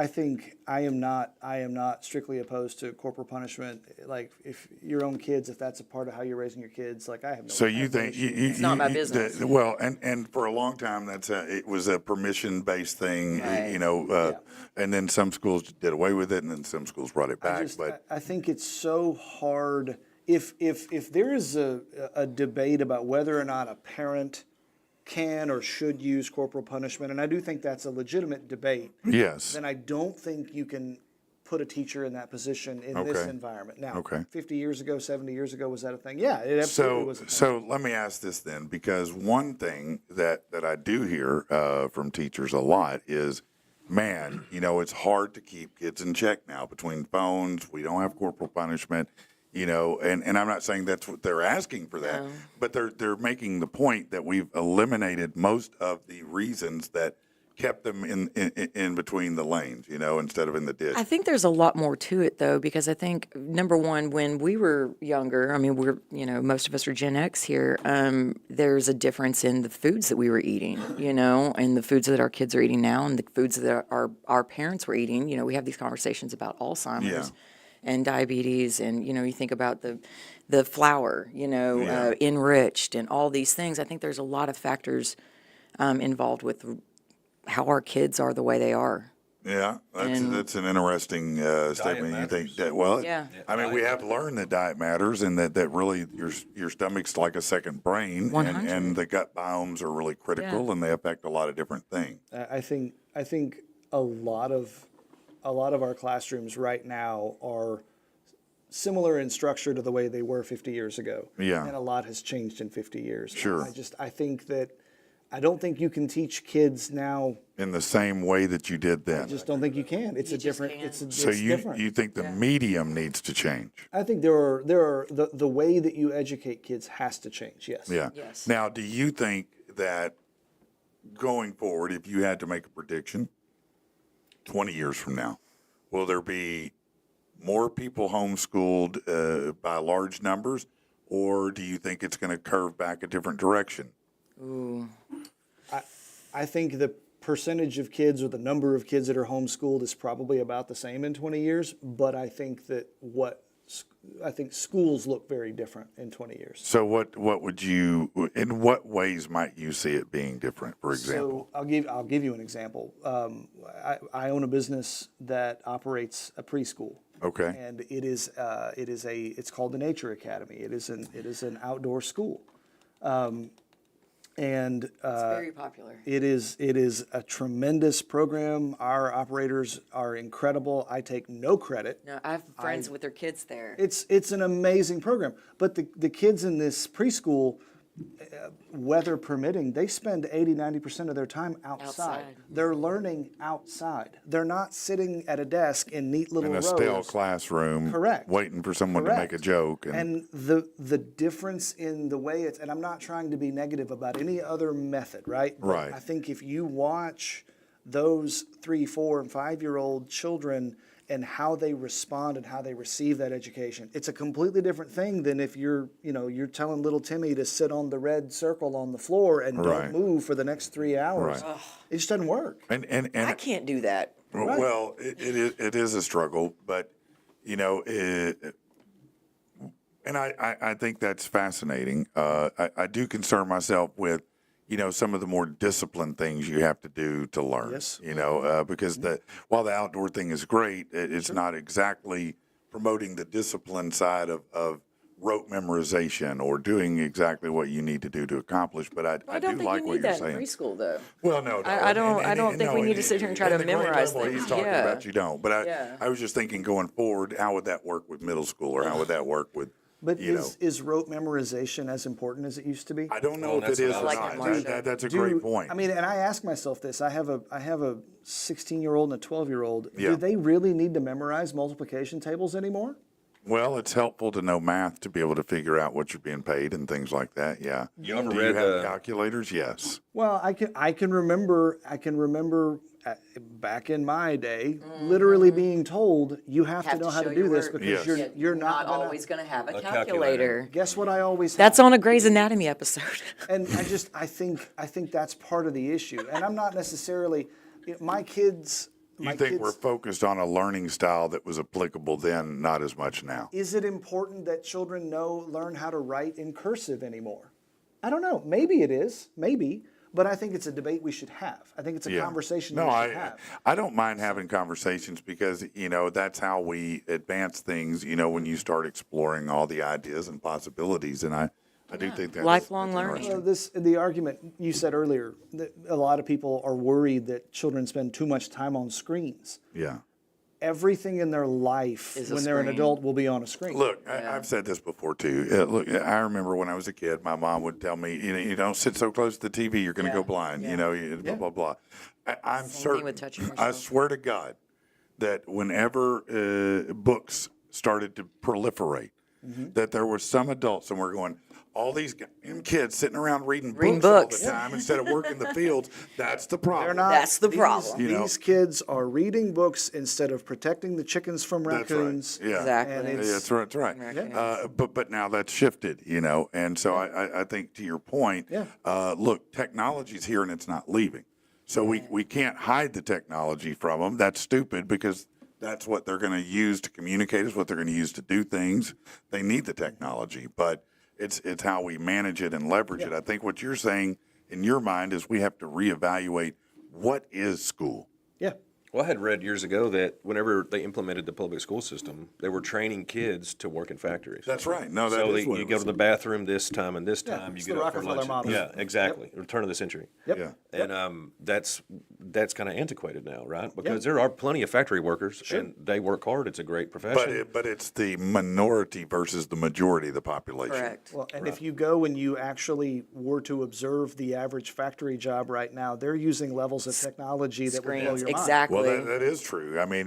Speaker 4: I am not strictly opposed to corporal punishment. Like if your own kids, if that's a part of how you're raising your kids, like I have no.
Speaker 2: So
Speaker 4: I have
Speaker 2: you
Speaker 4: no
Speaker 2: think
Speaker 4: issue.
Speaker 1: It's not my business.
Speaker 2: Well, and for a long time it was a permission based thing,
Speaker 1: Right.
Speaker 2: and then some schools did away with it, and then some schools brought it back.
Speaker 4: I think it's so hard. If there is a debate about whether or not a parent can or should use corporal punishment, and I do think that's a legitimate debate,
Speaker 2: yes,
Speaker 4: then I don't think you can put a teacher in that position in this
Speaker 2: Okay.
Speaker 4: environment. Now,
Speaker 2: Okay.
Speaker 4: 50 years ago, 70 years ago, was that a thing? Yeah, it absolutely was a thing.
Speaker 2: So let me ask this then, because one thing that I do hear from teachers a lot is, man, it's hard to keep kids in check now between phones. We don't have corporal punishment. And I'm not saying that's what they're asking for that, but they're making the point that we've eliminated most of the reasons that kept them in between the lanes, instead of in the ditch.
Speaker 1: I think there's a lot more to it though, because I think number one, when we were younger, I mean, most of us are Gen X here. There's a difference in the foods that we were eating, and the foods that our kids are eating now, and the foods that our parents were eating. We have these conversations about Alzheimer's.
Speaker 2: Yeah.
Speaker 1: And diabetes, and you think about the flour,
Speaker 2: Yeah.
Speaker 1: enriched, and all these things. I think there's a lot of factors involved with how our kids are the way they are.
Speaker 2: Yeah,
Speaker 1: And-
Speaker 2: that's an interesting statement. You think
Speaker 3: matters.
Speaker 2: that? Well,
Speaker 1: Yeah.
Speaker 2: I mean, we have learned that diet matters, and that really your stomach's like a second brain,
Speaker 1: 100.
Speaker 2: and the gut biomes are really critical,
Speaker 1: Yeah.
Speaker 2: and they affect a lot of different things.
Speaker 4: I think a lot of our classrooms right now are similar in structure to the way they were 50 years ago.
Speaker 2: Yeah.
Speaker 4: And a lot has changed in 50 years.
Speaker 2: Sure.
Speaker 4: I don't think you can teach kids now.
Speaker 2: In the same way that you did then.
Speaker 4: I just don't think you can. It's
Speaker 1: You
Speaker 4: a
Speaker 1: just
Speaker 4: different.
Speaker 1: can't.
Speaker 4: It's
Speaker 2: So
Speaker 4: different.
Speaker 2: you think the medium needs to change?
Speaker 4: I think there are the way that you educate kids has to change. Yes.
Speaker 2: Yeah.
Speaker 1: Yes.
Speaker 2: Now, do you think that going forward, if you had to make a prediction, 20 years from now, will there be more people homeschooled by large numbers, or do you think it's going to curve back a different direction?
Speaker 1: Ooh.
Speaker 4: I think the percentage of kids or the number of kids that are homeschooled is probably about the same in 20 years, but I think that schools look very different in 20 years.
Speaker 2: So what would you, in what ways might you see it being different, for example?
Speaker 4: So I'll give you an example. I own a business that operates a preschool.
Speaker 2: Okay.
Speaker 4: And it's called the Nature Academy. It is an outdoor school.
Speaker 1: It's very popular.
Speaker 4: It is a tremendous program. Our operators are incredible. I take no credit.
Speaker 1: No, I have friends with their kids there.
Speaker 4: It's an amazing program. But the kids in this preschool, weather permitting, they spend 80-90% of their time outside.
Speaker 1: Outside.
Speaker 4: They're learning outside. They're not sitting at a desk in neat little
Speaker 2: In a
Speaker 4: rows.
Speaker 2: stale classroom,
Speaker 4: Correct.
Speaker 2: waiting for someone to make a joke.
Speaker 4: And the difference in the way and I'm not trying to be negative about any other method, right? But
Speaker 2: Right.
Speaker 4: I think if you watch those 3, 4, and 5-year-old children and how they respond and how they receive that education, it's a completely different thing than if you're telling little Timmy to sit on the red circle on the floor and
Speaker 2: Right.
Speaker 4: don't move for the next 3 hours.
Speaker 2: Right.
Speaker 4: It just doesn't work.
Speaker 2: and
Speaker 1: I can't do that.
Speaker 2: Well, it is a struggle, but and I think that's fascinating. I do concern myself with some of the more disciplined things you have to do to learn.
Speaker 4: Yes.
Speaker 2: Because while the outdoor thing is great, it's not exactly promoting the discipline side of rote memorization or doing exactly what you need to do to accomplish. But I do
Speaker 1: don't think
Speaker 2: like
Speaker 1: you
Speaker 2: what
Speaker 1: need
Speaker 2: you're
Speaker 1: that
Speaker 2: saying.
Speaker 1: in preschool, though.
Speaker 2: Well, no,
Speaker 1: I don't think we need to sit here and try to
Speaker 2: in the grade
Speaker 1: memorize
Speaker 2: level
Speaker 1: things.
Speaker 2: He's talking
Speaker 1: Yeah.
Speaker 2: about you don't. But
Speaker 1: Yeah.
Speaker 2: I was just thinking going forward, how would that work with middle school, or how would that work with
Speaker 4: But is rote memorization as important as it used to be?
Speaker 2: I don't know if
Speaker 3: that's
Speaker 2: it
Speaker 3: what
Speaker 2: is
Speaker 3: I
Speaker 2: or
Speaker 3: was
Speaker 2: not.
Speaker 1: thinking, Marsha.
Speaker 2: That's a great point.
Speaker 4: I mean, and I ask myself this. I have a 16-year-old and a 12-year-old.
Speaker 2: Yeah.
Speaker 4: Do they really need to memorize multiplication tables anymore?
Speaker 2: Well, it's helpful to know math to be able to figure out what you're being paid and things like that. Yeah.
Speaker 3: You ever
Speaker 2: Do you
Speaker 3: read
Speaker 2: have
Speaker 3: the?
Speaker 2: calculators? Yes.
Speaker 4: Well, I can remember back in my day, literally being told you have to
Speaker 1: Have
Speaker 4: know
Speaker 1: to
Speaker 4: how
Speaker 1: show
Speaker 4: to do
Speaker 1: your
Speaker 4: this
Speaker 1: work.
Speaker 4: because
Speaker 2: Yes.
Speaker 4: you're not gonna,
Speaker 1: always going to have a
Speaker 3: calculator.
Speaker 1: calculator.
Speaker 4: Guess what I always
Speaker 1: That's on a Grey's Anatomy episode.
Speaker 4: And I think that's part of the issue. And I'm not necessarily my kids.
Speaker 2: You think we're focused on a learning style that was applicable then, not as much now?
Speaker 4: Is it important that children learn how to write in cursive anymore? I don't know. Maybe it is. Maybe. But I think it's a debate we should have. I think it's a conversation we should have.
Speaker 2: I don't mind having conversations because, that's how we advance things, when you start exploring all the ideas and possibilities. And I do think that's
Speaker 1: Lifelong
Speaker 2: that's
Speaker 1: learning.
Speaker 2: interesting.
Speaker 4: The argument you said earlier that a lot of people are worried that children spend too much time on screens.
Speaker 2: Yeah.
Speaker 4: Everything in their life
Speaker 1: Is a
Speaker 4: when they're an
Speaker 1: screen.
Speaker 4: adult will be on a screen.
Speaker 2: Look, I've said this before too. Look, I remember when I was a kid, my mom would tell me, you don't sit so close to the TV, you're going to go blind. Blah blah blah. I'm
Speaker 1: Same
Speaker 2: certain.
Speaker 1: thing with touching
Speaker 2: I
Speaker 1: yourself.
Speaker 2: swear to God that whenever books started to proliferate, that there were some adults and we're going, all these kids sitting around reading books all the time instead of working the fields. That's the problem.
Speaker 4: They're not.
Speaker 1: That's the problem.
Speaker 4: These kids are reading books instead of protecting the chickens from
Speaker 2: That's
Speaker 4: raccoons.
Speaker 2: right. Yeah.
Speaker 1: Exactly.
Speaker 4: And
Speaker 2: Yeah,
Speaker 4: it's-
Speaker 2: that's right.
Speaker 1: Yeah.
Speaker 2: But now that's shifted, and so I think to your point, look, technology's here and it's not leaving. So we can't hide the technology from them. That's stupid because that's what they're going to use to communicate, is what they're going to use to do things. They need the technology, but it's how we manage it and leverage it. I think what you're saying in your mind is we have to reevaluate what is school.
Speaker 4: Yeah.
Speaker 3: Well, I had read years ago that whenever they implemented the public school system, they were training kids to work in factories.
Speaker 2: That's right. No, that
Speaker 3: So
Speaker 2: is what
Speaker 3: you
Speaker 2: it
Speaker 3: go
Speaker 2: was.
Speaker 3: to the bathroom this time and this time.
Speaker 4: it's
Speaker 3: You
Speaker 4: the
Speaker 3: get up for
Speaker 4: Rockefeller
Speaker 3: lunch.
Speaker 4: model.
Speaker 3: Yeah, exactly. Return of the century.
Speaker 4: Yep.
Speaker 2: Yeah.
Speaker 3: And that's kind of antiquated now, right? Because there are plenty of factory workers, and they work hard. It's a great profession.
Speaker 2: But it's the minority versus the majority of the population.
Speaker 1: Correct.
Speaker 4: Well, and if you go and you actually were to observe the average factory job right now, they're using levels of technology that would blow
Speaker 1: Screens.
Speaker 4: your mind.
Speaker 1: Exactly.
Speaker 2: Well, that is true. I mean,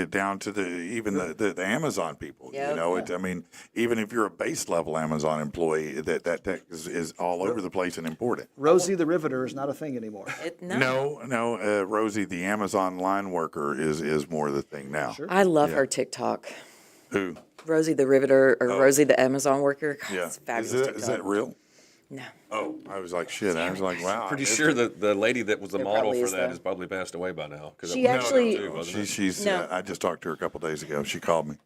Speaker 2: down to the Amazon people.
Speaker 1: Yep.
Speaker 2: I mean, even if you're a base level Amazon employee, that tech is all over the place and important.
Speaker 4: Rosie the Riveter is not a thing anymore.
Speaker 2: No, Rosie, the Amazon line worker is more the thing now.
Speaker 4: Sure.
Speaker 1: I love her TikTok.
Speaker 2: Who?
Speaker 1: Rosie the Riveter or Rosie the Amazon worker. God,
Speaker 2: Yeah.
Speaker 1: it's fabulous.
Speaker 2: Is
Speaker 1: TikTok.
Speaker 2: that real?
Speaker 1: No.
Speaker 2: Oh, I was like, shit. I was like, wow.
Speaker 3: Pretty
Speaker 2: it's-
Speaker 3: sure that the lady that was the
Speaker 1: There
Speaker 3: model
Speaker 1: probably
Speaker 3: for
Speaker 1: is,
Speaker 3: that
Speaker 1: though.
Speaker 3: has probably passed away by now. 'Cause
Speaker 1: She
Speaker 3: that was
Speaker 1: actually-
Speaker 3: too, wasn't it?
Speaker 2: She's.
Speaker 1: No.
Speaker 2: I just talked to her a couple days ago. She called me.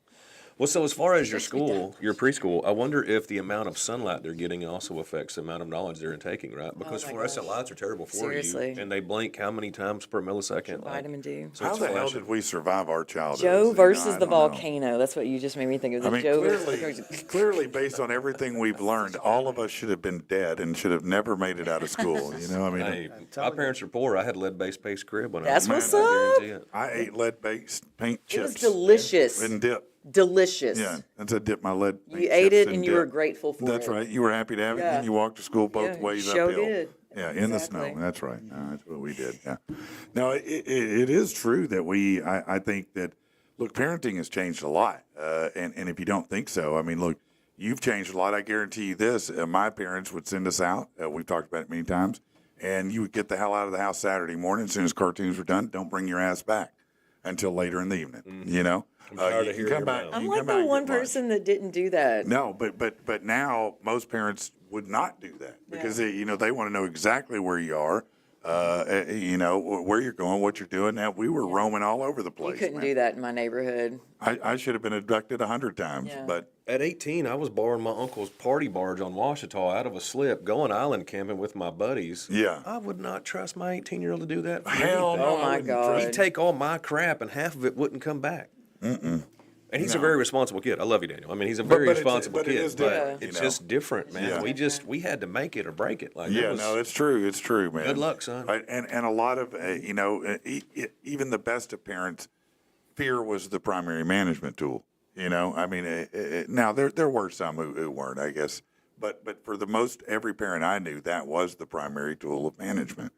Speaker 3: Well, so as far as your school, your preschool, I wonder if the amount of sunlight they're getting also affects the amount of knowledge they're intaking, right? Because
Speaker 1: my
Speaker 3: fluorescent
Speaker 1: gosh.
Speaker 3: lights are terrible for
Speaker 1: Seriously.
Speaker 3: you, and they blink how many times per millisecond?
Speaker 1: Vitamin D.
Speaker 3: So
Speaker 2: How
Speaker 3: it's
Speaker 2: the hell
Speaker 3: flashing.
Speaker 2: did we survive our childhood?
Speaker 1: Joe
Speaker 2: I
Speaker 1: versus the
Speaker 2: don't know.
Speaker 1: volcano. That's what you just made me think of.
Speaker 2: I mean,
Speaker 1: Joe
Speaker 2: clearly, based on everything we've learned, all of us should have been dead and should have never made it out of school. I mean,
Speaker 3: Hey, my parents are poor. I had lead-based paste crib when
Speaker 1: That's
Speaker 3: I was
Speaker 1: what's
Speaker 3: a kid, I
Speaker 1: up.
Speaker 3: guarantee it.
Speaker 2: I ate lead-based paint
Speaker 1: It was
Speaker 2: chips
Speaker 1: delicious.
Speaker 2: and dip.
Speaker 1: Delicious.
Speaker 2: Yeah, that's a dip my lead.
Speaker 1: You
Speaker 2: paint
Speaker 1: ate
Speaker 2: chips
Speaker 1: it and you were
Speaker 2: dip.
Speaker 1: grateful for
Speaker 2: That's
Speaker 1: it.
Speaker 2: right. You were happy to have it,
Speaker 1: Yeah.
Speaker 2: and you walked to school both
Speaker 1: Yeah,
Speaker 2: ways
Speaker 1: sure
Speaker 2: uphill.
Speaker 1: did.
Speaker 2: Yeah, in the
Speaker 1: Exactly.
Speaker 2: snow. That's right. That's what we did. Yeah. Now it is true that I think that look, parenting has changed a lot, and if you don't think so, I mean, look, you've changed a lot. I guarantee you this: my parents would send us out. We've talked about it many times, and you would get the hell out of the house Saturday morning as soon as cartoons were done. Don't bring your ass back until later in the evening.
Speaker 3: I'm tired
Speaker 2: You
Speaker 3: of
Speaker 2: can
Speaker 3: hearing
Speaker 2: come
Speaker 3: your
Speaker 2: back.
Speaker 3: mouth.
Speaker 1: I'm
Speaker 2: you
Speaker 1: like
Speaker 2: come back
Speaker 1: the
Speaker 2: and
Speaker 1: one
Speaker 2: get lunch.
Speaker 1: person that didn't do that.
Speaker 2: No, but now most parents would not do that because they want to know exactly where you are, where you're going, what you're doing. Now we were roaming all over the
Speaker 1: You
Speaker 2: place.
Speaker 1: couldn't
Speaker 2: man.
Speaker 1: do that in my neighborhood.
Speaker 2: I should have been abducted 100 times,
Speaker 1: Yeah.
Speaker 2: but
Speaker 3: At 18, I was borrowing my uncle's party barge on Washita out of a slip, going island camping with my buddies.
Speaker 2: yeah.
Speaker 3: I would not trust my 18-year-old to do that for
Speaker 2: Hell
Speaker 3: anything.
Speaker 2: no,
Speaker 1: Oh,
Speaker 2: I
Speaker 1: my
Speaker 2: wouldn't
Speaker 1: God.
Speaker 2: trust
Speaker 3: He'd take all my crap, and half of it wouldn't come back. And he's a
Speaker 2: No.
Speaker 3: very responsible kid. I love you, Daniel. I mean, he's a very
Speaker 2: but it's-
Speaker 3: responsible
Speaker 2: but it
Speaker 3: kid.
Speaker 2: is different,
Speaker 3: but it's
Speaker 2: you know.
Speaker 3: just different, man.
Speaker 2: Yeah.
Speaker 3: We had to make it or break it. Like, it
Speaker 2: Yeah,
Speaker 3: was-
Speaker 2: no, it's true. It's true, man.
Speaker 3: Good luck, son.
Speaker 2: Right, and a lot of even the best of parents, fear was the primary management tool. I mean, now there were some who weren't, I guess, but for the most every parent I knew, that was the primary tool of management.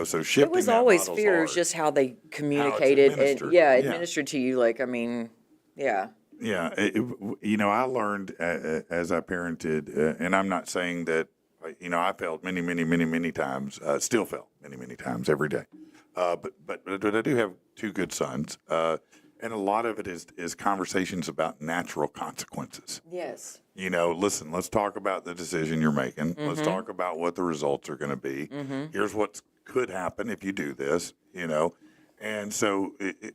Speaker 2: So shifting
Speaker 1: It was
Speaker 2: that
Speaker 1: always
Speaker 2: model's
Speaker 1: fear. It was
Speaker 2: hard.
Speaker 1: just how they communicated and
Speaker 2: administered.
Speaker 1: yeah,
Speaker 2: Yeah.
Speaker 1: administered to you. Like, I mean, yeah.
Speaker 2: Yeah, I learned as I parented, and I'm not saying that, I failed many, many, many, many times. Still fail many, many times every day. But I do have two good sons, and a lot of it is conversations about natural consequences.
Speaker 1: Yes.
Speaker 2: Listen, let's talk about the decision you're making. Let's talk about what the results are going to be. Here's what could happen if you do this, And so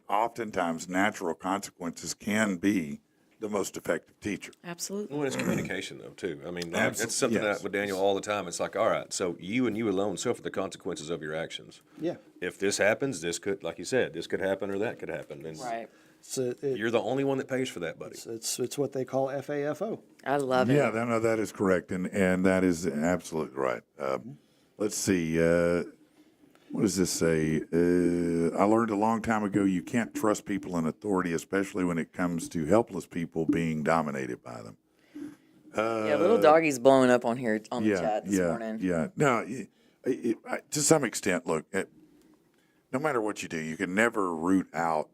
Speaker 2: oftentimes natural consequences can be the most effective teacher.
Speaker 1: Absolutely.
Speaker 3: Well, it's communication, though, too. I mean,
Speaker 2: Absolutely,
Speaker 3: it's something
Speaker 2: yes.
Speaker 3: that with Daniel all the time. It's like, all right, so you and you alone suffer the consequences of your actions.
Speaker 4: Yeah.
Speaker 3: If this happens, this could, like you said, this could happen or that could happen. And
Speaker 1: Right.
Speaker 4: So
Speaker 3: you're the only one that pays for that, buddy.
Speaker 4: it's what they call FAFO.
Speaker 1: I love it.
Speaker 2: Yeah, that is correct, and that is absolutely right. Let's see. What does this say? I learned a long time ago you can't trust people in authority, especially when it comes to helpless people being dominated by them.
Speaker 1: Yeah, little doggy's blowing up on here on the chat this
Speaker 2: yeah,
Speaker 1: morning.
Speaker 2: yeah. No, to some extent, look, no matter what you do, you can never root out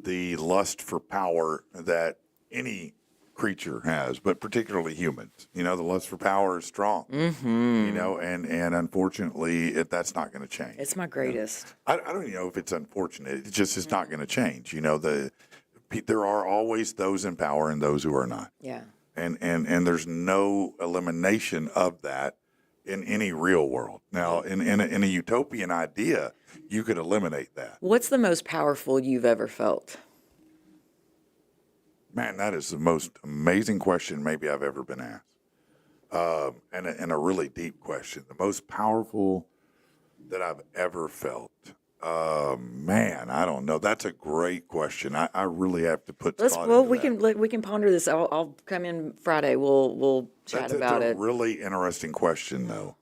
Speaker 2: the lust for power that any creature has, but particularly humans. The lust for power is strong. And unfortunately, that's not going to change.
Speaker 1: It's my greatest.
Speaker 2: I don't even know if it's unfortunate. It's just it's not going to change. There are always those in power and those who are not.
Speaker 1: Yeah.
Speaker 2: And there's no elimination of that in any real world. Now, in a utopian idea, you could eliminate that.
Speaker 1: What's the most powerful you've ever felt?
Speaker 2: Man, that is the most amazing question maybe I've ever been asked, and a really deep question. The most powerful that I've ever felt. Man, I don't know. That's a great question. I really have to put thought into that.
Speaker 1: We can ponder this. I'll come in Friday. We'll chat
Speaker 2: That's
Speaker 1: about
Speaker 2: a
Speaker 1: it.
Speaker 2: really interesting question, though.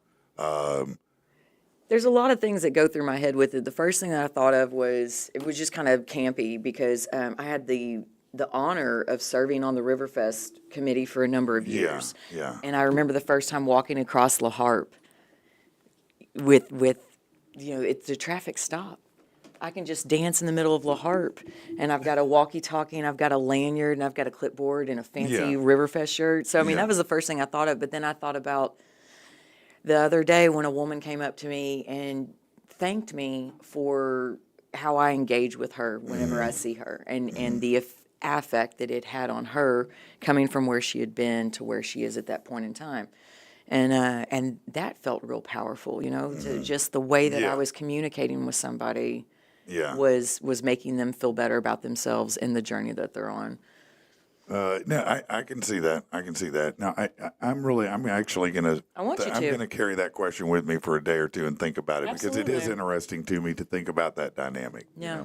Speaker 1: There's a lot of things that go through my head with it. The first thing that I thought of was it was just kind of campy because I had the honor of serving on the Riverfest committee for a number of years.
Speaker 2: yeah.
Speaker 1: And I remember the first time walking across La Harpe with it's a traffic stop. I can just dance in the middle of La Harpe, and I've got a walkie-talkie, and I've got a lanyard, and I've got a clipboard and a fancy
Speaker 2: Yeah.
Speaker 1: Riverfest shirt. So I mean,
Speaker 2: Yeah.
Speaker 1: that was the first thing I thought of. But then I thought about the other day when a woman came up to me and thanked me for how I engage with her whenever I see her, and the affect that it had on her coming from where she had been to where she is at that point in time. And that felt real powerful, to just the way that
Speaker 2: Yeah.
Speaker 1: I was communicating with somebody
Speaker 2: Yeah.
Speaker 1: was making them feel better about themselves in the journey that they're on.
Speaker 2: No, I can see that. I can see that. Now, I'm actually gonna.
Speaker 1: I want you
Speaker 2: I'm
Speaker 1: to.
Speaker 2: gonna carry that question with me for a day or two and think about it because it is
Speaker 1: Absolutely.
Speaker 2: interesting to me to think about that dynamic.
Speaker 1: Yeah.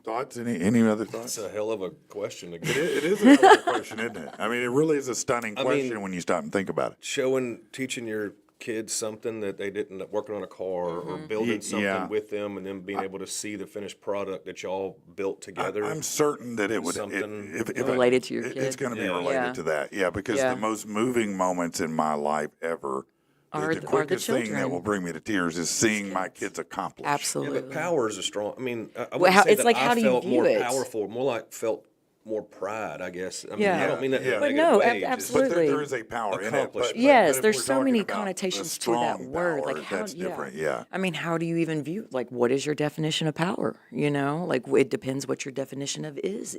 Speaker 2: Thoughts? Any other thoughts?
Speaker 3: That's a hell of a question to get.
Speaker 2: It is a hell of a question, isn't it? I mean, it really is a stunning question
Speaker 3: mean-
Speaker 2: when you stop and think about it.
Speaker 3: Teaching your kids something that they didn't, working on a car or building something
Speaker 2: Yeah.
Speaker 3: with them, and then being able to see the finished product that y'all built together.
Speaker 2: I'm certain that it would
Speaker 3: Something
Speaker 2: if
Speaker 1: related to your
Speaker 2: It's
Speaker 1: kid.
Speaker 2: going to be
Speaker 3: Yeah.
Speaker 2: related
Speaker 1: Yeah.
Speaker 2: to that, yeah. Because
Speaker 1: Yeah.
Speaker 2: the most moving moments in my life ever,
Speaker 1: Are
Speaker 2: the
Speaker 1: the
Speaker 2: quickest thing that
Speaker 1: children.
Speaker 2: will bring me to tears is seeing my kids accomplish.
Speaker 3: Yeah,
Speaker 1: Absolutely.
Speaker 3: but power is a strong. I mean, I
Speaker 1: Well,
Speaker 3: wouldn't
Speaker 1: how-
Speaker 3: say
Speaker 1: it's
Speaker 3: that
Speaker 1: like,
Speaker 3: I
Speaker 1: how do you
Speaker 3: felt
Speaker 1: view
Speaker 3: more
Speaker 1: it?
Speaker 3: powerful, more like felt more pride, I guess. I mean,
Speaker 1: Yeah.
Speaker 3: I don't mean that in
Speaker 2: Yeah.
Speaker 3: a
Speaker 2: But
Speaker 3: negative
Speaker 1: no,
Speaker 3: way.
Speaker 1: absolutely.
Speaker 2: But there is a power in it.
Speaker 3: Accomplishment.
Speaker 1: Yes,
Speaker 2: if
Speaker 1: there's
Speaker 2: we're
Speaker 1: so
Speaker 2: talking
Speaker 1: many
Speaker 2: about the
Speaker 1: connotations to that
Speaker 2: strong
Speaker 1: word.
Speaker 2: power,
Speaker 1: Like how,
Speaker 2: that's different. Yeah.
Speaker 1: I mean, how do you even view, like, what is your definition of power? Like, it depends what your definition of is,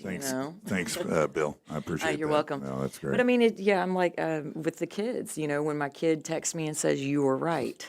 Speaker 2: Thanks, thanks, Bill. I appreciate
Speaker 1: You're
Speaker 2: that.
Speaker 1: welcome.
Speaker 2: No, that's great.
Speaker 1: But I mean, I'm like, with the kids, when my kid texts me and says, "You were right,"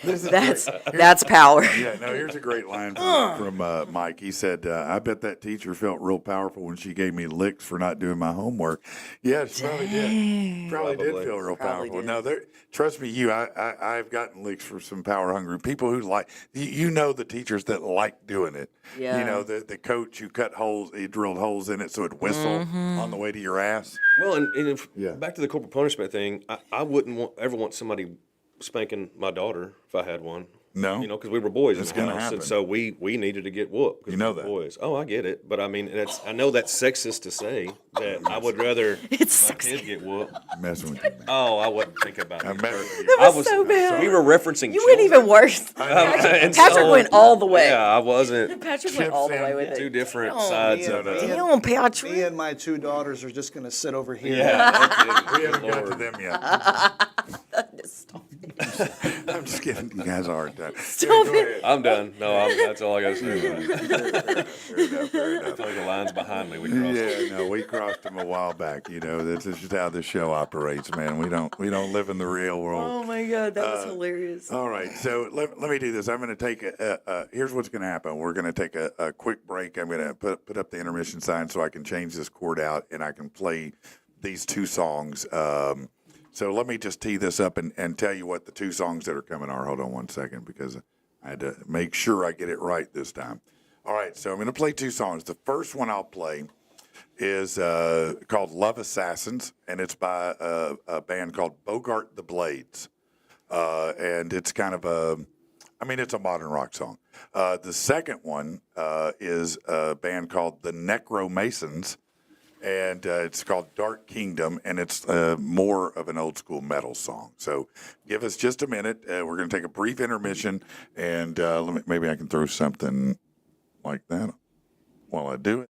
Speaker 1: that's power.
Speaker 2: Yeah, no, here's a great line from Mike. He said, I bet that teacher felt real powerful when she gave me licks for not doing my homework. Yeah, she probably did. Probably did
Speaker 3: Probably.
Speaker 2: feel real
Speaker 1: Probably
Speaker 2: powerful.
Speaker 1: did.
Speaker 2: No, trust me, I've gotten licks for some power hungry people who like, the teachers that like doing it.
Speaker 1: Yeah.
Speaker 2: The coach who cut holes, he drilled holes in it so it'd whistle on the way to your ass.
Speaker 3: Well, and if,
Speaker 2: Yeah.
Speaker 3: back to the corporal punishment thing, I wouldn't ever want somebody spanking my daughter if I had one.
Speaker 2: No.
Speaker 3: Because we were boys
Speaker 2: It's
Speaker 3: in the
Speaker 2: gonna
Speaker 3: house,
Speaker 2: happen.
Speaker 3: and so we needed to get whooped. 'Cause
Speaker 2: You know
Speaker 3: we were
Speaker 2: that.
Speaker 3: boys. Oh, I get it, but I mean, I know that's sexist to say that I would rather
Speaker 1: It's
Speaker 3: my kid get whooped.
Speaker 2: I'm messing with you, man.
Speaker 3: Oh, I wasn't thinking about
Speaker 2: I'm
Speaker 3: it.
Speaker 2: messing with you.
Speaker 1: That was so bad.
Speaker 3: We were referencing.
Speaker 1: You went even worse.
Speaker 3: And
Speaker 1: Patrick
Speaker 3: so-
Speaker 1: went all the way.
Speaker 3: Yeah, I wasn't.
Speaker 1: Patrick went all the way with
Speaker 3: Two
Speaker 1: it.
Speaker 3: different
Speaker 1: Oh,
Speaker 3: sides
Speaker 4: yeah.
Speaker 3: of it.
Speaker 4: Yeah.
Speaker 1: Damn,
Speaker 4: Me
Speaker 1: Patrick.
Speaker 4: and my two daughters are just going to sit over here.
Speaker 3: Yeah,
Speaker 2: We haven't got to
Speaker 3: Lord.
Speaker 2: them yet. I'm just giving you guys a hard time.
Speaker 1: Stop
Speaker 2: Go
Speaker 1: it.
Speaker 2: ahead.
Speaker 3: I'm done. No, that's all I got to say about it.
Speaker 2: Fair enough, fair
Speaker 3: I
Speaker 2: enough.
Speaker 3: feel like the line's behind me. We crossed it.
Speaker 2: Yeah, no, we crossed them a while back. This is just how this show operates, man. We don't live in the real world.
Speaker 1: Oh my God, that was hilarious.
Speaker 2: All right, so let me do this. I'm going to take here's what's going to happen. We're going to take a quick break. I'm going to put up the intermission sign so I can change this cord out and I can play these two songs. So let me just tee this up and tell you what the two songs that are coming are. Hold on one second because I had to make sure I get it right this time. All right, so I'm going to play two songs. The first one I'll play is called Love Assassins, and it's by a band called Bogart the Blades. And it's kind of it's a modern rock song. The second one is a band called the Necro Masons, and it's called Dark Kingdom, and it's more of an old school metal song. So give us just a minute. We're going to take a brief intermission, and maybe I can throw something like that while I do it.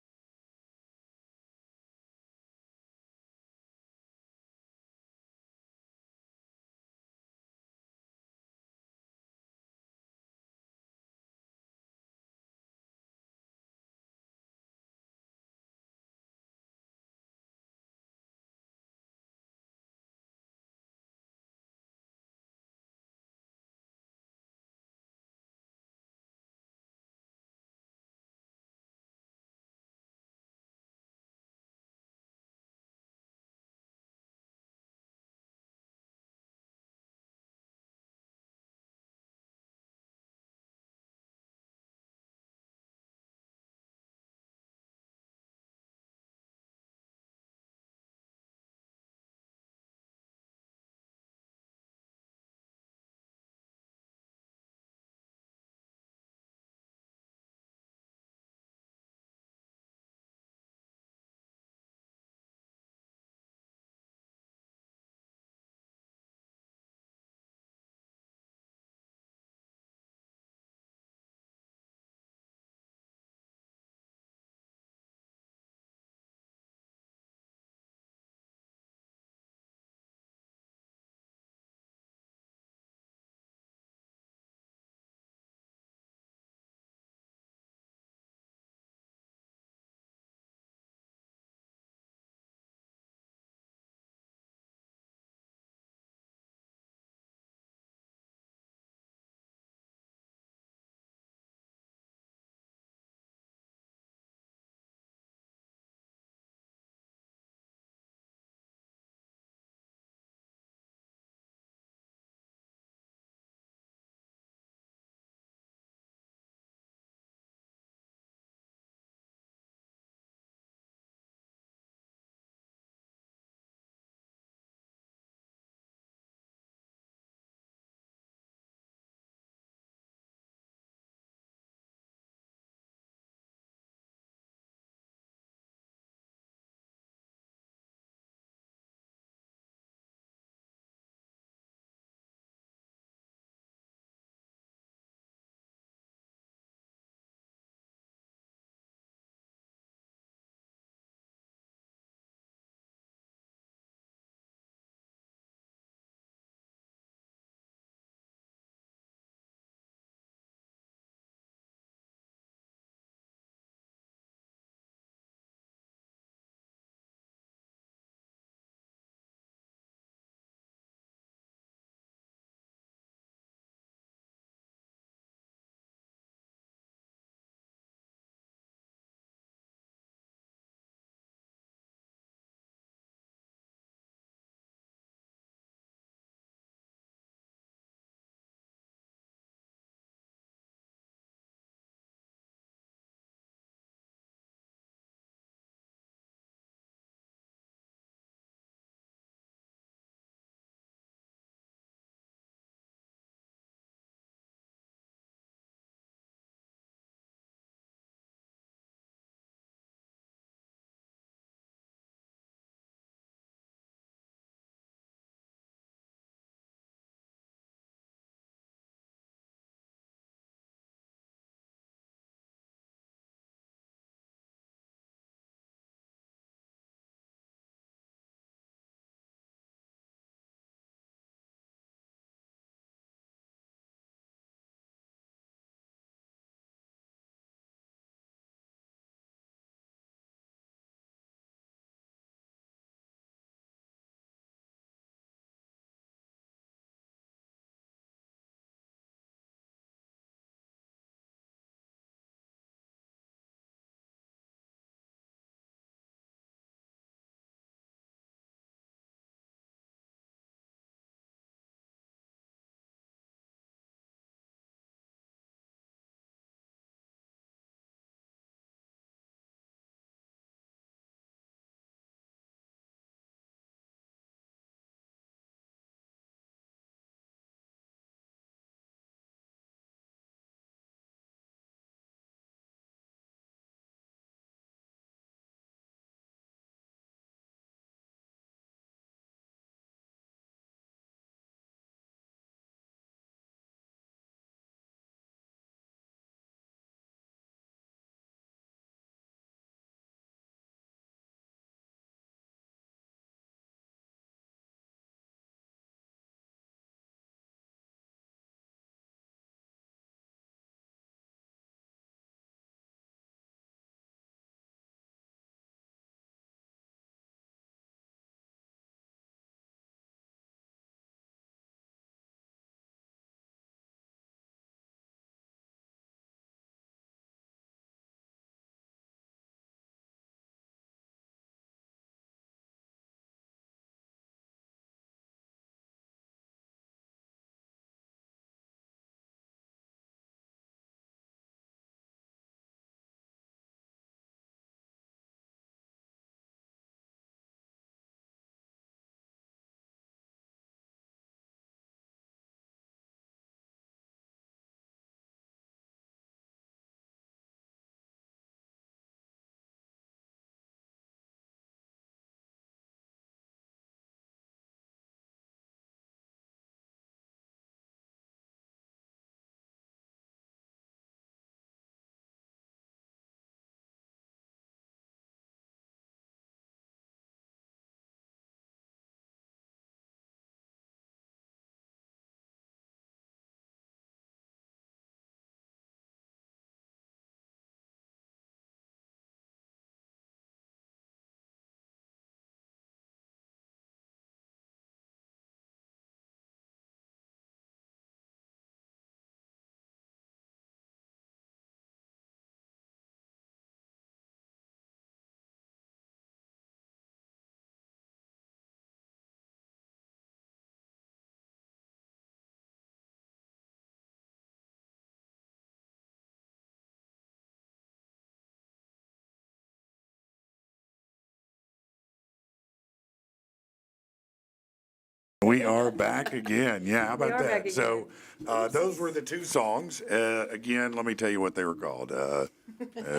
Speaker 2: We are back again. Yeah, how about
Speaker 1: are back
Speaker 2: that? So, those were the two songs. Again, let me tell you what they were called,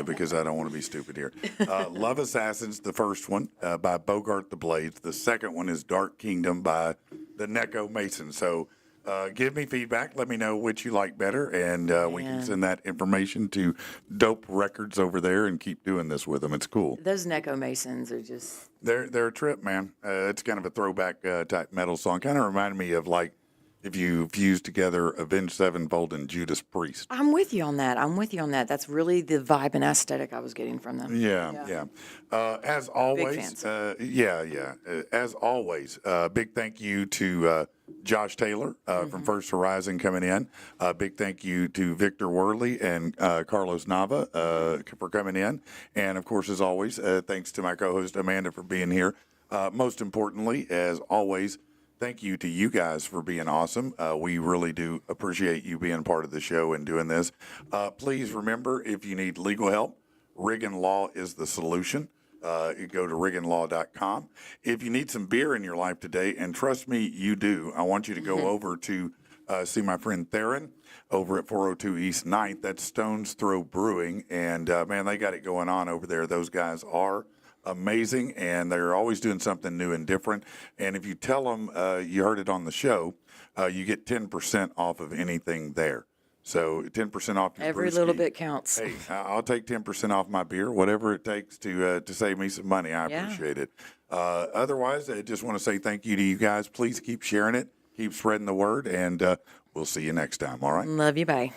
Speaker 2: because I don't want to be stupid here. Love Assassins, the first one, by Bogart the Blades. The second one is Dark Kingdom by the Necco Mason. So, give me feedback. Let me know which you like better, and we can
Speaker 1: Man.
Speaker 2: send that information to Dope Records over there and keep doing this with them. It's cool.
Speaker 1: Those Necco Masons are just.
Speaker 2: They're a trip, man. It's kind of a throwback type metal song. Kind of reminded me of like if you fused together Avenged Sevenfold and Judas Priest.
Speaker 1: I'm with you on that. That's really the vibe and aesthetic I was getting from them.
Speaker 2: Yeah. As always,
Speaker 1: fans.
Speaker 2: As always, big thank you to Josh Taylor from First Horizon coming in. Big thank you to Victor Worley and Carlos Nava for coming in. And of course, as always, thanks to my co-host Amanda for being here. Most importantly, as always, thank you to you guys for being awesome. We really do appreciate you being part of the show and doing this. Please remember, if you need legal help, Riggin Law is the solution. You go to rigginlaw.com. If you need some beer in your life today, and trust me, you do, I want you to go over to see my friend Theron over at 402 East 9th. That's Stone's Throw Brewing. And, man, they got it going on over there. Those guys are amazing, and they're always doing something new and different. And if you tell them you heard it on the show, you get 10% off of anything there. So 10% off your
Speaker 1: Every
Speaker 2: brewski.
Speaker 1: little bit counts.
Speaker 2: Hey, I'll take 10% off my beer, whatever it takes to save me some money. I
Speaker 1: Yeah.
Speaker 2: appreciate it. Otherwise, I just want to say thank you to you guys. Please keep sharing it, keep spreading the word, and we'll see you next time. All right.
Speaker 1: Love you. Bye.